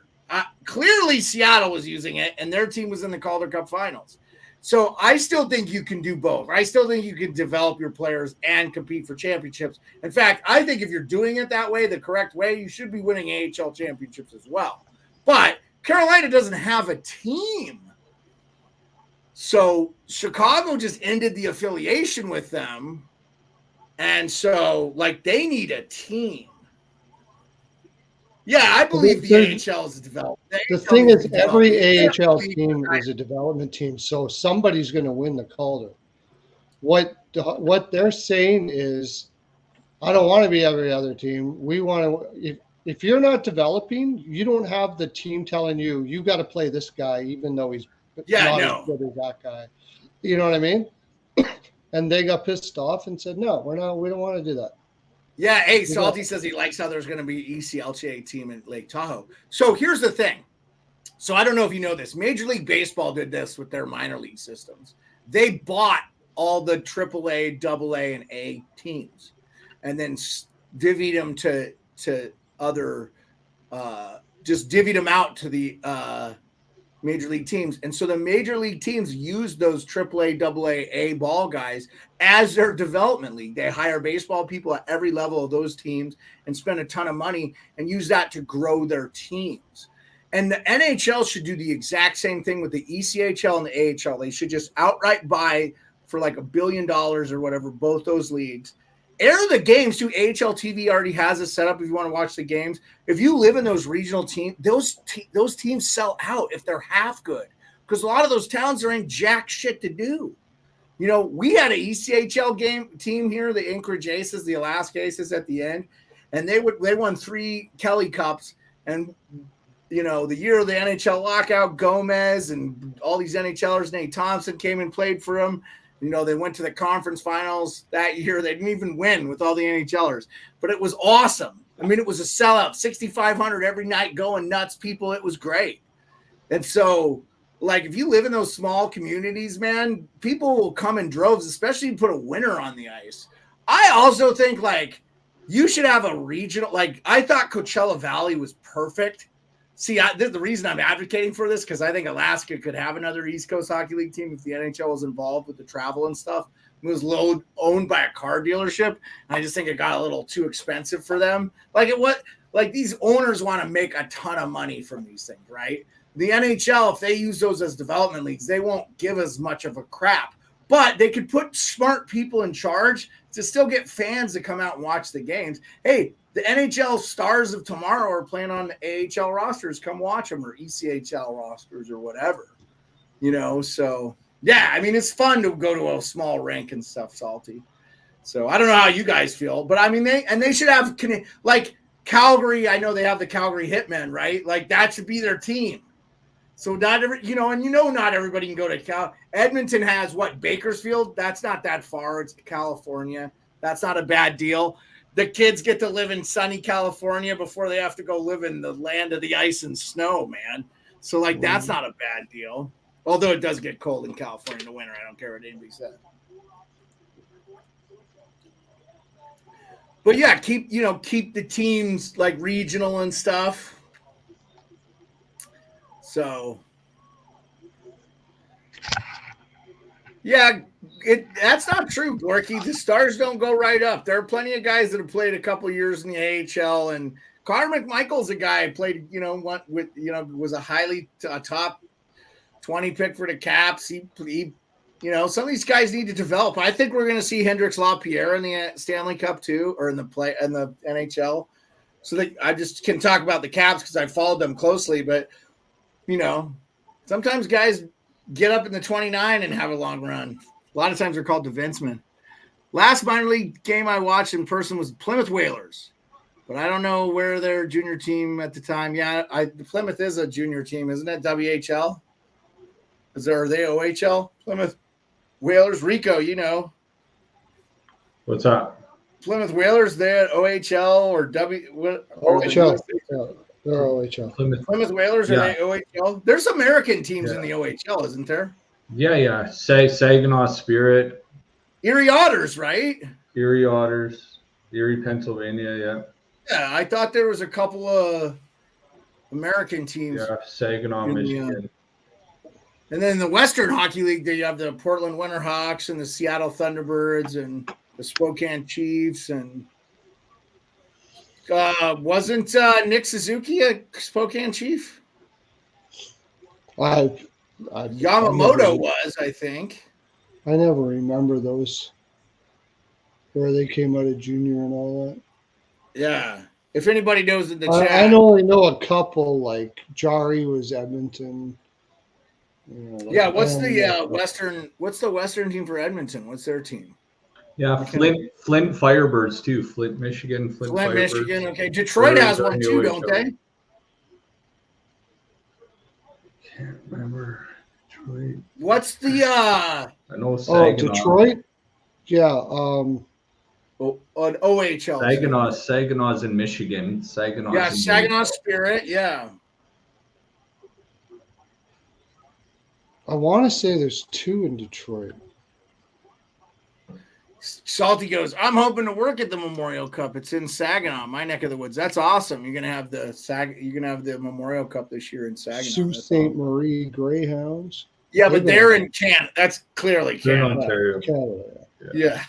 Speaker 2: Clearly, Seattle was using it, and their team was in the Calder Cup finals. So I still think you can do both. I still think you can develop your players and compete for championships. In fact, I think if you're doing it that way, the correct way, you should be winning AHL championships as well. But Carolina doesn't have a team. So Chicago just ended the affiliation with them. And so, they need a team. Yeah, I believe the AHL is a development.
Speaker 3: The thing is, every AHL team is a development team, so somebody's going to win the Calder. What they're saying is, I don't want to be every other team. We want to. If you're not developing, you don't have the team telling you got to play this guy, even though he's not as good as that guy. You know what I mean? And they got pissed off and said, "No, we don't want to do that."
Speaker 2: Yeah, Salty says he likes how there's going to be ECLCA team in Lake Tahoe. So here's the thing. So I don't know if you know this. Major League Baseball did this with their minor league systems. They bought all the AAA, AA, and A teams and then divvied them to other just divvied them out to the major league teams. And so the major league teams use those AAA, AA, A ball guys as their development league. They hire baseball people at every level of those teams and spend a ton of money and use that to grow their teams. And the NHL should do the exact same thing with the ECHL and the AHL. They should just outright buy for $1 billion or whatever, both those leagues. Air the games too. AHL TV already has a setup if you want to watch the games. If you live in those regional teams, those teams sell out if they're half good because a lot of those towns are in jack shit to do. We had an ECHL team here, the Anchorage Aces, the Alaska Aces at the end, and they won 3 Kelly Cups. And the year of the NHL lockout, Gomez and all these NHLers, Nate Thompson came and played for them. They went to the conference finals that year. They didn't even win with all the NHLers, but it was awesome. It was a sellout, 6,500 every night, going nuts, people. It was great. And so like if you live in those small communities, man, people will come in droves, especially if you put a winner on the ice. I also think like you should have a regional, like I thought Coachella Valley was perfect. See, the reason I'm advocating for this, because I think Alaska could have another East Coast Hockey League team if the NHL was involved with the travel and stuff. It was owned by a car dealership. And I just think it got a little too expensive for them. Like these owners want to make a ton of money from these things, right? The NHL, if they use those as development leagues, they won't give as much of a crap. But they could put smart people in charge to still get fans to come out and watch the games. Hey, the NHL stars of tomorrow are playing on the AHL rosters. Come watch them, or ECHL rosters or whatever. So yeah, I mean, it's fun to go to a small rink and stuff, Salty. So I don't know how you guys feel, but I mean, they should have like Calgary. I know they have the Calgary Hitmen, right? Like that should be their team. So not everybody can go to Cal. Edmonton has what? Bakersfield? That's not that far. It's California. That's not a bad deal. The kids get to live in sunny California before they have to go live in the land of the ice and snow, man. So like that's not a bad deal. Although it does get cold in California in the winter. I don't care what anybody says. But yeah, keep the teams like regional and stuff. So, yeah, that's not true, Borky. The Stars don't go right up. There are plenty of guys that have played a couple years in the AHL, and Connor McMichael's a guy who played, was a highly top 20 pick for the Caps. He some of these guys need to develop. I think we're going to see Hendrix LaPierre in the Stanley Cup too, or in the NHL. So that I just can talk about the Caps because I followed them closely, but. Sometimes guys get up in the 29 and have a long run. A lot of times they're called defensemen. Last minor league game I watched in person was Plymouth Whalers, but I don't know where their junior team at the time. Yeah, Plymouth is a junior team, isn't it? WHL? Are they OHL? Plymouth Whalers, Rico,
Speaker 4: What's up?
Speaker 2: Plymouth Whalers, they're OHL or
Speaker 3: OHL. They're OHL.
Speaker 2: Plymouth Whalers, are they OHL? There's American teams in the OHL, isn't there?
Speaker 4: Yeah. Saginaw Spirit.
Speaker 2: Erie Otters, right?
Speaker 4: Erie Otters. Erie, Pennsylvania, yeah.
Speaker 2: Yeah, I thought there was a couple of American teams.
Speaker 4: Yeah, Saginaw, Michigan.
Speaker 2: And then in the Western Hockey League, they have the Portland Winterhawks and the Seattle Thunderbirds and the Spokane Chiefs and wasn't Nick Suzuki a Spokane Chief? Yamamoto was, I think.
Speaker 3: I never remember those where they came out of junior and all that.
Speaker 2: Yeah. If anybody knows in the chat.
Speaker 3: I only know a couple, like Jari was Edmonton.
Speaker 2: What's the Western team for Edmonton? What's their team?
Speaker 4: Yeah, Flint Firebirds too. Flint, Michigan.
Speaker 2: Flint, Michigan. Okay, Detroit has one too, don't they?
Speaker 4: Can't remember. Detroit.
Speaker 2: What's the?
Speaker 4: I know Saginaw.
Speaker 3: Oh, Detroit. Yeah.
Speaker 2: On OHL.
Speaker 4: Saginaw's in Michigan.
Speaker 2: Saginaw Spirit. Yeah.
Speaker 3: I want to say there's two in Detroit.
Speaker 2: Salty goes, I'm hoping to work at the Memorial Cup. It's in Saginaw, my neck of the woods. That's awesome. You're gonna have the Memorial Cup this year in Saginaw.
Speaker 3: Sault Ste. Marie Greyhounds.
Speaker 2: Yeah, but they're in Canada. That's clearly Canada.
Speaker 3: Canada.
Speaker 2: Yeah.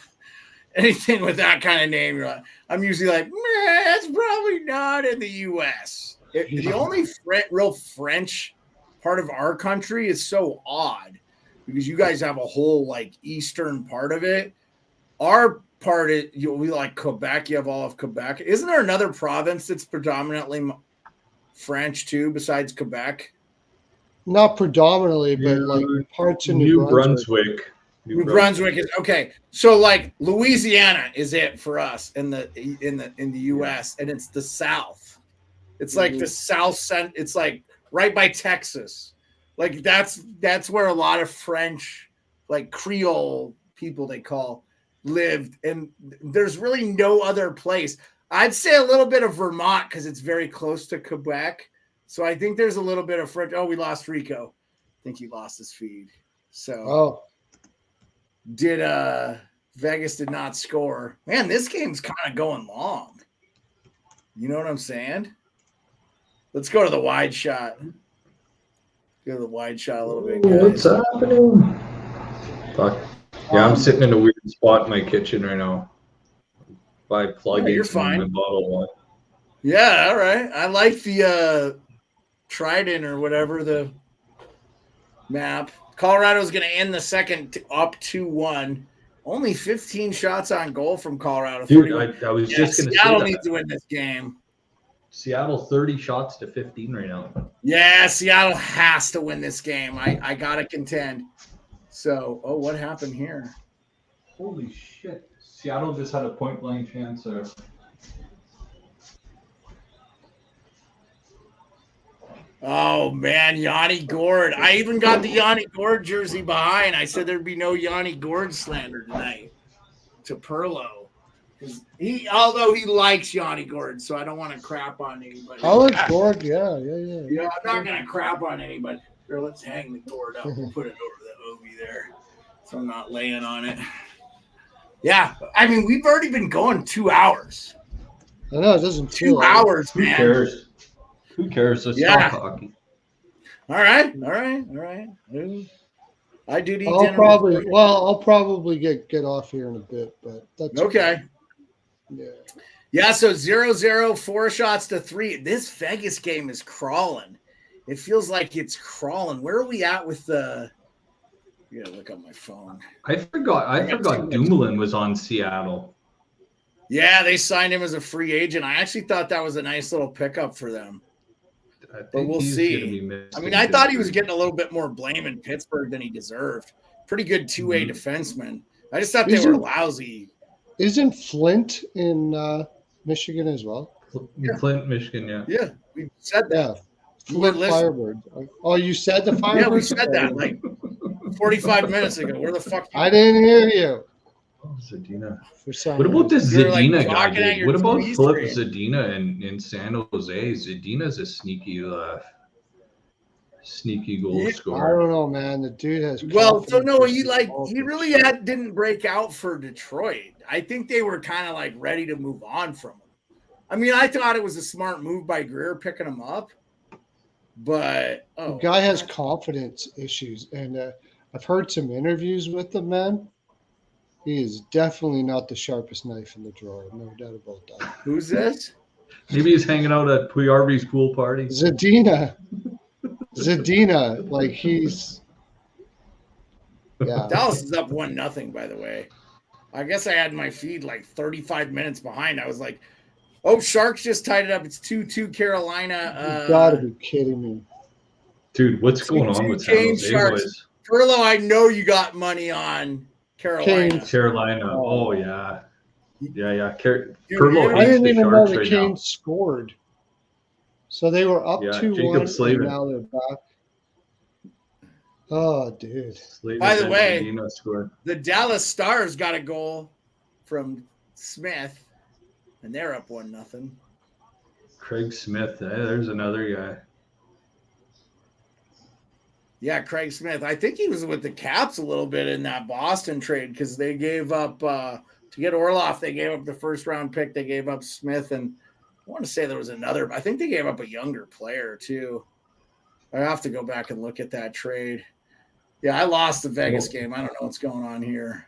Speaker 2: Anything with that kind of name, I'm usually like, that's probably not in the U.S. The only real French part of our country is so odd because you guys have a whole like eastern part of it. Our part, we like Quebec. You have all of Quebec. Isn't there another province that's predominantly French too, besides Quebec?
Speaker 3: Not predominantly, but like parts of New Brunswick.
Speaker 2: New Brunswick is okay. So like Louisiana is it for us in the U.S. and it's the South. It's like the South. It's like right by Texas. Like that's where a lot of French, like Creole people they call. Lived, and there's really no other place. I'd say a little bit of Vermont because it's very close to Quebec. So I think there's a little bit of French. Oh, we lost Rico. think he lost his feed. So Vegas did not score. Man, this game's kind of going long. You know what I'm saying? Let's go to the wide shot. Go to the wide shot a little bit, guys.
Speaker 4: What's happening? Fuck. Yeah, I'm sitting in a weird spot in my kitchen right now. By plugging
Speaker 2: you're fine.
Speaker 4: my bottle of wine.
Speaker 2: Yeah, all right. I like the Trident or whatever the map. Colorado's going to end the second up 2-1. Only 15 shots on goal from Colorado.
Speaker 4: Dude, I was just going to say
Speaker 2: Seattle
Speaker 4: that.
Speaker 2: needs to win this game.
Speaker 4: Seattle 30 shots to 15 right now.
Speaker 2: Yeah, Seattle has to win this game. I got to contend. So, what happened here?
Speaker 4: Holy shit. Seattle just had a point-blank chance there.
Speaker 2: Oh, man, Yanni Gord. I even got the Yanni Gord jersey behind. I said there'd be no Yanni Gord slander tonight to Pearlo. Although he likes Yanni Gord, so I don't want to crap on anybody.
Speaker 3: I like Gord, yeah.
Speaker 2: Yeah, I'm not going to crap on anybody. Here, let's hang the Gord up and put it over the Obi there so I'm not laying on it. Yeah, I mean, we've already been going 2 hours.
Speaker 3: I know, it doesn't feel
Speaker 2: 2 hours, man.
Speaker 4: Who cares? Who cares? Let's talk hockey.
Speaker 2: All right. I do need dinner.
Speaker 3: I'll probably get off here in a bit, but that's
Speaker 2: okay. Yeah, so 0-0, 4 shots to 3. This Vegas game is crawling. It feels like it's crawling. Where are we at with the – you got to look on my phone.
Speaker 4: I forgot Dumoulin was on Seattle.
Speaker 2: Yeah, they signed him as a free agent. I actually thought that was a nice little pickup for them. But we'll see. I mean, I thought he was getting a little bit more blame in Pittsburgh than he deserved. Pretty good two-way defenseman. I just thought they were lousy.
Speaker 3: Isn't Flint in Michigan as well?
Speaker 4: Yeah. Flint, Michigan, yeah.
Speaker 2: Yeah, we said that.
Speaker 3: Yeah. Flint Firebird. Oh, you said the Firebird?
Speaker 2: Yeah, we said that like 45 minutes ago. Where the fuck?
Speaker 3: I didn't hear you.
Speaker 4: Oh, Zadina.
Speaker 3: What
Speaker 4: about this Zadina guy, dude? What about Flip
Speaker 2: Zadina
Speaker 4: in San Jose? Zadina's a sneaky goal scorer.
Speaker 3: I don't know, man. The dude has.
Speaker 2: Well, so no, he really didn't break out for Detroit. I think they were kind of like ready to move on from him. I mean, I thought it was a smart move by Greer picking him up, but
Speaker 3: the guy has confidence issues, and I've heard some interviews with the man. He is definitely not the sharpest knife in the drawer, no doubt about that.
Speaker 2: Who's this?
Speaker 4: Maybe he's hanging out at Puyarvi's pool party.
Speaker 3: Zadina, like he's. Yeah.
Speaker 2: Dallas is up 1-0, by the way. I guess I had my feed like 35 minutes behind. I was like, oh, Sharks just tied it up. It's 2-2 Carolina.
Speaker 3: You gotta be kidding me.
Speaker 4: Dude, what's going on with San Jose boys?
Speaker 2: Pearlo, I know you got money on Carolina.
Speaker 4: Carolina. Oh, yeah. Yeah.
Speaker 3: Pearlo, I didn't even know the Canes scored. So they were up 2-1, and now they're back. Oh, dude.
Speaker 2: By the way, the Dallas Stars got a goal from Smith, and they're up 1-0.
Speaker 4: Craig Smith. There's another guy.
Speaker 2: Yeah, Craig Smith. I think he was with the Caps a little bit in that Boston trade because they gave up to get Orlov. They gave up the first-round pick. They gave up Smith, and I want to say there was another. I think they gave up a younger player too. I have to go back and look at that trade. Yeah, I lost the Vegas game. I don't know what's going on here.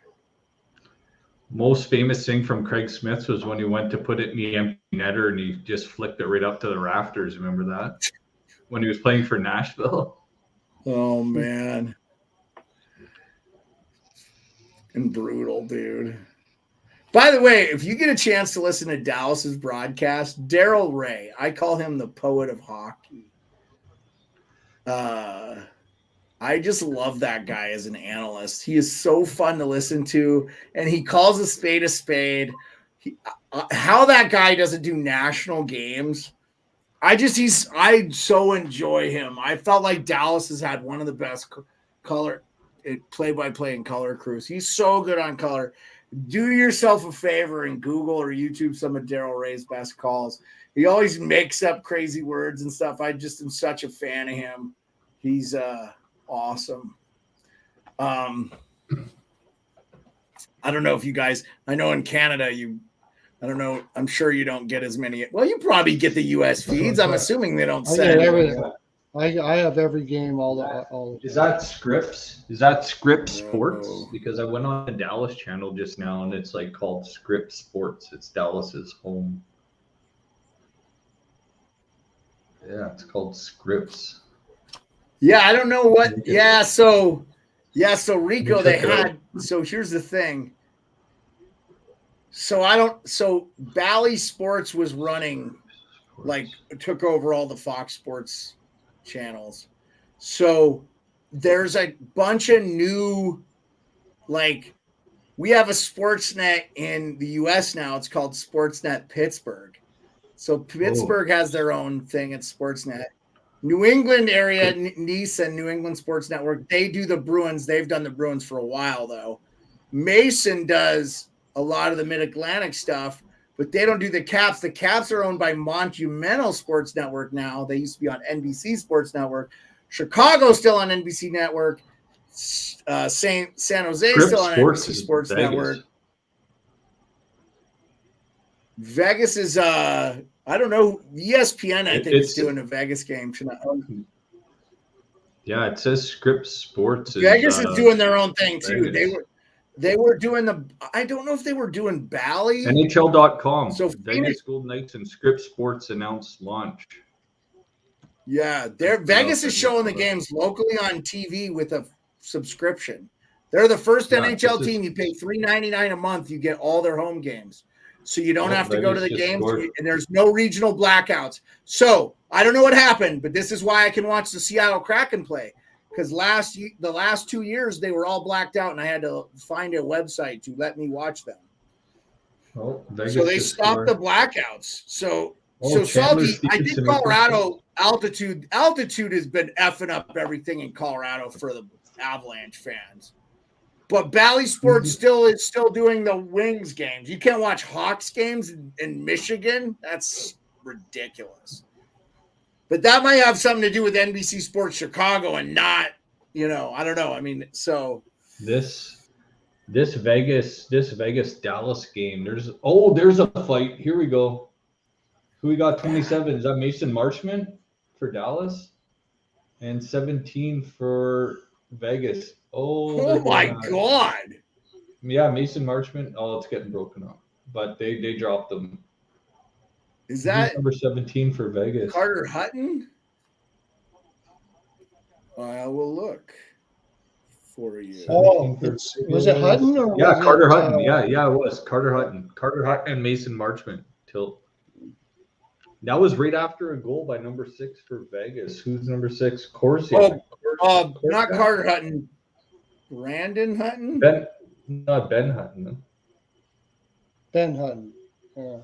Speaker 4: Most famous thing from Craig Smith was when he went to put it in the empty netter and he just flicked it right up to the rafters. Remember that? When he was playing for Nashville.
Speaker 2: Oh, man. And brutal, dude. By the way, if you get a chance to listen to Dallas's broadcast, Daryl Ray, I call him the poet of hockey. I just love that guy as an analyst. He is so fun to listen to, and he calls a spade a spade. How that guy doesn't do national games, I so enjoy him. I felt like Dallas has had one of the best color play-by-play and color crews. He's so good on color. Do yourself a favor and Google or YouTube some of Daryl Ray's best calls. He always makes up crazy words and stuff. I just am such a fan of him. He's awesome. I don't know if you guys, I know in Canada, I don't know, I'm sure you don't get as many. Well, you probably get the US feeds. I'm assuming they don't
Speaker 3: I
Speaker 2: send
Speaker 3: get everything. I have every game all.
Speaker 4: Is that Scripps? Is that Scripps Sports? Because I went on the Dallas channel just now, and it's like called Scripps Sports. It's Dallas's home. Yeah, it's called Scripps.
Speaker 2: Yeah, I don't know what. Yeah, so Rico, they had. So here's the thing. So Bally Sports was running, like, took over all the Fox Sports channels. So there's a bunch of new, like, we have a Sportsnet in the US now. It's called Sportsnet Pittsburgh. So Pittsburgh has their own thing at Sportsnet. New England area, NISA, New England Sports Network, they do the Bruins. They've done the Bruins for a while, though. Mason does a lot of the Mid-Atlantic stuff, but they don't do the Caps. The Caps are owned by Monumental Sports Network now. They used to be on NBC Sports Network. Chicago's still on NBC Network. San Jose still on NBC Sports Network. Vegas is I don't know. ESPN, I think, is doing a Vegas game tonight.
Speaker 4: Yeah, it says Scripps Sports.
Speaker 2: Vegas is doing their own thing too. Vegas. They were doing the. I don't know if they were doing Bally.
Speaker 4: NHL.com.
Speaker 2: So
Speaker 4: Vegas Golden Knights and Scripps Sports announced launch.
Speaker 2: Yeah, Vegas is showing the games locally on TV with a subscription. They're the first NHL team. You pay $3.99 a month. You get all their home games. So you don't have to go to the games, and there's no regional blackouts. So I don't know what happened, but this is why I can watch the Seattle Kraken play, because the last 2 years they were all blacked out, and I had to find a website to let me watch them.
Speaker 4: Oh,
Speaker 2: so they stopped the blackouts. So Salty, I did Colorado altitude. Altitude has been effing up everything in Colorado for the Avalanche fans. But Bally Sports is still doing the Wings games. You can't watch Hawks games in Michigan. That's ridiculous. But that might have something to do with NBC Sports Chicago and not, I don't know. I mean, so
Speaker 4: this Vegas Dallas game. There's a fight. Here we go. Who we got? 27. Is that Mason Marchment for Dallas? And 17 for Vegas. Oh
Speaker 2: my God.
Speaker 4: Yeah, Mason Marchment. Oh, it's getting broken up. But they dropped them.
Speaker 2: Is that
Speaker 4: number 17 for Vegas?
Speaker 2: Carter Hutton? I will look for you.
Speaker 3: Oh, was it Hutton or
Speaker 4: Carter Hutton? Yeah, it was Carter Hutton. Carter Hutton and Mason Marchment. That was right after a goal by number 6 for Vegas. Who's number 6? Corsi.
Speaker 2: Not Carter Hutton. Brandon Hutton?
Speaker 4: Ben Hutton.
Speaker 3: Ben Hutton. Yeah.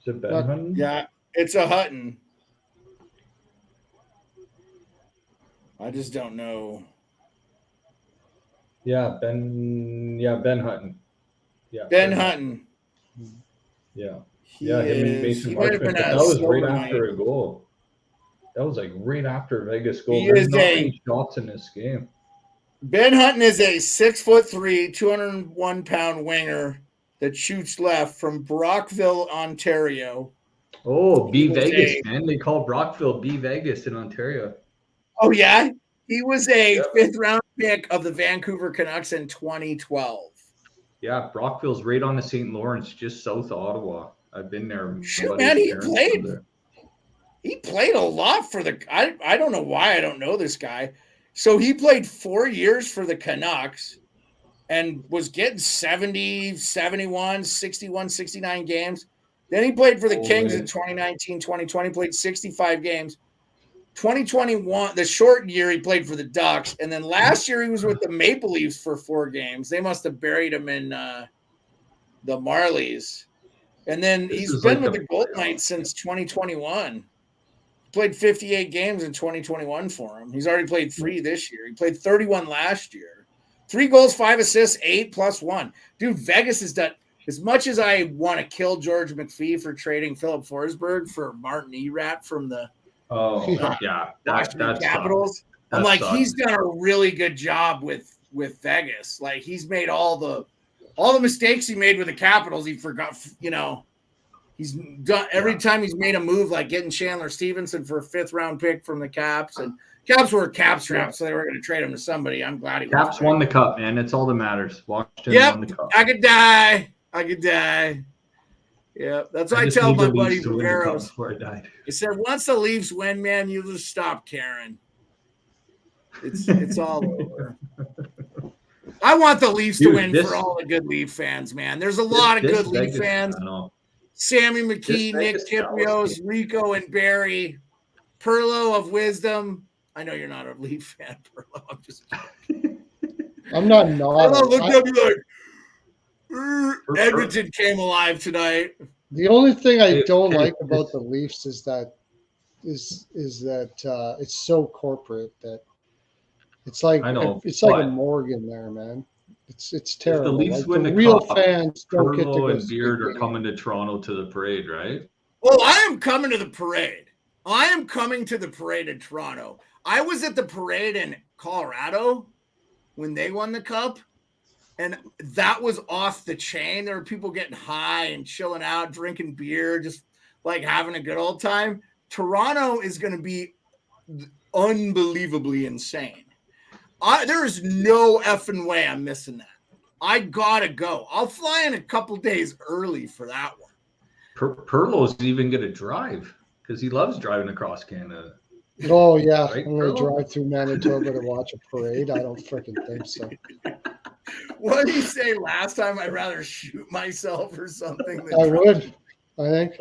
Speaker 4: Is it Ben Hutton?
Speaker 2: Yeah, it's a Hutton. I just don't know.
Speaker 4: Yeah, Ben Hutton. Yeah.
Speaker 2: Ben Hutton.
Speaker 4: Yeah. Mason Marchment. That was right after a goal. That was like right after Vegas goal. There's not many shots in this game.
Speaker 2: Ben Hutton is a 6'3", 201-pound winger that shoots left from Brockville, Ontario.
Speaker 4: Oh, B Vegas, man. They call Brockville B Vegas in Ontario.
Speaker 2: Oh, yeah? He was a fifth-round pick of the Vancouver Canucks in 2012.
Speaker 4: Yeah, Brockville's right on the St. Lawrence, just south of Ottawa. I've been there.
Speaker 2: Shoot, man, he played a lot for the – I don't know why I don't know this guy. So he played 4 years for the Canucks and was getting 70, 71, 61, 69 games. Then he played for the Kings in 2019, 2020, played 65 games. 2021, the short year, he played for the Ducks. And then last year he was with the Maple Leafs for 4 games. They must have buried him in the Marlies. And then he's been with the Golden Knights since 2021. Played 58 games in 2021 for him. He's already played 3 this year. He played 31 last year. 3 goals, 5 assists, 8 + 1. Dude, Vegas has done as much as I want to kill George McPhee for trading Philip Forsberg for Martin Erat from the Washington Capitals. I'm like, he's done a really good job with Vegas. Like, he's made all the mistakes he made with the Capitals. He forgot, he's done every time he's made a move, like getting Chandler Stevenson for a 5th round pick from the Caps, and Caps were cap strapped, so they were going to trade him to somebody. I'm glad
Speaker 4: Caps won the cup, man. It's all that matters. Washington won the cup.
Speaker 2: I could die. Yeah, that's what I tell my buddy Barbaros. He said, once the Leafs win, man, you just stop caring. It's all over. I want the Leafs to win for all the good Leaf fans, man. There's a lot of good Leaf fans. Sammy McKee, Nick Kiprios, Rico and Barry, Pearlo of Wisdom. I know you're not a Leaf fan, Pearlo. I'm just kidding.
Speaker 3: I'm not.
Speaker 2: Pearlo looked at me like, Edmonton came alive tonight.
Speaker 3: The only thing I don't like about the Leafs is that it's so corporate that it's like a Morgan there, man. It's terrible.
Speaker 4: If the Leafs win the
Speaker 3: real
Speaker 4: cup,
Speaker 3: fans don't get to go.
Speaker 4: And Beard are coming to Toronto to the parade, right?
Speaker 2: Oh, I am coming to the parade. I am coming to the parade in Toronto. I was at the parade in Colorado when they won the cup. And that was off the chain. There were people getting high and chilling out, drinking beer, just like having a good old time. Toronto is going to be unbelievably insane. There is no effing way I'm missing that. I got to go. I'll fly in a couple days early for that one.
Speaker 4: Pearlo's even going to drive because he loves driving across Canada.
Speaker 3: Oh, yeah. Right, I'm going to drive through Manitoba to watch a parade. I don't freaking think so.
Speaker 2: What did he say last time? I'd rather shoot myself or something.
Speaker 3: I would, I think.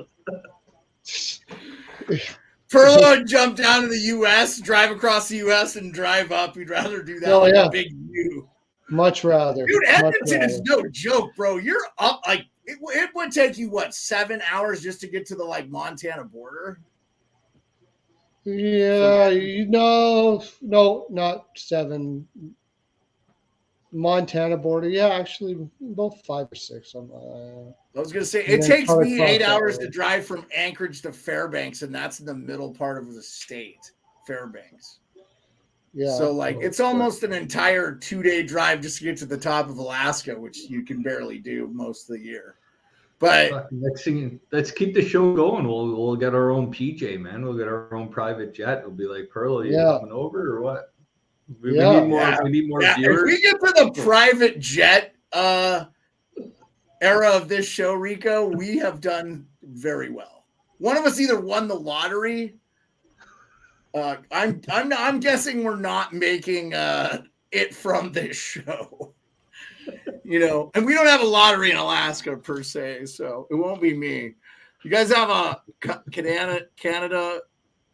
Speaker 2: Pearlo would jump down to the U.S., drive across the U.S., and drive up. He'd rather do that a big U.
Speaker 3: Much rather.
Speaker 2: Dude, Edmonton is no joke, bro. You're up like it would take you 7 hours just to get to the Montana border.
Speaker 3: Yeah, no, not 7. Montana border, yeah, actually about 5 or 6. I
Speaker 2: was gonna say it takes me 8 hours to drive from Anchorage to Fairbanks, and that's in the middle part of the state, Fairbanks. Yeah. So it's almost an entire 2-day drive just to get to the top of Alaska, which you can barely do most of the year. But
Speaker 4: next thing, let's keep the show going. We'll get our own PJ, man. We'll get our own private jet. It'll be like, Pearlo, you coming over or what? We need more viewers.
Speaker 2: If we get to the private jet era of this show, Rico, we have done very well. One of us either won the lottery. I'm guessing we're not making it from this show. And we don't have a lottery in Alaska per se, so it won't be me. You guys have a Canada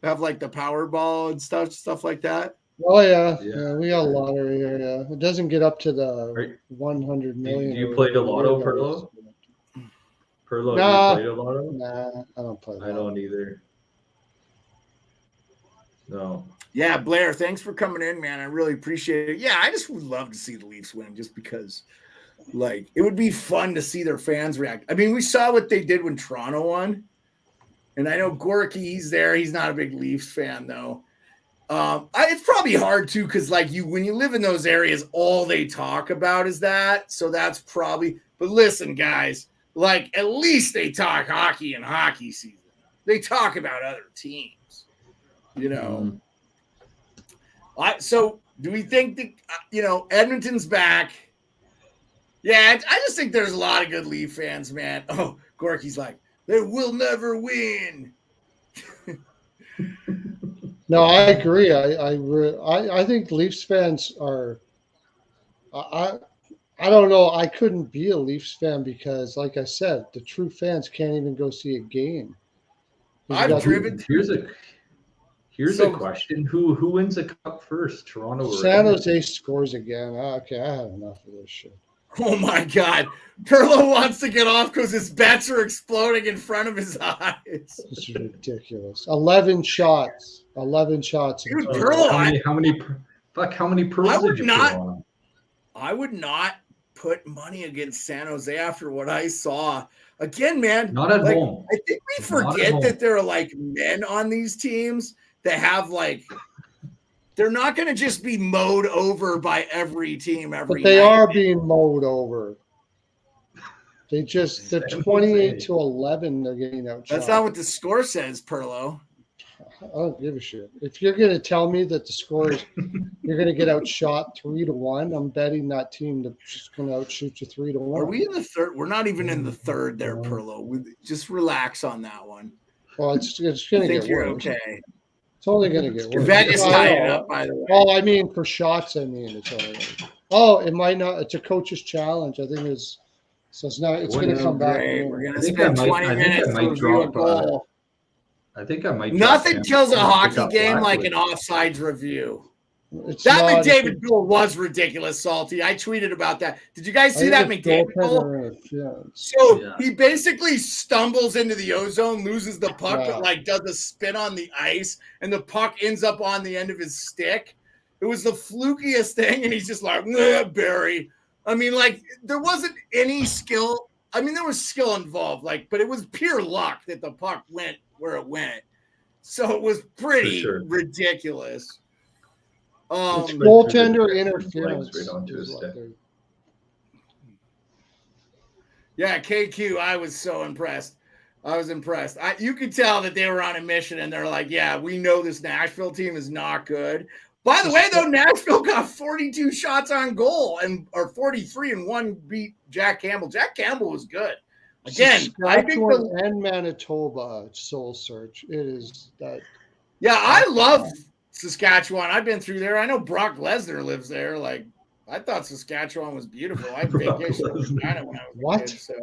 Speaker 2: have the Powerball and stuff like that?
Speaker 3: Oh yeah, we got a lottery here. Yeah, it doesn't get up to the 100 million.
Speaker 4: Do you play the lotto, Pearlo? Pearlo,
Speaker 3: nah,
Speaker 4: do you play the lotto?
Speaker 3: Nah, I don't play.
Speaker 4: I don't either. No.
Speaker 2: Yeah, Blair, thanks for coming in, man. I really appreciate it. Yeah, I just would love to see the Leafs win, just because, it would be fun to see their fans react. I mean, we saw what they did when Toronto won, and I know Gorky, he's there. He's not a big Leafs fan though. It's probably hard too, because when you live in those areas, all they talk about is that. So that's probably. But listen, guys, at least they talk hockey in hockey season. They talk about other teams, So do we think that Edmonton's back? Yeah, I just think there's a lot of good Leaf fans, man. Oh, Gorky's like, they will never win.
Speaker 3: No, I agree. I think Leafs fans are. I don't know. I couldn't be a Leafs fan because, like I said, the true fans can't even go see a game.
Speaker 2: I've driven.
Speaker 4: Here's a question: Who wins the cup first? Toronto or
Speaker 3: San Jose scores again? Okay, I had enough of this shit.
Speaker 2: Oh my God, Pearlo wants to get off because his bets are exploding in front of his eyes.
Speaker 3: This is ridiculous. 11 shots. 11 shots.
Speaker 2: Dude, Pearlo,
Speaker 4: how many pearls did you put on?
Speaker 2: I would not put money against San Jose after what I saw. Again, man.
Speaker 4: Not at home.
Speaker 2: I think we forget that there are men on these teams that have they're not going to just be mowed over by every team every
Speaker 3: But they
Speaker 2: night.
Speaker 3: are being mowed over. They're 28-11. They're getting outshot.
Speaker 2: That's not what the score says, Pearlo.
Speaker 3: I don't give a shit. If you're going to tell me that the score is you're going to get outshot 3-1, I'm betting that team that's just going to outshoot you 3-1.
Speaker 2: Are we in the third? We're not even in the third there, Pearlo. Just relax on that one.
Speaker 3: Well, it's going to get worse.
Speaker 2: Okay.
Speaker 3: It's only going to get worse.
Speaker 2: Vegas tied it up, by the way.
Speaker 3: Oh, I mean, for shots, I mean, it's only. Oh, it might not. It's a coach's challenge. I think it's. So it's not. It's going to come back.
Speaker 2: We're going to spend 20 minutes to review a goal.
Speaker 4: I think I might.
Speaker 2: Nothing kills a hockey game like an offsides review. That McDavid goal was ridiculous, Salty. I tweeted about that. Did you guys see that McDavid goal? So he basically stumbles into the ozone, loses the puck, but like does a spin on the ice, and the puck ends up on the end of his stick. It was the flukiest thing, and he's just like, Barry. I mean, like, there wasn't any skill. I mean, there was skill involved, like, but it was pure luck that the puck went where it went. So it was pretty ridiculous.
Speaker 3: It's goaltender interference.
Speaker 2: Yeah, KQ, I was so impressed. You could tell that they were on a mission, and they're like, yeah, we know this Nashville team is not good. By the way, though, Nashville got 42 shots on goal or 43, and one beat Jack Campbell. Jack Campbell was good. Again, I think
Speaker 3: and Manitoba soul search. It is that.
Speaker 2: Yeah, I love Saskatchewan. I've been through there. I know Brock Lesnar lives there. Like, I thought Saskatchewan was beautiful. I vacationed in China when I was a kid. So.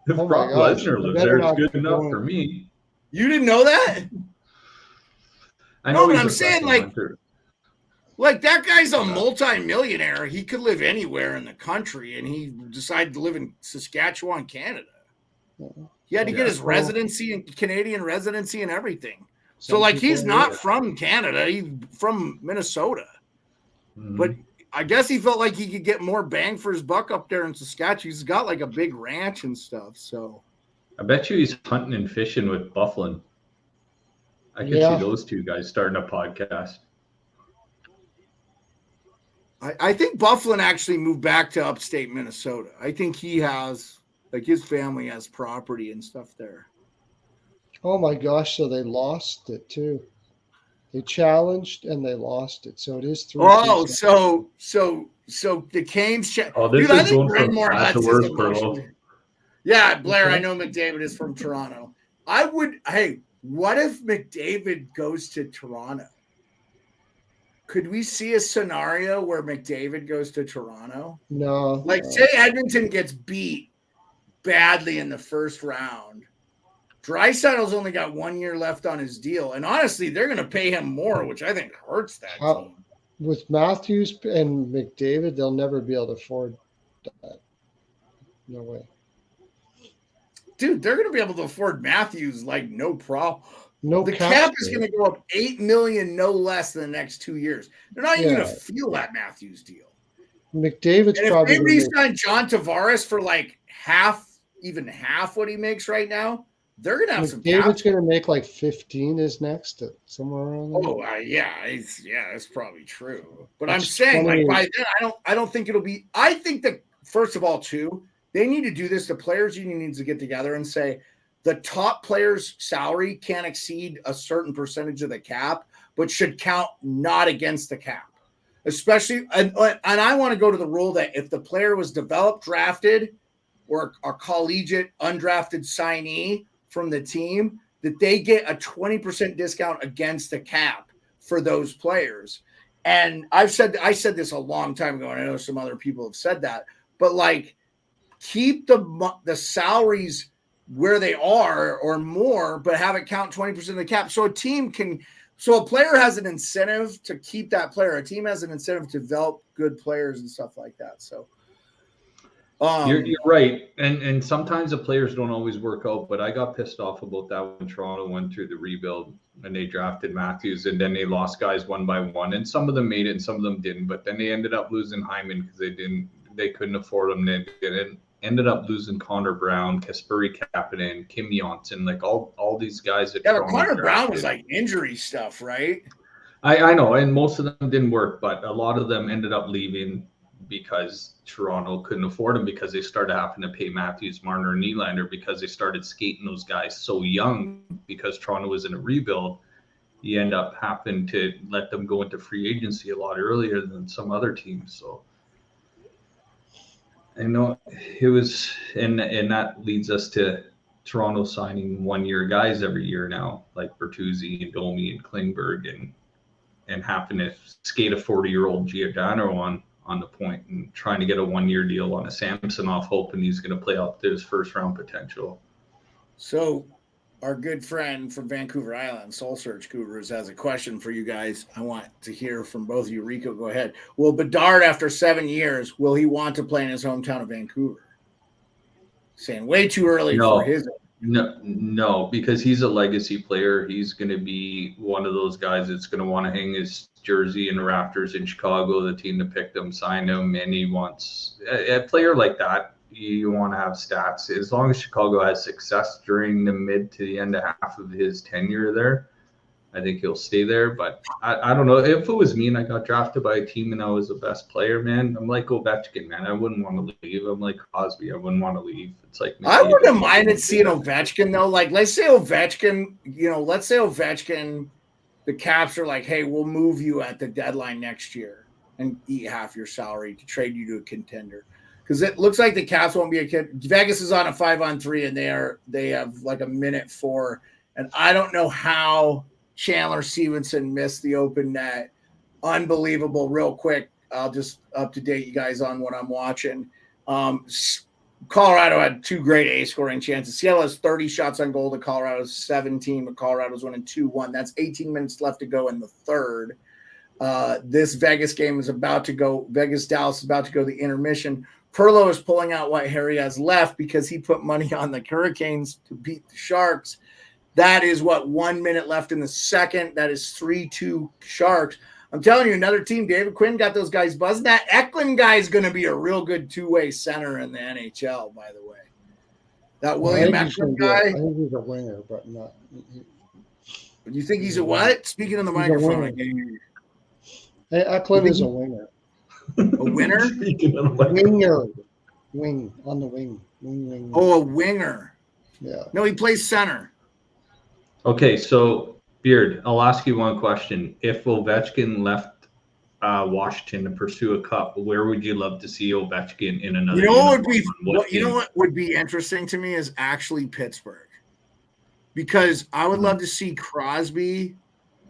Speaker 4: If Brock Lesnar lives there, it's good enough for me.
Speaker 2: You didn't know that?
Speaker 4: I know,
Speaker 2: but I'm saying, like that guy's a multi-millionaire. He could live anywhere in the country, and he decided to live in Saskatchewan, Canada. He had to get his residency and Canadian residency and everything. So, like, he's not from Canada. He's from Minnesota. Mm-hmm. But I guess he felt like he could get more bang for his buck up there in Saskatchewan. He's got, like, a big ranch and stuff. So
Speaker 4: I bet you he's hunting and fishing with Bufflin. I could see those two guys starting a podcast.
Speaker 2: I think Bufflin actually moved back to upstate Minnesota. I think he has, like, his family has property and stuff there.
Speaker 3: Oh my gosh! So they lost it too. They challenged and they lost it. So it is 3.
Speaker 2: Oh, so the Canes.
Speaker 4: This is going from bad to worse, Pearlo.
Speaker 2: Yeah, Blair. I know McDavid is from Toronto. Hey, what if McDavid goes to Toronto? Could we see a scenario where McDavid goes to Toronto?
Speaker 3: No.
Speaker 2: Like, say Edmonton gets beat badly in the first round. Draisaitl's only got 1 year left on his deal. And honestly, they're going to pay him more, which I think hurts that team.
Speaker 3: With Matthews and McDavid, they'll never be able to afford that. No way.
Speaker 2: Dude, they're going to be able to afford Matthews like no problem. The
Speaker 3: cap
Speaker 2: cap is going to go up $8 million, no less than the next 2 years. They're not even going to feel that Matthews deal.
Speaker 3: McDavid's
Speaker 2: and
Speaker 3: probably.
Speaker 2: If they re-sign John Tavares for like half what he makes right now, they're going to have some.
Speaker 3: McDavid's going to make like 15 is next, somewhere around there.
Speaker 2: Oh that's probably true. But I'm saying, like, by then, I don't think it'll be. I think that first of all, too, they need to do this. The players' union needs to get together and say, the top player's salary can't exceed a certain percentage of the cap, but should count not against the cap. Especially, and I want to go to the rule that if the player was developed, drafted, or a collegiate undrafted signee from the team, that they get a 20% discount against the cap for those players. And I said this a long time ago, and I know some other people have said that, but like, keep the salaries where they are or more, but have it count 20% of the cap. So a player has an incentive to keep that player. A team has an incentive to develop good players and stuff like that. So
Speaker 4: you're right. And sometimes the players don't always work out, but I got pissed off about that when Toronto went through the rebuild and they drafted Matthews and then they lost guys one by one, and some of them made it and some of them didn't, but then they ended up losing Hyman because they couldn't afford him. They ended up losing Connor Brown, Kasperi Kapanen, Kim Johnson, like all these guys that.
Speaker 2: Yeah, but Connor Brown was like injury stuff, right?
Speaker 4: I know, and most of them didn't work, but a lot of them ended up leaving because Toronto couldn't afford them, because they started having to pay Matthews, Marner, and Nylander, because they started skating those guys so young because Toronto was in a rebuild. You end up having to let them go into free agency a lot earlier than some other teams. So I know it was, and that leads us to Toronto signing 1-year guys every year now, like Bertuzzi and Domi and Klingberg, and having to skate a 40-year-old Giordano on the point and trying to get a 1-year deal on a Samsonov, hoping he's going to play up to his first round potential.
Speaker 2: So our good friend from Vancouver Island, Soul Search Gurus, has a question for you guys. I want to hear from both of you. Rico, go ahead. Will Bedard, after 7 years, will he want to play in his hometown of Vancouver? Saying way too early for his.
Speaker 4: No, because he's a legacy player. He's going to be one of those guys that's going to want to hang his jersey in the rafters in Chicago, the team that picked him, signed him, and he wants a player like that. You want to have stats. As long as Chicago has success during the mid to the end of half of his tenure there, I think he'll stay there. But I don't know. If it was me and I got drafted by a team and I was the best player, man, I'm like Ovechkin, man. I wouldn't want to leave. I'm like Crosby. I wouldn't want to leave. It's like
Speaker 2: I wouldn't have minded seeing Ovechkin though. Like, let's say Ovechkin, the Caps are like, hey, we'll move you at the deadline next year and eat half your salary to trade you to a contender. Because it looks like the Caps won't be a kid. Vegas is on a 5-on-3 and they have like a minute 4. And I don't know how Chandler Stevenson missed the open net. Unbelievable. Real quick, I'll just up to date you guys on what I'm watching. Colorado had 2 great A scoring chances. Seattle has 30 shots on goal to Colorado's 17, but Colorado's winning 2-1. That's 18 minutes left to go in the third. This Vegas game is about to go. Vegas-Dallas is about to go the intermission. Pearlo is pulling out what Harry has left because he put money on the Hurricanes to beat the Sharks. That is 1 minute left in the second. That is 3-2 Sharks. I'm telling you, another team, David Quinn got those guys buzzing. That Eklund guy is going to be a real good two-way center in the NHL, by the way. That William Eklund guy.
Speaker 3: I think he's a winger, but not.
Speaker 2: You think he's a what? Speaking on the microphone again.
Speaker 3: Hey, Eklund is a winger.
Speaker 2: A winner?
Speaker 3: Winger. Wing. On the wing. Wing.
Speaker 2: Oh, a winger.
Speaker 3: Yeah.
Speaker 2: No, he plays center.
Speaker 4: Okay, so Beard, I'll ask you one question. If Ovechkin left Washington to pursue a cup, where would you love to see Ovechkin in another?
Speaker 2: You know what would be interesting to me is actually Pittsburgh, because I would love to see Crosby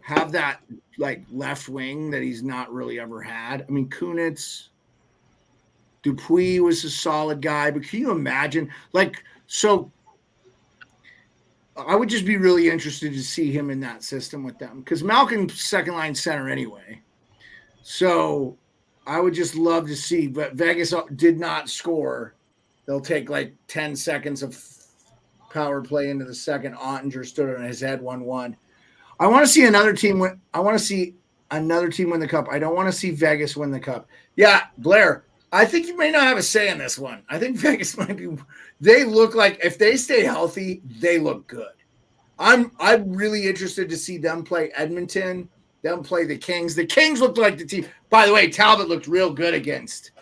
Speaker 2: have that like left wing that he's not really ever had. I mean, Kunitz, Dupuis was a solid guy, but can you imagine I would just be really interested to see him in that system with them, because Malkin's second line center anyway. So I would just love to see, but Vegas did not score. They'll take like 10 seconds of power play into the second. Ottinger stood on his head 1-1. I want to see another team win. I want to see another team win the cup. I don't want to see Vegas win the cup. Yeah, Blair, I think you may not have a say in this one. I think Vegas might be. They look like, if they stay healthy, they look good. I'm really interested to see them play Edmonton, them play the Kings. The Kings looked like the team. By the way, Talbot looked real good against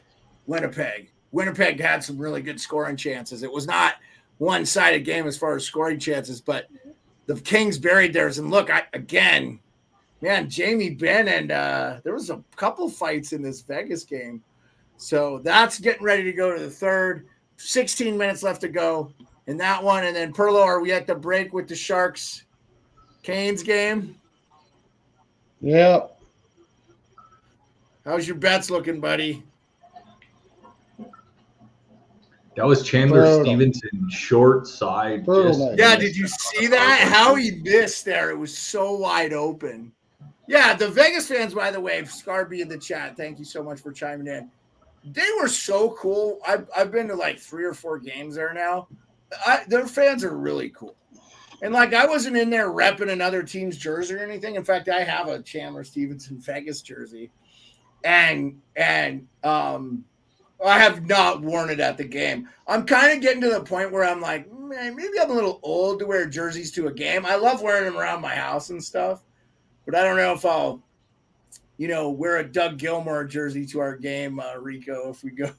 Speaker 2: Winnipeg. Winnipeg had some really good scoring chances. It was not one-sided game as far as scoring chances, but the Kings buried theirs. And look, Jamie Benn, and there was a couple fights in this Vegas game. So that's getting ready to go to the third. 16 minutes left to go in that one. And then, Pearlo, are we at the break with the Sharks Canes game?
Speaker 3: Yeah.
Speaker 2: How's your bets looking, buddy?
Speaker 4: That was Chandler Stevenson, short side.
Speaker 2: Yeah, did you see that? How he missed there. It was so wide open. Yeah, the Vegas fans, by the way, Scarby in the chat, thank you so much for chiming in. They were so cool. I've been to like 3 or 4 games there now. Their fans are really cool. And like, I wasn't in there repping another team's jersey or anything. In fact, I have a Chandler Stevenson Vegas jersey. And I have not worn it at the game. I'm kind of getting to the point where I'm like, man, maybe I'm a little old to wear jerseys to a game. I love wearing them around my house and stuff, but I don't know if I'll wear a Doug Gilmour jersey to our game, Rico. If we go,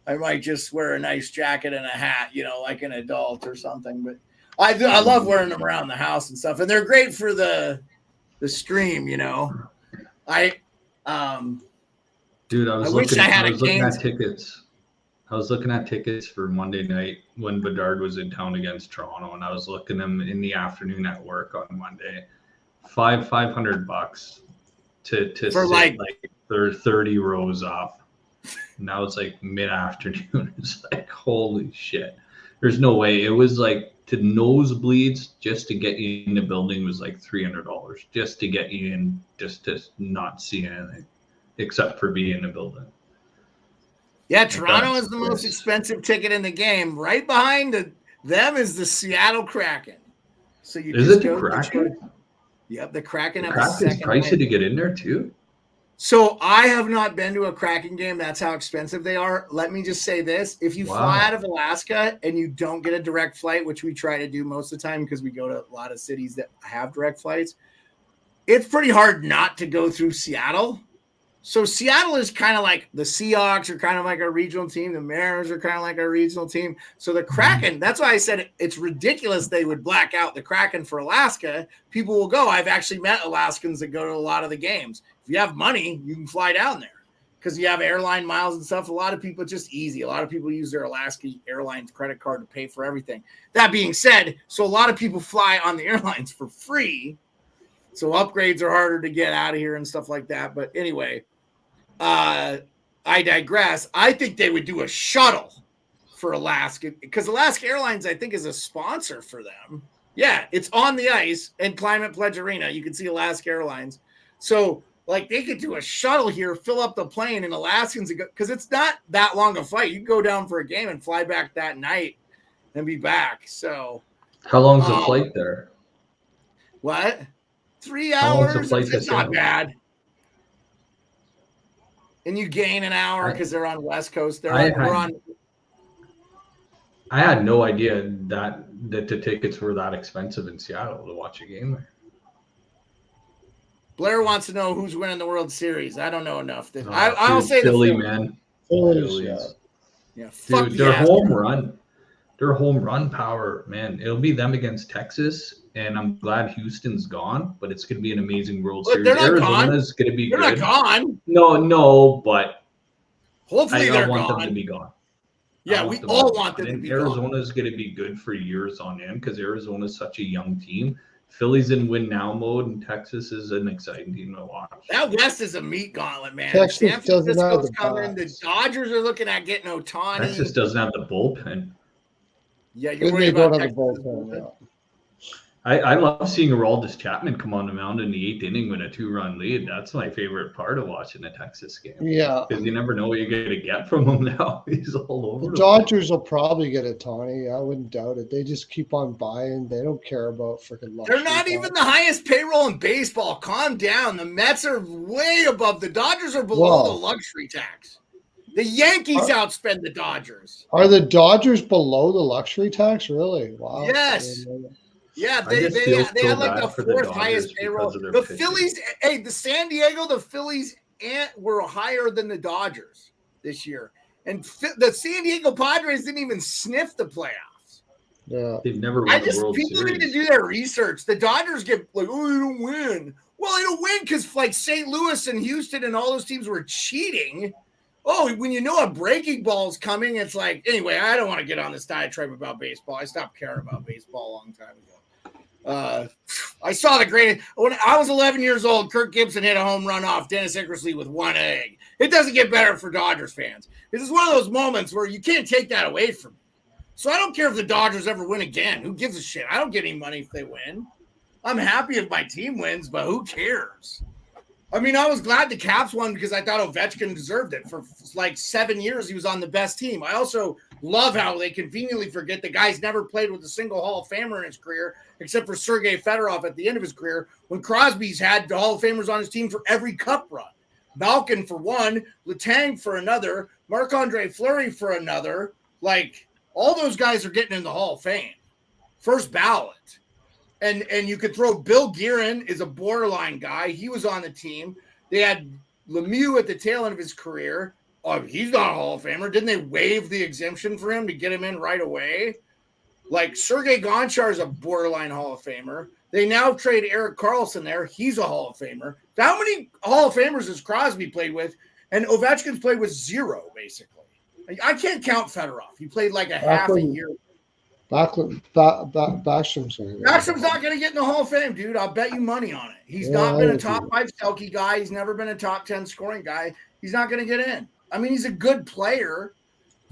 Speaker 2: I might just wear a nice jacket and a hat, like an adult or something. But I love wearing them around the house and stuff, and they're great for the stream.
Speaker 4: Dude, I
Speaker 2: wish I was
Speaker 4: looking at tickets. I was looking at tickets for Monday night when Bedard was in town against Toronto, and I was looking them in the afternoon at work on Monday. $500 to sit like 30 rows up. And that was like mid-afternoon. It's like, holy shit. There's no way. It was like to nosebleeds just to get you in the building was like $300 just to get you in, just to not see anything except for being in the building.
Speaker 2: Yeah, Toronto is the most expensive ticket in the game. Right behind them is the Seattle Kraken. So you
Speaker 4: is
Speaker 2: just
Speaker 4: it the Kraken?
Speaker 2: Yep, the Kraken.
Speaker 4: The Kraken's pricey to get in there too.
Speaker 2: So I have not been to a Kraken game. That's how expensive they are. Let me just say this. If you fly out of Alaska and you don't get a direct flight, which we try to do most of the time because we go to a lot of cities that have direct flights, it's pretty hard not to go through Seattle. So Seattle is kind of like the Seahawks are kind of like a regional team. The Mariners are kind of like a regional team. So the Kraken, that's why I said it's ridiculous they would black out the Kraken for Alaska. People will go. I've actually met Alaskans that go to a lot of the games. If you have money, you can fly down there because you have airline miles and stuff. A lot of people, it's just easy. A lot of people use their Alaska Airlines credit card to pay for everything. That being said, so a lot of people fly on the airlines for free. So upgrades are harder to get out of here and stuff like that. But anyway, I digress. I think they would do a shuttle for Alaska because Alaska Airlines, I think, is a sponsor for them. Yeah, it's on the ice and Climate Pledge Arena. You can see Alaska Airlines. So, like, they could do a shuttle here, fill up the plane, and Alaskans, because it's not that long a flight. You can go down for a game and fly back that night and be back. So,
Speaker 4: how long's the flight there?
Speaker 2: What? 3 hours? It's not bad. And you gain an hour because they're on West Coast. I
Speaker 4: had no idea that the tickets were that expensive in Seattle to watch a game there.
Speaker 2: Blair wants to know who's winning the World Series. I don't know enough. I'll say
Speaker 4: Philly,
Speaker 2: the
Speaker 4: man.
Speaker 3: Phillies.
Speaker 2: Yeah, fuck
Speaker 4: dude, their home run. Their home run power, man. It'll be them against Texas, and I'm glad Houston's gone, but it's going to be an amazing World Series. Arizona's going to be good.
Speaker 2: They're not gone.
Speaker 4: No, but
Speaker 2: hopefully
Speaker 4: I want them to be gone.
Speaker 2: Yeah, we all want them to be gone.
Speaker 4: Arizona's going to be good for years on end because Arizona's such a young team. Philly's in win now mode, and Texas is an exciting team to watch.
Speaker 2: That West is a meat gauntlet, man.
Speaker 3: Texas
Speaker 2: San
Speaker 3: doesn't have
Speaker 2: Francisco's coming. The Dodgers are looking at getting Ohtani.
Speaker 4: Texas doesn't have the bullpen.
Speaker 2: Yeah, you're worried about Texas.
Speaker 4: I love seeing Aroldis Chapman come on the mound in the 8th inning with a 2-run lead. That's my favorite part of watching a Texas game.
Speaker 3: Yeah.
Speaker 4: Because you never know what you're going to get from him now. He's all over.
Speaker 3: The Dodgers will probably get Ohtani. I wouldn't doubt it. They just keep on buying. They don't care about freaking luxury.
Speaker 2: They're not even the highest payroll in baseball. Calm down. The Mets are way above. The Dodgers are below the luxury tax. The Yankees outspend the Dodgers.
Speaker 3: Are the Dodgers below the luxury tax? Really? Wow.
Speaker 2: Yes. Yeah, they had like the 4th highest payroll. The Phillies, the San Diego, the Phillies were higher than the Dodgers this year. And the San Diego Padres didn't even sniff the playoffs.
Speaker 3: Yeah.
Speaker 4: They've never won the World
Speaker 2: People
Speaker 4: Series.
Speaker 2: need to do their research. The Dodgers get like, oh, they don't win. Well, they don't win because like St. Louis and Houston and all those teams were cheating. Oh, when you know a breaking ball is coming, it's like, anyway, I don't want to get on this diatribe about baseball. I stopped caring about baseball a long time ago. I saw the greatest when I was 11 years old. Kirk Gibson hit a home run off Dennis Eckersley with 1 egg. It doesn't get better for Dodgers fans. This is one of those moments where you can't take that away from me. So I don't care if the Dodgers ever win again. Who gives a shit? I don't get any money if they win. I'm happy if my team wins, but who cares? I mean, I was glad the Caps won because I thought Ovechkin deserved it. For like 7 years, he was on the best team. I also love how they conveniently forget the guy's never played with a single Hall of Famer in his career, except for Sergei Fedorov at the end of his career, when Crosby's had the Hall of Famers on his team for every cup run. Malkin for one, Letang for another, Marc-Andre Fleury for another. Like, all those guys are getting in the Hall of Fame. First ballot. And you could throw Bill Guerin is a borderline guy. He was on the team. They had Lemieux at the tail end of his career. Oh, he's not a Hall of Famer. Didn't they waive the exemption for him to get him in right away? Like Sergei Gonchar is a borderline Hall of Famer. They now trade Erik Karlsson there. He's a Hall of Famer. How many Hall of Famers has Crosby played with? And Ovechkin's played with 0, basically. I can't count Fedorov. He played like half a year.
Speaker 3: Backstrom's
Speaker 2: not going to get in the Hall of Fame, dude. I'll bet you money on it. He's not been a top 5 Selke guy. He's never been a top 10 scoring guy. He's not going to get in. I mean, he's a good player.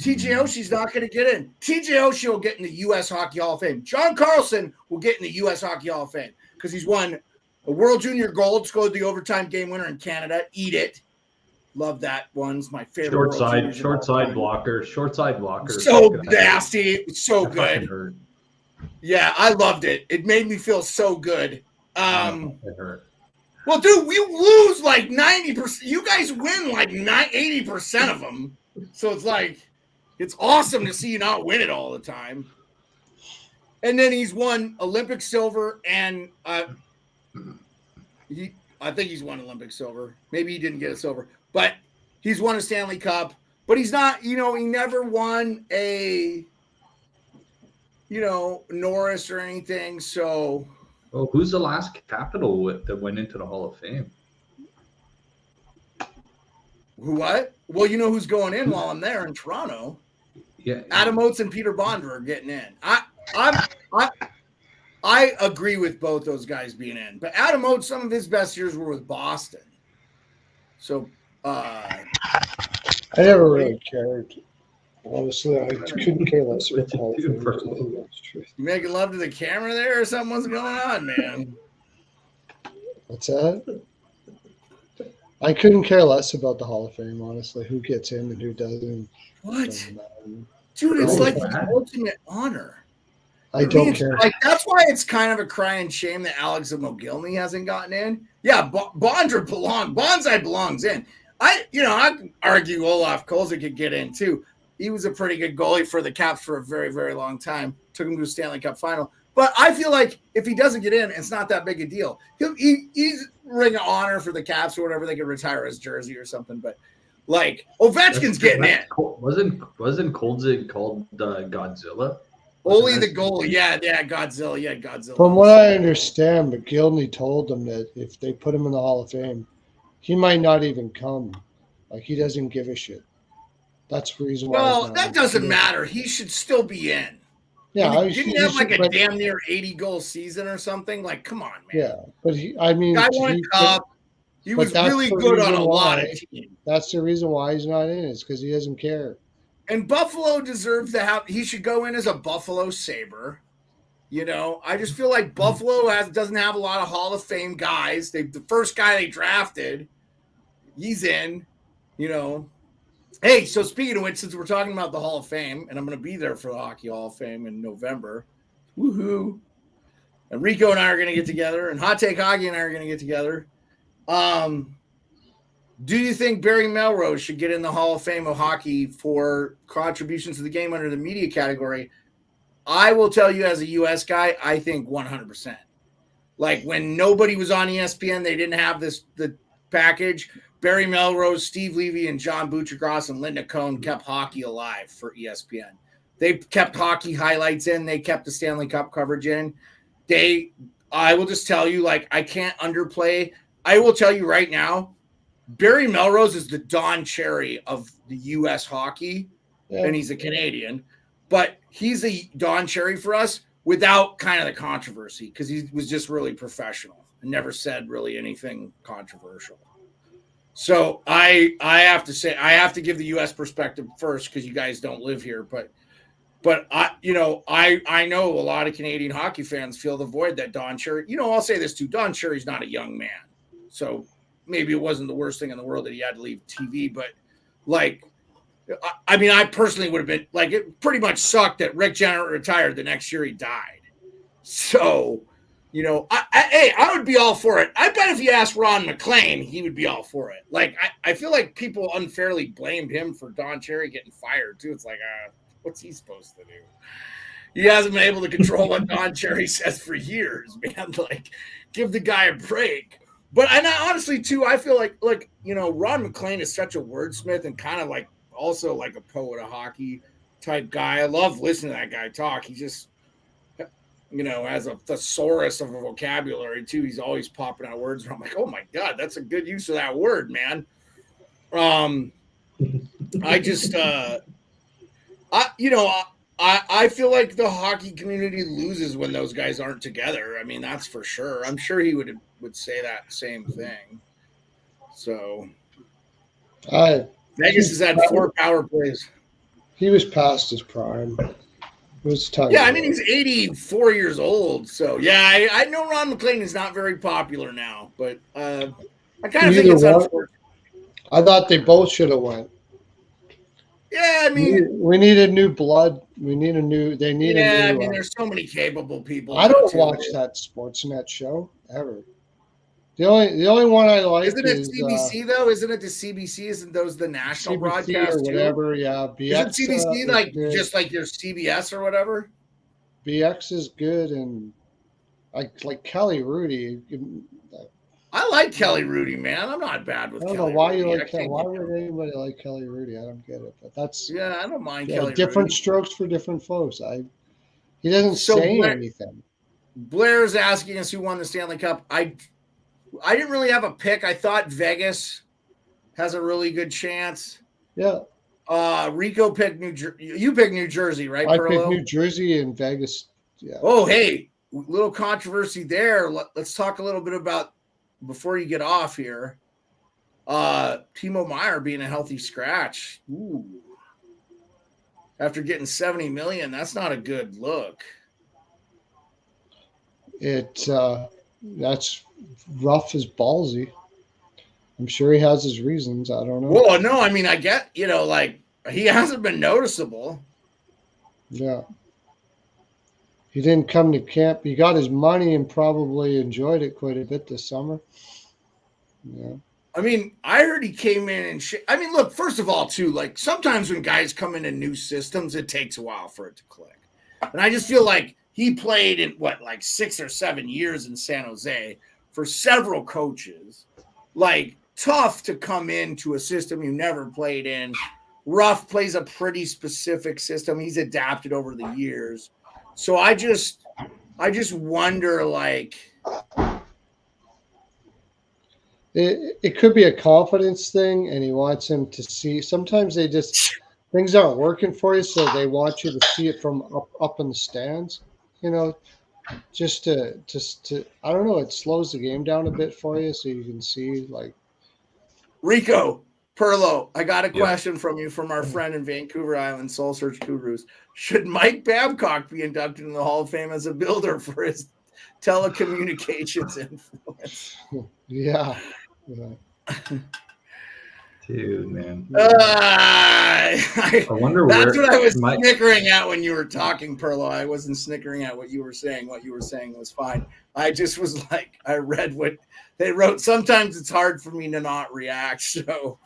Speaker 2: TJ Oshie's not going to get in. TJ Oshie will get in the U.S. Hockey Hall of Fame. John Carlson will get in the U.S. Hockey Hall of Fame because he's won a World Junior Gold, scored the overtime game winner in Canada. Eat it. Love that one. It's my favorite.
Speaker 4: Short side blocker.
Speaker 2: So nasty. So good. Yeah, I loved it. It made me feel so good.
Speaker 4: It hurt.
Speaker 2: Well, dude, we lose like 90%. You guys win like 80% of them. So it's like, it's awesome to see you not win it all the time. And then he's won Olympic silver and I think he's won Olympic silver. Maybe he didn't get a silver, but he's won a Stanley Cup. But he's not, he never won a, Norris or anything. So.
Speaker 4: Oh, who's the last Capital that went into the Hall of Fame?
Speaker 2: Who? What? Well, you know who's going in while I'm there in Toronto.
Speaker 4: Yeah,
Speaker 2: Adam Oates and Peter Bondra are getting in. I agree with both those guys being in, but Adam Oates, some of his best years were with Boston. So,
Speaker 3: I never really cared. Honestly, I couldn't care less about the Hall of Fame.
Speaker 2: You making love to the camera there or something? What's going on, man?
Speaker 3: What's that? I couldn't care less about the Hall of Fame, honestly. Who gets in and who doesn't.
Speaker 2: What? Dude, it's like the ultimate honor.
Speaker 3: I don't care.
Speaker 2: Like, that's why it's kind of a crying shame that Alex Mogilny hasn't gotten in. Yeah, Bondra Bonsai belongs in. I can argue Olaf Kolzig could get in too. He was a pretty good goalie for the Caps for a very, very long time. Took him to a Stanley Cup final. But I feel like if he doesn't get in, it's not that big a deal. He's ring of honor for the Caps or whatever. They could retire his jersey or something. But like Ovechkin's getting in.
Speaker 4: Wasn't Kolzig called Godzilla?
Speaker 2: Only the goalie. Yeah, Godzilla. Yeah, Godzilla.
Speaker 3: From what I understand, McGillney told them that if they put him in the Hall of Fame, he might not even come. Like, he doesn't give a shit. That's the reason why.
Speaker 2: Well, that doesn't matter. He should still be in.
Speaker 3: Yeah,
Speaker 2: didn't he have like a damn near 80-goal season or something? Like, come on, man.
Speaker 3: Yeah, but he won
Speaker 2: a cup. He was really good on a lot of teams.
Speaker 3: That's the reason why he's not in, is because he doesn't care.
Speaker 2: And Buffalo deserves to have. He should go in as a Buffalo Sabre. I just feel like Buffalo doesn't have a lot of Hall of Fame guys. The first guy they drafted, he's in. Hey, so speaking of which, since we're talking about the Hall of Fame, and I'm going to be there for the Hockey Hall of Fame in November, woohoo! And Rico and I are going to get together, and Hot Take Hockey and I are going to get together. Do you think Barry Melrose should get in the Hall of Fame of hockey for contributions to the game under the media category? I will tell you, as a U.S. guy, I think 100%. Like, when nobody was on ESPN, they didn't have the package. Barry Melrose, Steve Levy, and John Buccigross and Linda Cohn kept hockey alive for ESPN. They kept hockey highlights in. They kept the Stanley Cup coverage in. I will just tell you, like, I can't underplay. I will tell you right now, Barry Melrose is the Don Cherry of the U.S. hockey, and he's a Canadian. But he's a Don Cherry for us without kind of the controversy, because he was just really professional and never said really anything controversial. So I have to say, I have to give the U.S. perspective first, because you guys don't live here. But I know a lot of Canadian hockey fans feel the void that Don Cherry. I'll say this too: Don Cherry's not a young man, so maybe it wasn't the worst thing in the world that he had to leave TV. But like, I personally would have been like, it pretty much sucked that Rick Jenner retired the next year he died. So. I would be all for it. I bet if you asked Ron McLean, he would be all for it. Like, I feel like people unfairly blamed him for Don Cherry getting fired, too. It's like, what's he supposed to do? He hasn't been able to control what Don Cherry says for years, man. Like, give the guy a break. But and honestly, too, I feel like Ron McLean is such a wordsmith and kind of like also like a poet of hockey type guy. I love listening to that guy talk. He just, has a thesaurus of a vocabulary too. He's always popping out words. I'm like, oh my God, that's a good use of that word, man. I just, I feel like the hockey community loses when those guys aren't together. I mean, that's for sure. I'm sure he would say that same thing. So, Vegas has had 4 power plays.
Speaker 3: He was past his prime. It was time.
Speaker 2: Yeah, I mean, he's 84 years old. So, yeah, I know Ron McLean is not very popular now, but I kind of think it's unfortunate.
Speaker 3: I thought they both should have went.
Speaker 2: Yeah, I mean,
Speaker 3: we needed new blood. We need a new. They need a new.
Speaker 2: Yeah, I mean, there's so many capable people.
Speaker 3: I don't watch that Sportsnet show ever. The only one I like
Speaker 2: isn't it CBC though? Isn't it the CBC? Isn't those the national broadcast
Speaker 3: or whatever? Too? Yeah,
Speaker 2: BX. Isn't CBC like just like your CBS or whatever?
Speaker 3: BX is good, and like Kelly Rudy.
Speaker 2: I like Kelly Rudy, man. I'm not bad with Kelly.
Speaker 3: I don't know why Rudy. You like Kelly. Why would anybody like Kelly Rudy? I don't get it. But that's
Speaker 2: I don't mind Kelly.
Speaker 3: Different
Speaker 2: Rudy.
Speaker 3: Strokes for different folks. He doesn't say anything.
Speaker 2: Blair's asking us who won the Stanley Cup. I didn't really have a pick. I thought Vegas has a really good chance.
Speaker 3: Yeah.
Speaker 2: Rico picked New Jersey. You picked New Jersey, right?
Speaker 3: I picked New Jersey and Vegas. Yeah.
Speaker 2: Oh, hey, little controversy there. Let's talk a little bit about. Before you get off here, Timo Meier being a healthy scratch. Ooh. After getting $70 million, that's not a good look.
Speaker 3: That's rough as ballsy. I'm sure he has his reasons. I don't know.
Speaker 2: Well, no, I mean, I get, like he hasn't been noticeable.
Speaker 3: Yeah. He didn't come to camp. He got his money and probably enjoyed it quite a bit this summer. Yeah.
Speaker 2: I mean, I heard he came in and I mean, look, first of all, too, like sometimes when guys come into new systems, it takes a while for it to click. And I just feel like he played in 6 or 7 years in San Jose for several coaches. Like tough to come into a system you never played in. Ruff plays a pretty specific system. He's adapted over the years. So I just wonder, like,
Speaker 3: it could be a confidence thing, and he wants him to see. Sometimes things aren't working for you, so they want you to see it from up in the stands. Just to I don't know. It slows the game down a bit for you, so you can see like.
Speaker 2: Rico, Pearlo, I got a question from you from our friend in Vancouver Island, Soul Search Gurus. Should Mike Babcock be inducted in the Hall of Fame as a builder for his telecommunications influence?
Speaker 3: Yeah.
Speaker 4: Dude, man.
Speaker 2: I
Speaker 4: wonder
Speaker 2: that's what I was snickering at when you were talking, Pearlo. I wasn't snickering at what you were saying. What you were saying was fine. I just was like, I read what they wrote. Sometimes it's hard for me to not react. So,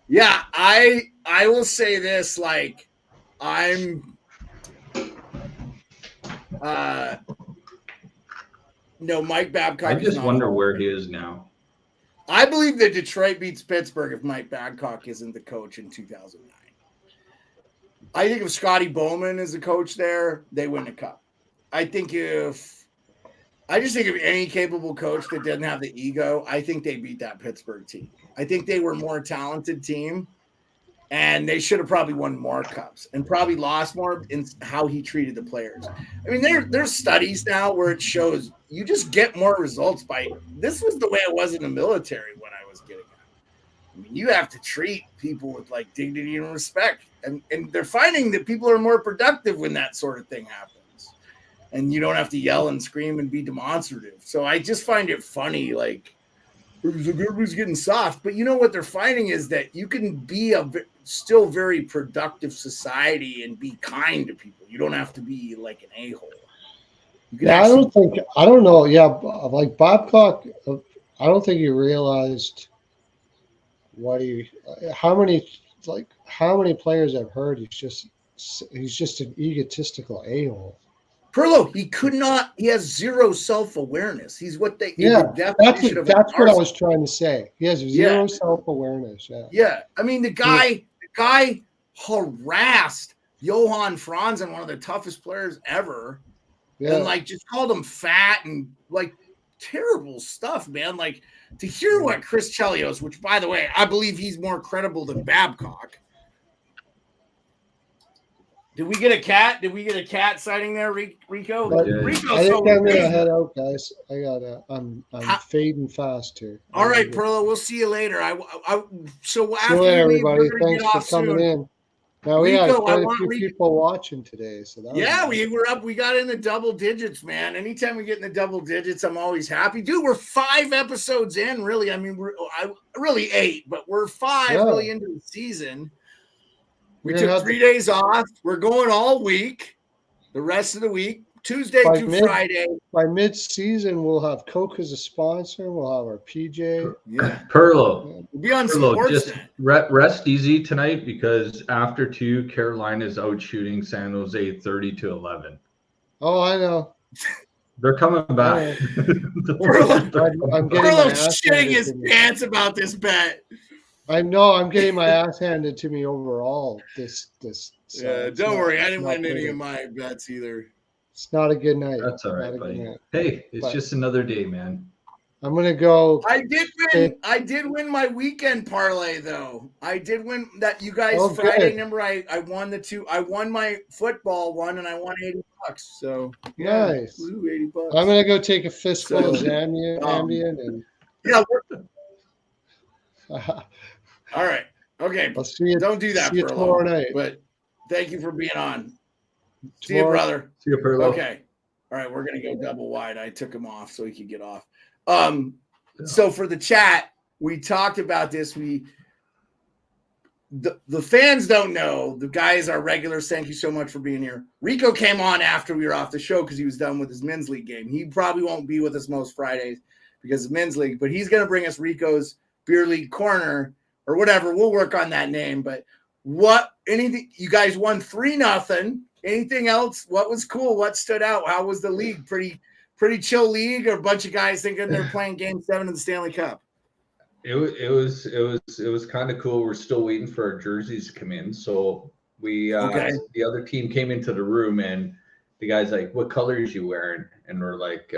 Speaker 2: yeah, I will say this, like, Mike Babcock.
Speaker 4: I just wonder where he is now.
Speaker 2: I believe that Detroit beats Pittsburgh if Mike Babcock isn't the coach in 2009. I think if Scotty Bowman is the coach there, they win the cup. I just think if any capable coach that doesn't have the ego, I think they beat that Pittsburgh team. I think they were a more talented team, and they should have probably won more cups and probably lost more in how he treated the players. I mean, there's studies now where it shows you just get more results by – this was the way it was in the military when I was getting out. I mean, you have to treat people with, like, dignity and respect. And they're finding that people are more productive when that sort of thing happens. And you don't have to yell and scream and be demonstrative. So I just find it funny, like, everybody's getting soft. But you know what they're finding is that you can be a still very productive society and be kind to people. You don't have to be like an a-hole.
Speaker 3: Yeah, I don't know. Yeah, like Babcock, I don't think he realized how many players I've heard. He's just an egotistical a-hole.
Speaker 2: Pearlo, he has zero self-awareness. He's what they
Speaker 3: that's what I was trying to say. He has zero self-awareness.
Speaker 2: Yeah. I mean, the guy harassed Johan Franzen, one of the toughest players ever. Yeah. And like just called him fat and like terrible stuff, man. Like to hear what Chris Chelios, which by the way, I believe he's more credible than Babcock. Did we get a cat? Did we get a cat sighting there, Rico? Rico,
Speaker 3: I think I'm gonna head out, guys. I'm fading fast here.
Speaker 2: All right, Pearlo, we'll see you later. So after
Speaker 3: later, everybody. Thanks for coming in. Now we had quite a few people watching today, so that
Speaker 2: we were up. We got in the double digits, man. Anytime we get in the double digits, I'm always happy, dude. We're 5 episodes in, really. I mean, we're really 8, but we're 5 really into the season. We took 3 days off. We're going all week, the rest of the week, Tuesday through Friday.
Speaker 3: By mid-season, we'll have Coke as a sponsor. We'll have our PJ.
Speaker 4: Yeah. Pearlo.
Speaker 2: We'll be on Sportsnet.
Speaker 4: Just rest easy tonight because after 2, Carolina's out shooting San Jose 30-11.
Speaker 3: Oh, I know.
Speaker 4: They're coming back.
Speaker 3: I'm
Speaker 2: Pearlo's shitting his pants about this bet.
Speaker 3: I know I'm getting my ass handed to me overall.
Speaker 2: Don't worry, I didn't win any of my bets either.
Speaker 3: It's not a good night.
Speaker 4: That's all right, buddy. Hey, it's just another day, man.
Speaker 3: I'm gonna go.
Speaker 2: I did win my weekend parlay though. I did win that you guys Friday. Remember, I won the 2. I won my football one and I won $80. So
Speaker 3: nice.
Speaker 2: $80.
Speaker 3: I'm gonna go take a fistful of Ambien and.
Speaker 2: Yeah. All right. Okay.
Speaker 3: I'll see you.
Speaker 2: Don't do that,
Speaker 3: see you tomorrow night.
Speaker 2: But thank you for being on. See you, brother.
Speaker 4: See you, Pearlo.
Speaker 2: Okay. All right. We're going to go double wide. I took him off so he could get off. So for the chat, we talked about this. The fans don't know. The guys are regulars. Thank you so much for being here. Rico came on after we were off the show because he was done with his men's league game. He probably won't be with us most Fridays because of men's league, but he's going to bring us Rico's Beer League Corner or whatever. We'll work on that name. But anything you guys won 3-0. Anything else? What was cool? What stood out? How was the league? Pretty chill league, or a bunch of guys thinking they're playing Game 7 of the Stanley Cup?
Speaker 4: It was kind of cool. We're still waiting for our jerseys to come in. So the other team came into the room and the guy's like, "What colors you wearing?" And we're like,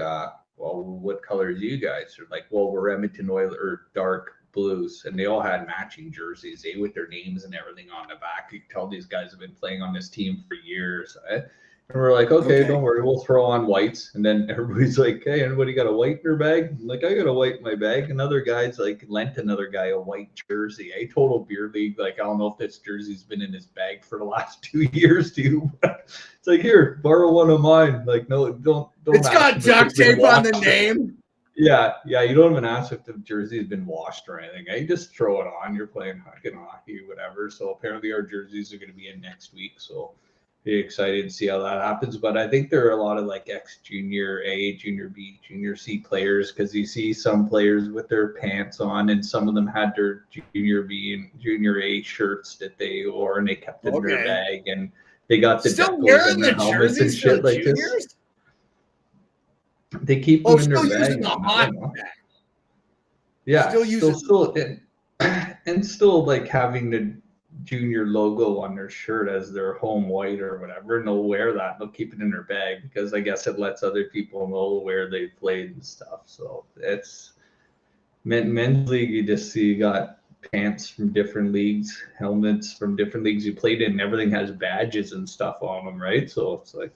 Speaker 4: well, what colors you guys? They're like, well, we're Edmonton Oilers or dark blues. And they all had matching jerseys, with their names and everything on the back. You can tell these guys have been playing on this team for years. And we're like, okay, don't worry, we'll throw on whites. And then everybody's like, hey, anybody got a white in their bag? I'm like, I got a white in my bag. Another guy's like lent another guy a white jersey. Total beer league. Like, I don't know if this jersey's been in his bag for the last 2 years, too. It's like, here, borrow one of mine. Like, no, don't.
Speaker 2: It's got duct tape on the name.
Speaker 4: Yeah. You don't even ask if the jersey's been washed or anything. You just throw it on. You're playing hockey, whatever. So apparently our jerseys are going to be in next week. So be excited to see how that happens. But I think there are a lot of like ex-junior A, junior B, junior C players, because you see some players with their pants on, and some of them had their junior B and junior A shirts that they wore and they kept in their bag, and they got the
Speaker 2: still wearing the
Speaker 4: helmets and shit like this. They keep them in their bag. Yeah, still like having the junior logo on their shirt as their home white or whatever, and they'll wear that. They'll keep it in their bag because I guess it lets other people know where they played and stuff. So it's men's league. You just see you got pants from different leagues, helmets from different leagues you played in, and everything has badges and stuff on them, right? So it's like,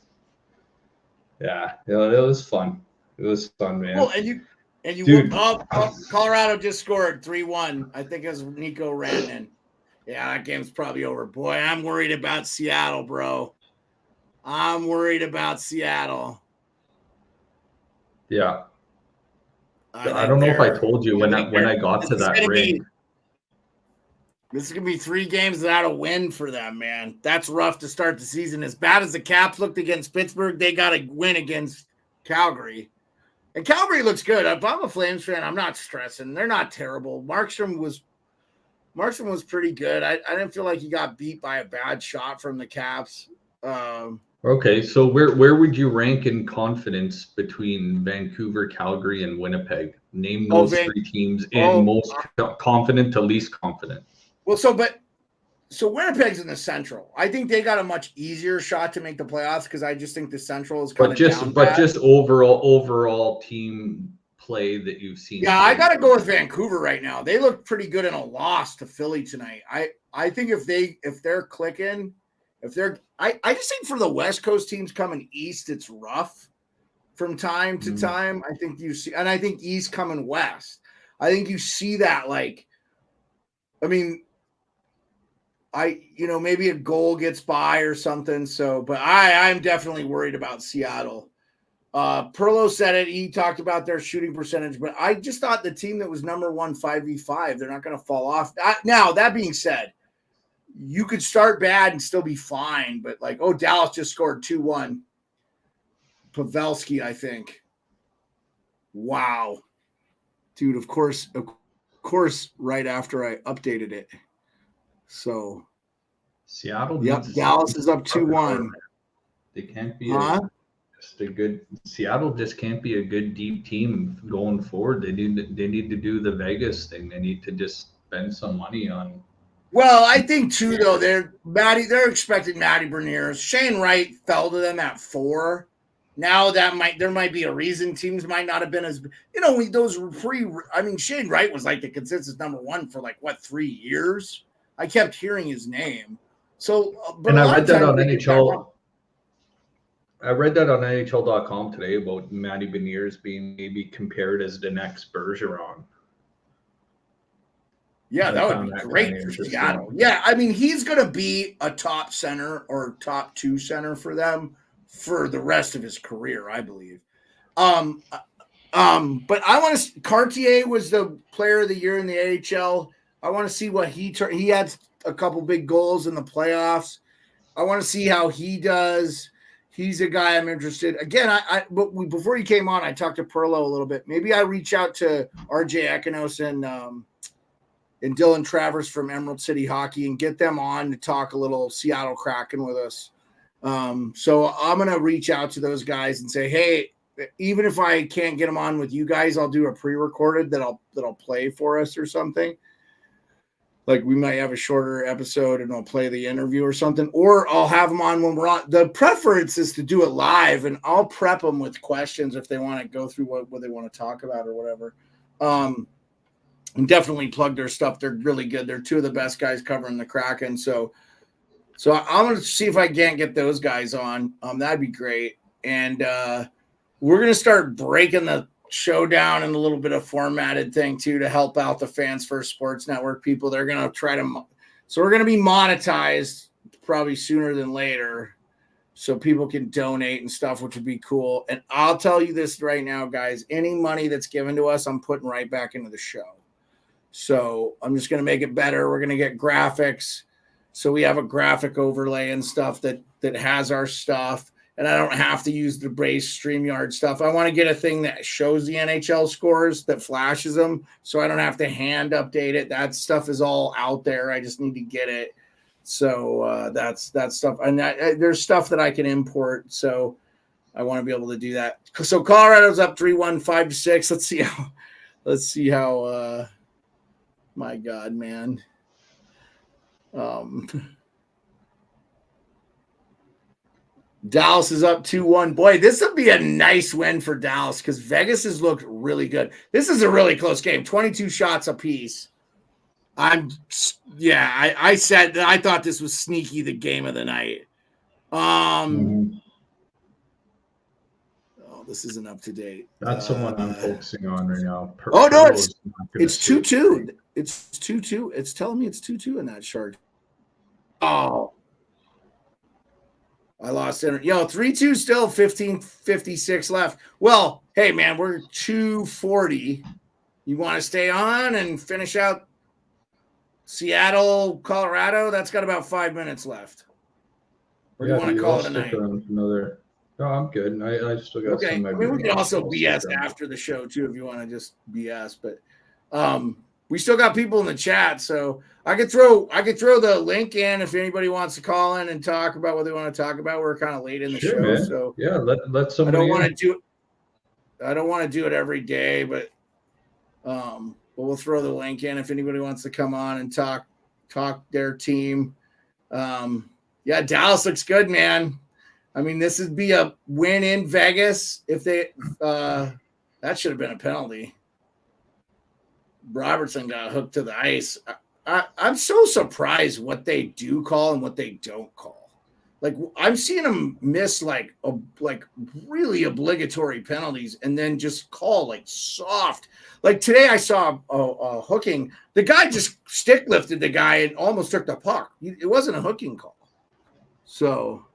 Speaker 4: yeah, it was fun. It was fun, man.
Speaker 2: Well, and you Colorado just scored 3-1. I think it was Nico Rantanen. Yeah, that game's probably over. Boy, I'm worried about Seattle, bro. I'm worried about Seattle.
Speaker 4: Yeah. I don't know if I told you when I got to that ring.
Speaker 2: This is going to be 3 games without a win for them, man. That's rough to start the season. As bad as the Caps looked against Pittsburgh, they got to win against Calgary. And Calgary looks good. If I'm a Flames fan, I'm not stressing. They're not terrible. Markstrom was pretty good. I didn't feel like he got beat by a bad shot from the Caps.
Speaker 4: Okay, so where would you rank in confidence between Vancouver, Calgary, and Winnipeg? Name those three teams in most confident to least confident.
Speaker 2: Well, so Winnipeg's in the Central. I think they got a much easier shot to make the playoffs because I just think the Central is kind of down bad.
Speaker 4: Just overall team play that you've seen.
Speaker 2: Yeah, I got to go with Vancouver right now. They look pretty good in a loss to Philly tonight. I think if they're clicking, I just think for the West Coast teams coming east, it's rough from time to time. I think you see, and I think East coming west. I think you see that maybe a goal gets by or something. So, but I'm definitely worried about Seattle. Pearlo said it. He talked about their shooting percentage, but I just thought the team that was number 1 5v5, they're not going to fall off. Now, that being said, you could start bad and still be fine, but Dallas just scored 2-1. Pavelski, I think. Wow. Dude, of course, right after I updated it. So
Speaker 4: Seattle.
Speaker 2: Yep, Dallas is up 2-1.
Speaker 4: They can't be just a good Seattle just can't be a good deep team going forward. They need to do the Vegas thing. They need to just spend some money on.
Speaker 2: Well, I think too though, they're expecting Matty Beniers. Shane Wright fell to them at 4. Now there might be a reason teams might not have been as Shane Wright was like the consensus number 1 for 3 years. I kept hearing his name. So, but
Speaker 4: and I read that on NHL. I read that on NHL.com today about Matty Beniers being maybe compared as the next Bergeron.
Speaker 2: Yeah, that would be great for Seattle. Yeah, he's going to be a top center or top 2 center for them for the rest of his career, I believe. But I want to. Cartier was the player of the year in the AHL. I want to see what he had a couple big goals in the playoffs. I want to see how he does. He's a guy I'm interested. Again, before he came on, I talked to Pearlo a little bit. Maybe I reach out to RJ Ekinos and Dylan Travers from Emerald City Hockey and get them on to talk a little Seattle Kraken with us. So I'm going to reach out to those guys and say, hey, even if I can't get them on with you guys, I'll do a pre-recorded that'll play for us or something. Like we might have a shorter episode and I'll play the interview or something, or I'll have them on when we're on. The preference is to do it live, and I'll prep them with questions if they want to go through what they want to talk about or whatever. And definitely plug their stuff. They're really good. They're 2 of the best guys covering the Kraken. So I'm going to see if I can't get those guys on. That'd be great. And we're going to start breaking the show down in a little bit of formatted thing too to help out the Fans First Sports Network people. They're going to try to so we're going to be monetized probably sooner than later so people can donate and stuff, which would be cool. And I'll tell you this right now, guys, any money that's given to us, I'm putting right back into the show. So I'm just going to make it better. We're going to get graphics. So we have a graphic overlay and stuff that has our stuff. And I don't have to use the base StreamYard stuff. I want to get a thing that shows the NHL scores, that flashes them, so I don't have to hand update it. That stuff is all out there. I just need to get it. So that's stuff. And there's stuff that I can import. So I want to be able to do that. So Colorado's up 3-1, 5-6. Let's see how. My God, man. Dallas is up 2-1. Boy, this would be a nice win for Dallas because Vegas has looked really good. This is a really close game, 22 shots apiece. I said that I thought this was sneaky the game of the night. This isn't up to date.
Speaker 4: That's the one I'm focusing on right now.
Speaker 2: It's 2-2. It's 2-2. It's telling me it's 2-2 in that chart. Oh. I lost it. 3-2 still, 15:56 left. Well, hey, man, we're 2:40. You want to stay on and finish out Seattle, Colorado? That's got about 5 minutes left. Or do you want to call it a night?
Speaker 4: No, I'm good. I still got some.
Speaker 2: We can also BS after the show, too, if you want to just BS. But we still got people in the chat, so I could throw the link in if anybody wants to call in and talk about what they want to talk about. We're kind of late in the show,
Speaker 4: man.
Speaker 2: so
Speaker 4: yeah, let somebody.
Speaker 2: I don't want to do it every day, but we'll throw the link in if anybody wants to come on and talk their team. Yeah, Dallas looks good, man. I mean, this would be a win in Vegas if they that should have been a penalty. Robertson got hooked to the ice. I'm so surprised what they do call and what they don't call. Like, I'm seeing them miss like really obligatory penalties and then just call like soft. Like today I saw a hooking. The guy just stick lifted the guy and almost took the puck. It wasn't a hooking call. So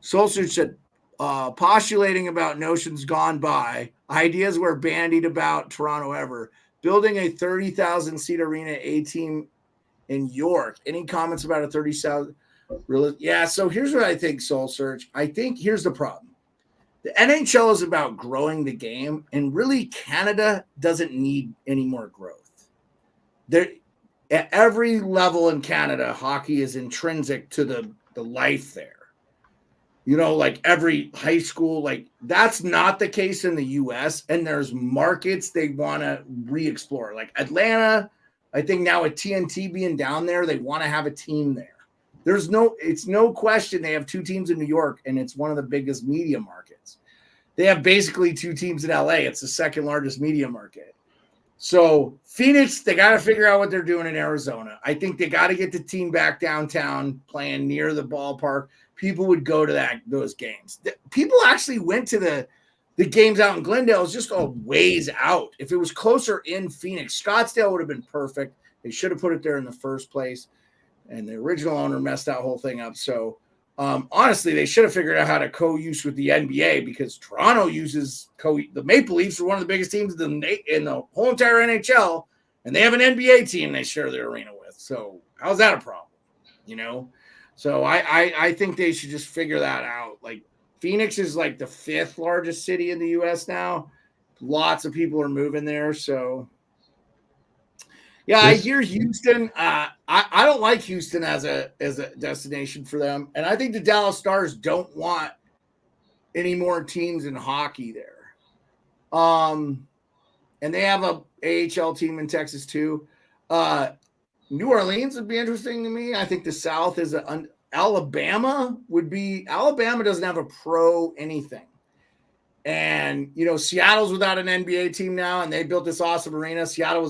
Speaker 2: Solsuch said, postulating about notions gone by, ideas were bandied about Toronto ever. Building a 30,000-seat arena A team in York. Any comments about a 30,000? Really? Yeah, so here's what I think, Soul Search. I think here's the problem. The NHL is about growing the game, and really Canada doesn't need any more growth. There, at every level in Canada, hockey is intrinsic to the life there. You know, like every high school, like that's not the case in the U.S. And there's markets they want to re-explore. Like Atlanta, I think now with TNT being down there, they want to have a team there. It's no question they have two teams in New York, and it's one of the biggest media markets. They have basically two teams in LA. It's the second largest media market. So Phoenix, they got to figure out what they're doing in Arizona. I think they got to get the team back downtown, playing near the ballpark. People would go to those games. People actually went to the games out in Glendale. It was just a ways out. If it was closer in Phoenix, Scottsdale would have been perfect. They should have put it there in the first place. And the original owner messed that whole thing up. So honestly, they should have figured out how to co-use with the NBA, because Toronto uses the Maple Leafs are one of the biggest teams in the whole entire NHL, and they have an NBA team they share their arena with. So how's that a problem? You know? So I think they should just figure that out. Like Phoenix is like the 5th largest city in the U.S. now. Lots of people are moving there. So yeah, I hear Houston. I don't like Houston as a destination for them, and I think the Dallas Stars don't want any more teams in hockey there. And they have a AHL team in Texas too. New Orleans would be interesting to me. I think the South is Alabama doesn't have a pro anything. And, you know, Seattle's without an NBA team now, and they built this awesome arena. Seattle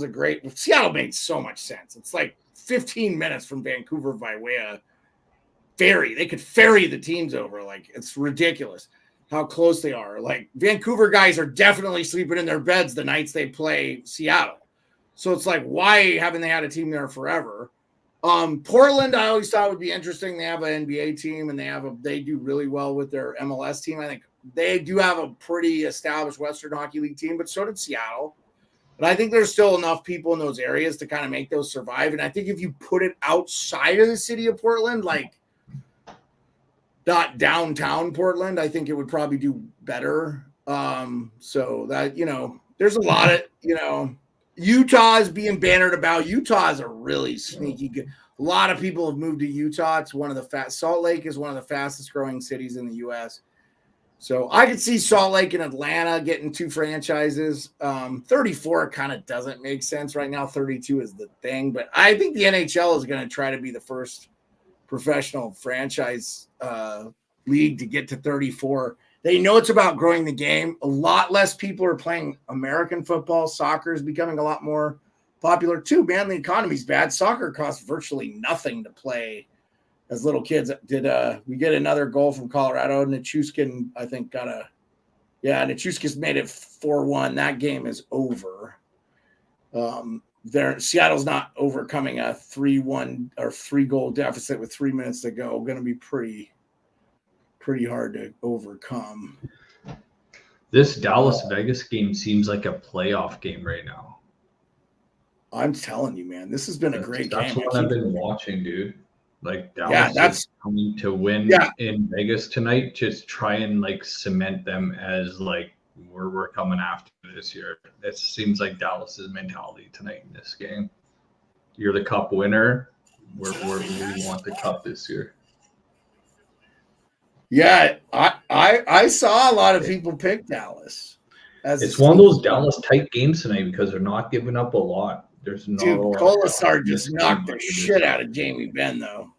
Speaker 2: made so much sense. It's like 15 minutes from Vancouver by way of ferry. They could ferry the teams over. Like, it's ridiculous how close they are. Like, Vancouver guys are definitely sleeping in their beds the nights they play Seattle. So it's like, why haven't they had a team there forever? Portland, I always thought would be interesting. They have an NBA team, and they do really well with their MLS team. I think they do have a pretty established Western Hockey League team, but so did Seattle. But I think there's still enough people in those areas to kind of make those survive. And I think if you put it outside of the city of Portland, like not downtown Portland, I think it would probably do better. So that, you know, there's a lot of, you know, Utah is being bannered about. Utah is a really sneaky good. A lot of people have moved to Utah. It's one of the Salt Lake is one of the fastest growing cities in the U.S. So I could see Salt Lake and Atlanta getting 2 franchises. 34 kind of doesn't make sense right now. 32 is the thing, but I think the NHL is going to try to be the first professional franchise league to get to 34. They know it's about growing the game. A lot less people are playing American football. Soccer is becoming a lot more popular too. Man, the economy's bad. Soccer costs virtually nothing to play as little kids. We get another goal from Colorado? Nichushkin, I think, Nichushkin's made it 4-1. That game is over. Seattle's not overcoming a 3-1 or 3-goal deficit with 3 minutes to go. Going to be pretty hard to overcome.
Speaker 4: This Dallas-Vegas game seems like a playoff game right now.
Speaker 2: I'm telling you, man, this has been a great game.
Speaker 4: That's what I've been watching, dude. Like Dallas is coming to win in Vegas tonight. Just try and like cement them as like we're coming after this year. It seems like Dallas's mentality tonight in this game. You're the cup winner. We want the cup this year.
Speaker 2: Yeah, I saw a lot of people pick Dallas.
Speaker 4: It's one of those Dallas tight games tonight because they're not giving up a lot. There's not a lot.
Speaker 2: Kolasar just knocked the shit out of Jamie Benn, though.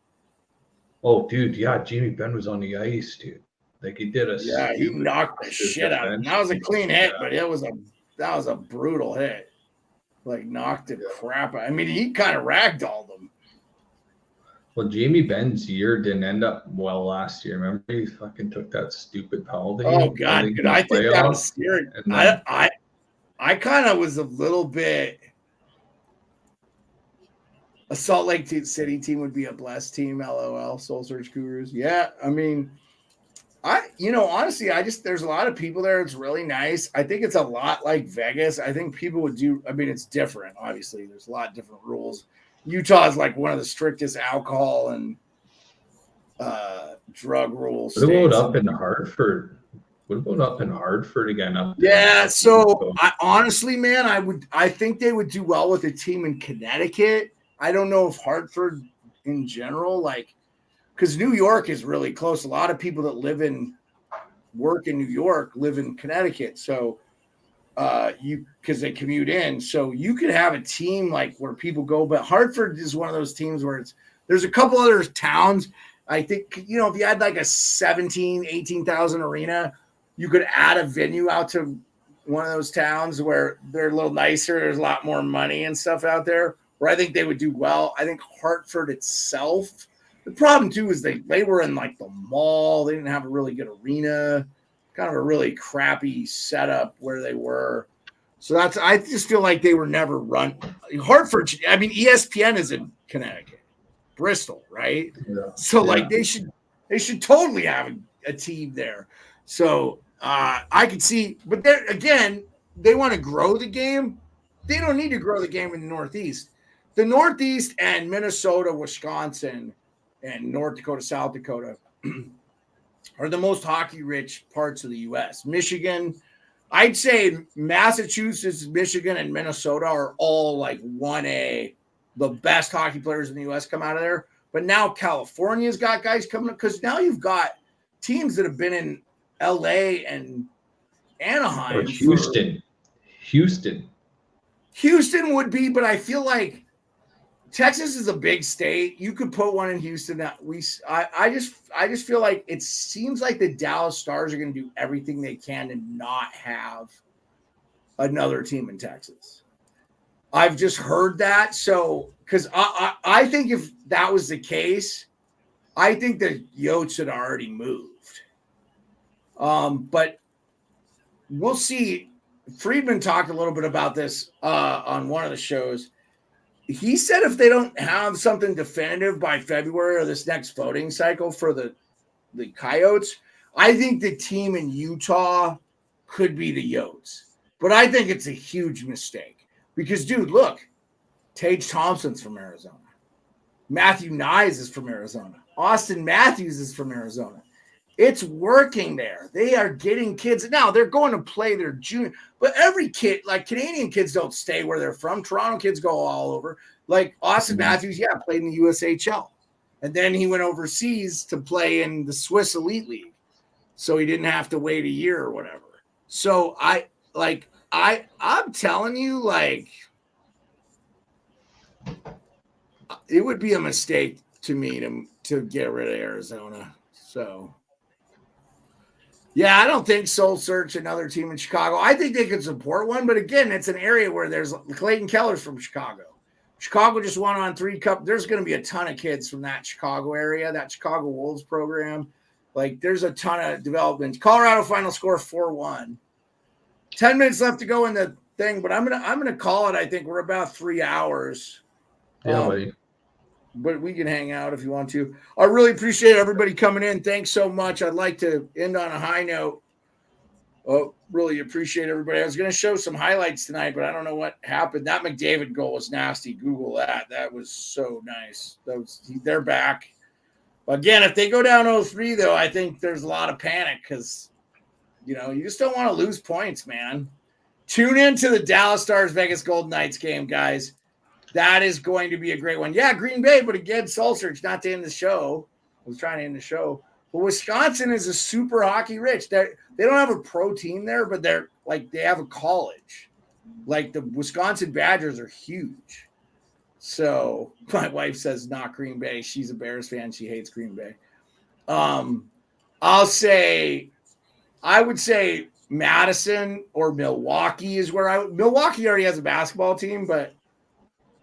Speaker 4: Oh, dude, yeah, Jamie Benn was on the ice, dude. Like he did
Speaker 2: he knocked the shit out of him. That was a clean hit, but that was a brutal hit. Like knocked the crap out. I mean, he kind of ragdolled them.
Speaker 4: Well, Jamie Benn's year didn't end up well last year. Remember, he fucking took that stupid penalty.
Speaker 2: Oh God, dude, I think that was scary. I kind of was a little bit. A Salt Lake City team would be a blessed team. LOL. Soul Search Gurus. Yeah, I mean, honestly, there's a lot of people there. It's really nice. I think it's a lot like Vegas. I think people would do. I mean, it's different. Obviously, there's a lot of different rules. Utah is like one of the strictest alcohol and drug rules.
Speaker 4: What about up in Hartford? What about up in Hartford again?
Speaker 2: Yeah, so honestly, man, I think they would do well with a team in Connecticut. I don't know if Hartford in general, like, because New York is really close. A lot of people that work in New York live in Connecticut. So because they commute in. So you could have a team like where people go, but Hartford is one of those teams where there's a couple other towns. I think, if you had like a 18,000 arena, you could add a venue out to one of those towns where they're a little nicer. There's a lot more money and stuff out there where I think they would do well. I think Hartford itself, the problem too is they were in like the mall. They didn't have a really good arena, kind of a really crappy setup where they were. So I just feel like they were never run. Hartford, I mean, ESPN is in Connecticut, Bristol, right?
Speaker 4: Yeah.
Speaker 2: So like they should totally have a team there. So I could see, but there again, they want to grow the game. They don't need to grow the game in the Northeast. The Northeast and Minnesota, Wisconsin, and North Dakota, South Dakota are the most hockey-rich parts of the U.S. Michigan, I'd say Massachusetts, Michigan, and Minnesota are all like 1A. The best hockey players in the U.S. come out of there. But now California's got guys coming up because now you've got teams that have been in L.A. and Anaheim.
Speaker 4: Or Houston.
Speaker 2: Houston would be, but I feel like Texas is a big state. You could put one in Houston. I just feel like it seems like the Dallas Stars are going to do everything they can to not have another team in Texas. I've just heard that. So, because I think if that was the case, I think the Yotes had already moved. But we'll see. Friedman talked a little bit about this on one of the shows. He said if they don't have something definitive by February or this next voting cycle for the Coyotes, I think the team in Utah could be the Yotes. But I think it's a huge mistake because, dude, look, Tage Thompson's from Arizona. Matthew Nyes is from Arizona. Austin Matthews is from Arizona. It's working there. They are getting kids. Now, they're going to play their junior. But every kid, like Canadian kids don't stay where they're from. Toronto kids go all over. Like Austin Matthews, played in the USHL. And then he went overseas to play in the Swiss Elite League. So he didn't have to wait a year or whatever. So I'm telling you, like, it would be a mistake to me to get rid of Arizona. So yeah, I don't think Soul Search another team in Chicago. I think they could support one, but again, it's an area where there's Clayton Keller's from Chicago. Chicago just won on 3 Cup. There's going to be a ton of kids from that Chicago area, that Chicago Wolves program. Like, there's a ton of development. Colorado final score 4-1. 10 minutes left to go in the thing, but I'm gonna call it. I think we're about 3 hours.
Speaker 4: Yeah, buddy.
Speaker 2: But we can hang out if you want to. I really appreciate everybody coming in. Thanks so much. I'd like to end on a high note. Oh, really appreciate everybody. I was going to show some highlights tonight, but I don't know what happened. That McDavid goal was nasty. Google that. That was so nice. They're back. Again, if they go down 0-3, though, I think there's a lot of panic because, You know, you just don't want to lose points, man. Tune in to the Dallas Stars Vegas Golden Knights game, guys. That is going to be a great one. Yeah, Green Bay, but again, soul search, not to end the show. I was trying to end the show. But Wisconsin is a super hockey rich. They don't have a pro team there, but they're like they have a college. Like the Wisconsin Badgers are huge. So my wife says not Green Bay. She's a Bears fan. She hates Green Bay. I would say Madison or Milwaukee is where Milwaukee already has a basketball team, but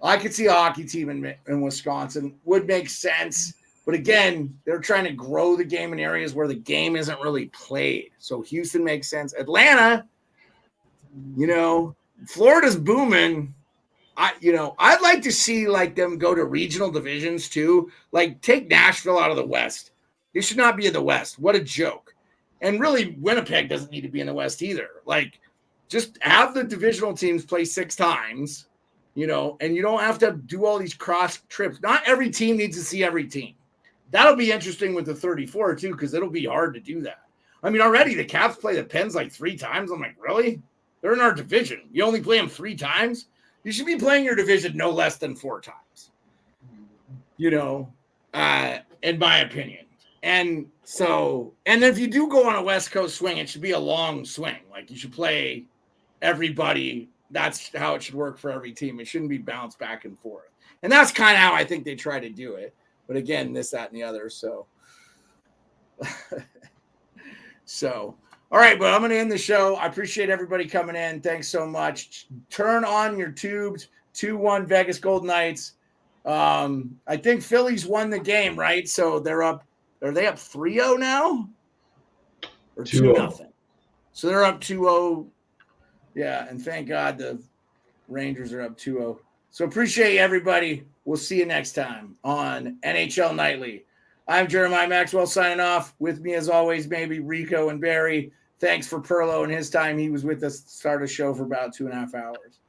Speaker 2: I could see a hockey team in Wisconsin. Would make sense. But again, they're trying to grow the game in areas where the game isn't really played. So Houston makes sense. Atlanta, you know, Florida's booming. I'd like to see like them go to regional divisions too. Like take Nashville out of the West. They should not be in the West. What a joke. And really, Winnipeg doesn't need to be in the West either. Like, just have the divisional teams play 6 times, you know, and you don't have to do all these cross trips. Not every team needs to see every team. That'll be interesting with the 34 too, because it'll be hard to do that. I mean, already the Caps play the Pens like 3 times. I'm like, really? They're in our division. You only play them 3 times? You should be playing your division no less than 4 times, you know, in my opinion. And so, and if you do go on a West Coast swing, it should be a long swing. Like you should play everybody. That's how it should work for every team. It shouldn't be bounced back and forth. And that's kind of how I think they try to do it. But again, this, that, and the other. So, all right, but I'm going to end the show. I appreciate everybody coming in. Thanks so much. Turn on your tubes. 2-1 Vegas Golden Knights. I think Phillies won the game, right? So they're up. Are they up 3-0 now? Or 2-0? So they're up 2-0. Yeah, and thank God the Rangers are up 2-0. So appreciate everybody. We'll see you next time on NHL Nightly. I'm Jeremiah Maxwell signing off. With me, as always, maybe Rico and Barry. Thanks for Pearlo and his time. He was with us to start a show for about 2.5 hours.